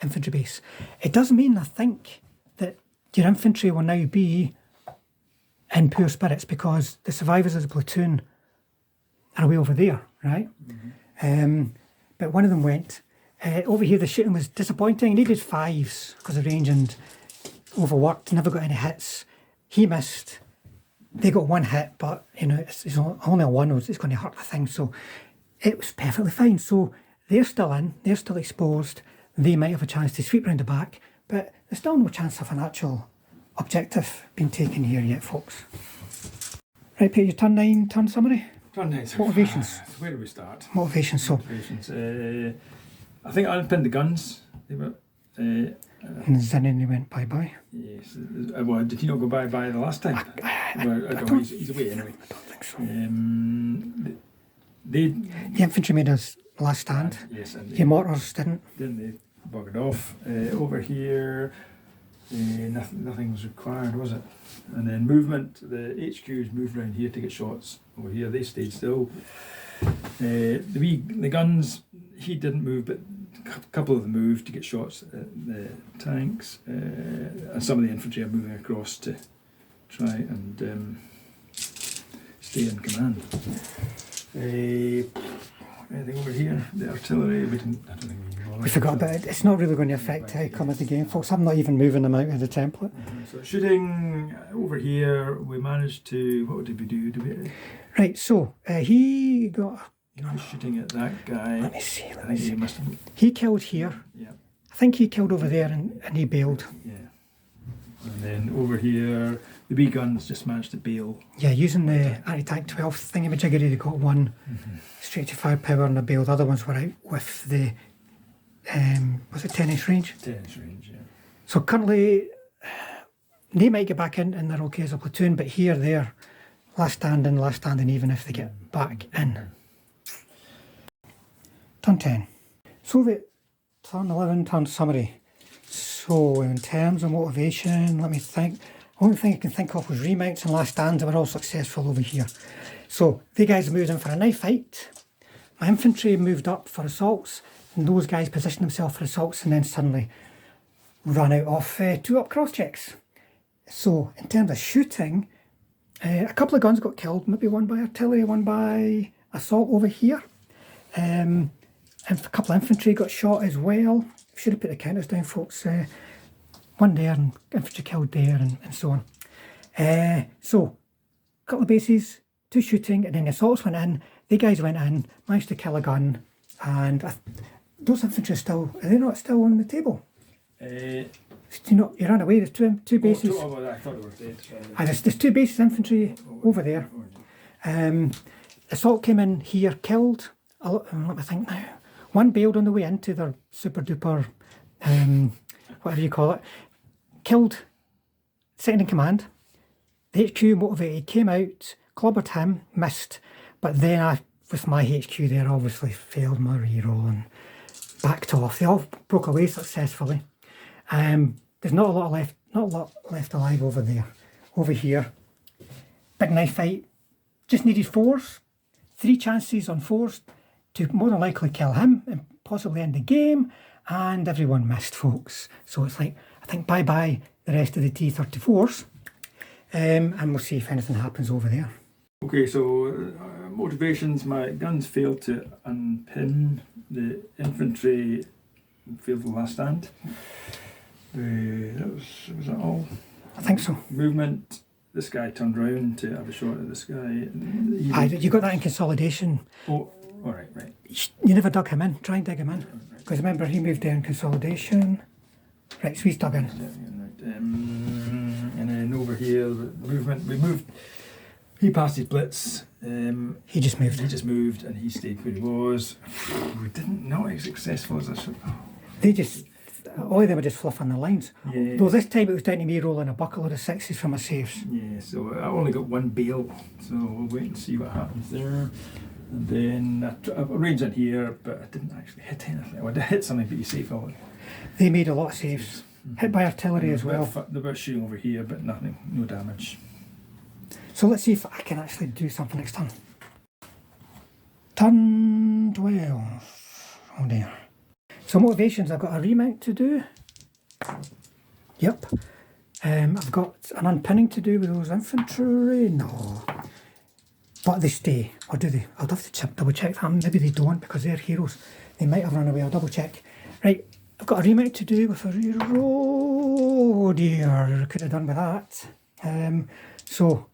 Speaker 1: infantry base. It does mean, I think, that your infantry will now be in poor spirits because the survivors of the platoon are away over there, right? But one of them went. Over here, the shooting was disappointing. He needed 5s because of range and overworked, never got any hits. He missed. They got 1 hit, but it's only a 1, it's going to hurt the thing. So it was perfectly fine. So they're still in, they're still exposed. They might have a chance to sweep round the back, but there's still no chance of an actual objective being taken here yet, folks. Right, Peter, turn 9, turn summary.
Speaker 2: Turn 9.
Speaker 1: Motivations.
Speaker 2: Where do we start?
Speaker 1: Motivations.
Speaker 2: I think I unpinned the guns. They were.
Speaker 1: And Zrinyis went bye-bye.
Speaker 2: Yes. Well, did he not go bye-bye the last time? He's away anyway.
Speaker 1: I don't think so.
Speaker 2: The
Speaker 1: infantry made us last stand.
Speaker 2: Yes. And
Speaker 1: the mortars didn't.
Speaker 2: Then they buggered off. Over here, nothing was required, was it? And then movement, the HQs moved around here to get shots. Over here, they stayed still. The guns, he didn't move, but a couple of them moved to get shots at the tanks, and some of the infantry are moving across to try and stay in command. Anything over here? The artillery, I don't think
Speaker 1: we forgot about it. It's not really going to affect the outcome of the game, folks. I'm not even moving them out of the template.
Speaker 2: So shooting over here, we managed to, what did we do?
Speaker 1: Right, so he got...
Speaker 2: He was shooting at that guy.
Speaker 1: Let me see.
Speaker 2: He
Speaker 1: killed here.
Speaker 2: Yeah.
Speaker 1: I think he killed over there and he bailed.
Speaker 2: Yeah. And then over here, the wee guns just managed to bail.
Speaker 1: Yeah, using the anti-tank 12 thingamajiggery, they got one straight to firepower and they bailed. The other ones were out with the, was it 10-inch range?
Speaker 2: 10-inch range, yeah.
Speaker 1: So currently, they might get back in and they're okay as a platoon, but here they're last standing even if they get back in. Turn 10. Soviet turn 11, turn summary. So in terms of motivation, let me think. The only thing I can think of was remounts and last stands that were all successful over here. So the guys moved in for a knife fight. My infantry moved up for assaults, and those guys positioned themselves for assaults and then suddenly ran out of 2-up cross checks. So in terms of shooting, a couple of guns got killed, maybe one by artillery, one by assault over here. And a couple of infantry got shot as well. Should have put the counters down, folks. One there and infantry killed there and so on. So, a couple of bases, 2 shooting, and then the assaults went in. The guys went in, managed to kill a gun, and those infantry are still, are they not still on the table? You ran away, there's two bases.
Speaker 2: I thought they were dead.
Speaker 1: There's 2 bases infantry over there. Assault came in here, killed, let me think now. One bailed on the way into their super duper, whatever you call it. Killed second in command. The HQ motivated, came out, clobbered him, missed. But then I, with my HQ there, obviously failed my reroll and backed off. They all broke away successfully. There's not a lot left alive over there. Over here, big knife fight. Just needed 4s. 3 chances on 4s to more than likely kill him and possibly end the game, and everyone missed, folks. So it's like, I think bye-bye the rest of the T34s, and we'll see if anything happens over there.
Speaker 2: Okay, so motivations, my guns failed to unpin, the infantry failed the last stand. Was that all?
Speaker 1: I think so.
Speaker 2: Movement, this guy turned round to have a shot at this guy.
Speaker 1: You got that in consolidation.
Speaker 2: Oh, alright, right.
Speaker 1: You never dug him in, try and dig him in. Because remember, he moved down consolidation. Right, so he's dug in.
Speaker 2: And then over here, movement, we moved. He passed his blitz.
Speaker 1: He just moved.
Speaker 2: He just moved and he stayed where he was. We didn't know as successful as I should.
Speaker 1: They just, all of them were just fluffing the lines.
Speaker 2: Yeah.
Speaker 1: Though this time it was down to me rolling a buckload of sixes from my saves.
Speaker 2: Yeah, so I only got one bail, so we'll wait and see what happens there. And then I arranged it here, but I didn't actually hit anything. I did hit something, but you save all.
Speaker 1: They made a lot of saves. Hit by artillery as well.
Speaker 2: They were shooting over here, but nothing, no damage.
Speaker 1: So let's see if I can actually do something next turn. Turn 12. Oh dear. So motivations, I've got a remount to do. Yep. I've got an unpinning to do with those infantry. No. But they stay. Or do they? I'll have to double check that. Maybe they don't because they're heroes. They might have run away. I'll double check. Right. I've got a remount to do with a reroll. Oh dear. Could have done with that. So,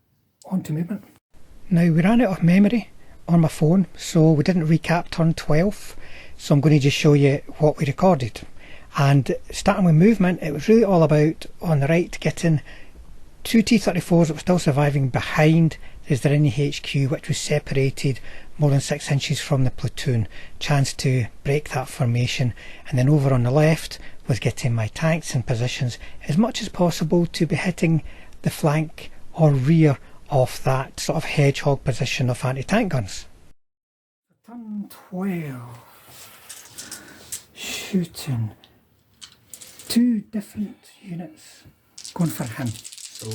Speaker 1: on to movement. Now we ran out of memory on my phone, so we didn't recap turn 12. So I'm going to just show you what we recorded. And starting with movement, it was really all about, on the right, getting two T34s that were still surviving behind the Zrinyis HQ, which was separated more than 6 inches from the platoon. Chance to break that formation. And then over on the left was getting my tanks in positions as much as possible to be hitting the flank or rear of that sort of hedgehog position of anti-tank guns. Turn 12. Shooting. 2 different units. Going for him.
Speaker 2: So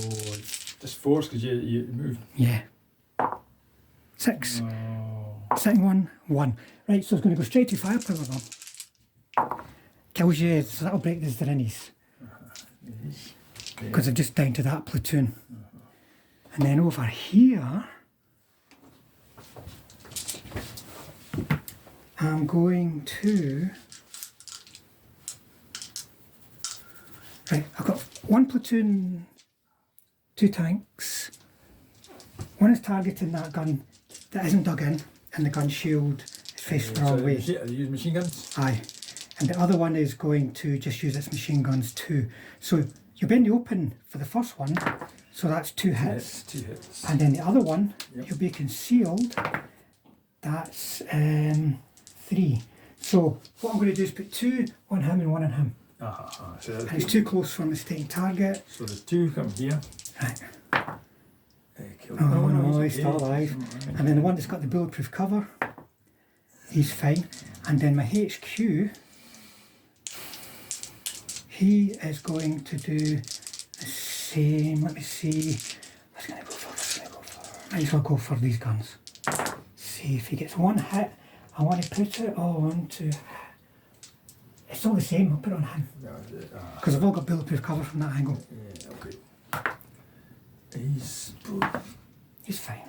Speaker 2: just force because you moved.
Speaker 1: Yeah. 6.
Speaker 2: Oh.
Speaker 1: Sitting 1, 1. Right, so it's going to go straight to firepower then. Kills you, so that'll break the Zrinyis. Because they're just down to that platoon. And then over here, I'm going to... Right, I've got 1 platoon, 2 tanks. One is targeting that gun that isn't dug in, and the gun shield is faced the wrong way.
Speaker 2: Are you using machine guns?
Speaker 1: Aye. And the other one is going to just use its machine guns too. So you'll be in the open for the first one, so that's 2 hits.
Speaker 2: 2 hits.
Speaker 1: And then the other one,
Speaker 2: Yep.
Speaker 1: you'll be concealed, that's 3. So what I'm going to do is put 2 on him and 1 on him.
Speaker 2: So
Speaker 1: And it's too close for a mistaken target.
Speaker 2: So there's 2 come here.
Speaker 1: Right.
Speaker 2: Kill
Speaker 1: Oh no,
Speaker 2: he's
Speaker 1: he's still alive. And then the one that's got the bulletproof cover, he's fine. And then my HQ, he is going to do the same. Let me see. What's going to go for? Might as well go for these guns. See if he gets 1 hit. I want to put it on to... It's all the same, I'll put it on him. Because I've all got bulletproof cover from that angle.
Speaker 2: Yeah, okay.
Speaker 1: He's fine.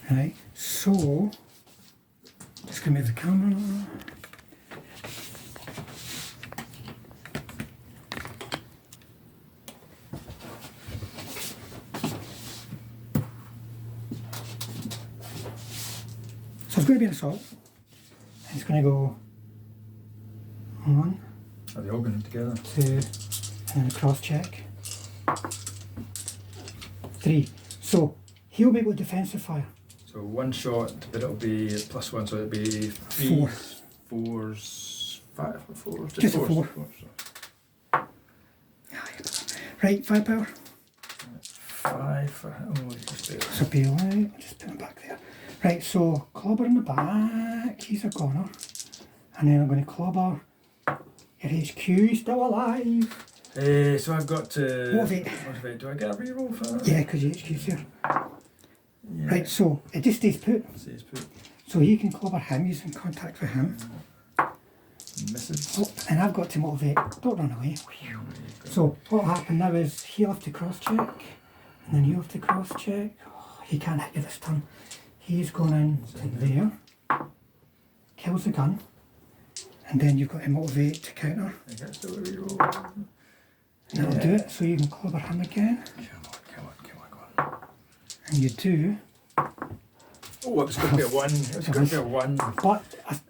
Speaker 1: Right, so... Just going to move the camera. So it's going to be an assault. And it's going to go 1,
Speaker 2: Are they all going together?
Speaker 1: 2, and then a cross check. 3. So he'll be able to defensive fire.
Speaker 2: So 1 shot, but it'll be +1, so it'll be 3, 4s, 5, 4.
Speaker 1: Just a 4. Right, firepower.
Speaker 2: 5. Oh, just there.
Speaker 1: So be alright. I'll just put him back there. Right, so clobber in the back. He's a goner. And then I'm going to clobber your HQ. He's still alive.
Speaker 2: So I've got to...
Speaker 1: Motivate.
Speaker 2: Do I get a reroll for that?
Speaker 1: Yeah, because your HQ's here.
Speaker 2: Yeah.
Speaker 1: Right, so it just stays put.
Speaker 2: Stays put.
Speaker 1: So you can clobber him. He's in contact with him.
Speaker 2: Misses.
Speaker 1: Oh, and I've got to motivate. Don't run away. So what happened now is he'll have to cross check, and then you have to cross check. Oh, he can't hit you this turn. He's going in to there, kills the gun, and then you've got to motivate to counter.
Speaker 2: I guess the reroll.
Speaker 1: And that'll do it, so you can clobber him again.
Speaker 2: Come on.
Speaker 1: And you do.
Speaker 2: Oh, it was going to be a 1. It was going to be a 1.
Speaker 1: But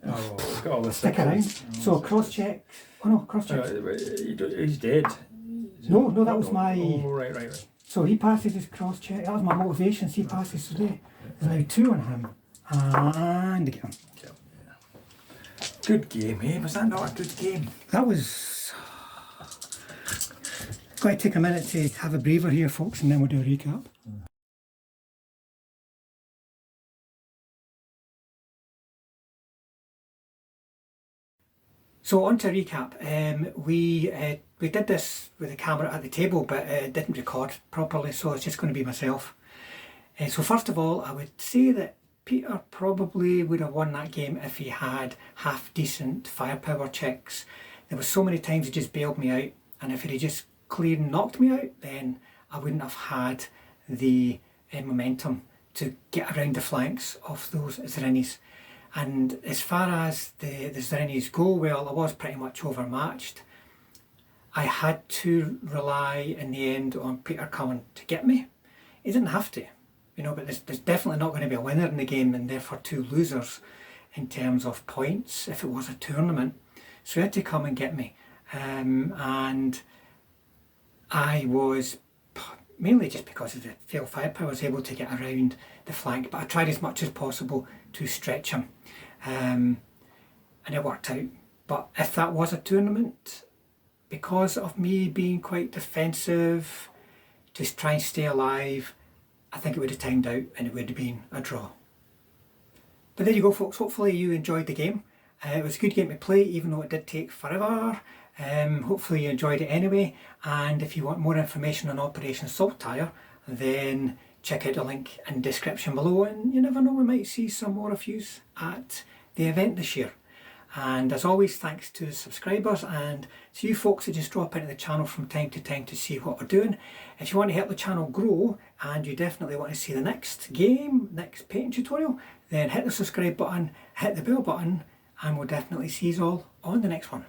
Speaker 2: Oh, we've got all the
Speaker 1: stick around.
Speaker 2: stickers.
Speaker 1: So cross check. Oh no, cross check.
Speaker 2: He's dead.
Speaker 1: No, that was my.
Speaker 2: Oh, right.
Speaker 1: So he passes his cross check. That was my motivation. So he passes today. There's now 2 on him. And again.
Speaker 2: Good game, eh? Was that not a good game?
Speaker 1: That was. Got to take a minute to have a breather here, folks, and then we'll do a recap. So on to recap. We did this with the camera at the table, but it didn't record properly, so it's just going to be myself. So first of all, I would say that Peter probably would have won that game if he had half decent firepower checks. There were so many times he just bailed me out, and if he just clean knocked me out, then I wouldn't have had the momentum to get around the flanks of those Zrinyis. And as far as the Zrinyis go, well, I was pretty much overmatched. I had to rely in the end on Peter coming to get me. He didn't have to, but there's definitely not going to be a winner in the game and therefore 2 losers in terms of points if it was a tournament. So he had to come and get me. And I was, mainly just because of the failed firepower, I was able to get around the flank, but I tried as much as possible to stretch him. And it worked out. But if that was a tournament, because of me being quite defensive, just trying to stay alive, I think it would have timed out and it would have been a draw. But there you go, folks. Hopefully you enjoyed the game. It was a good game to play, even though it did take forever. Hopefully you enjoyed it anyway. And if you want more information on Operation Saltire, then check out the link in the description below. And you never know, we might see some more of yous at the event this year. And as always, thanks to the subscribers and to you folks that just drop into the channel from time to time to see what we're doing. If you want to help the channel grow and you definitely want to see the next game, next painting tutorial, then hit the subscribe button, hit the bell button, and we'll definitely see you all on the next one.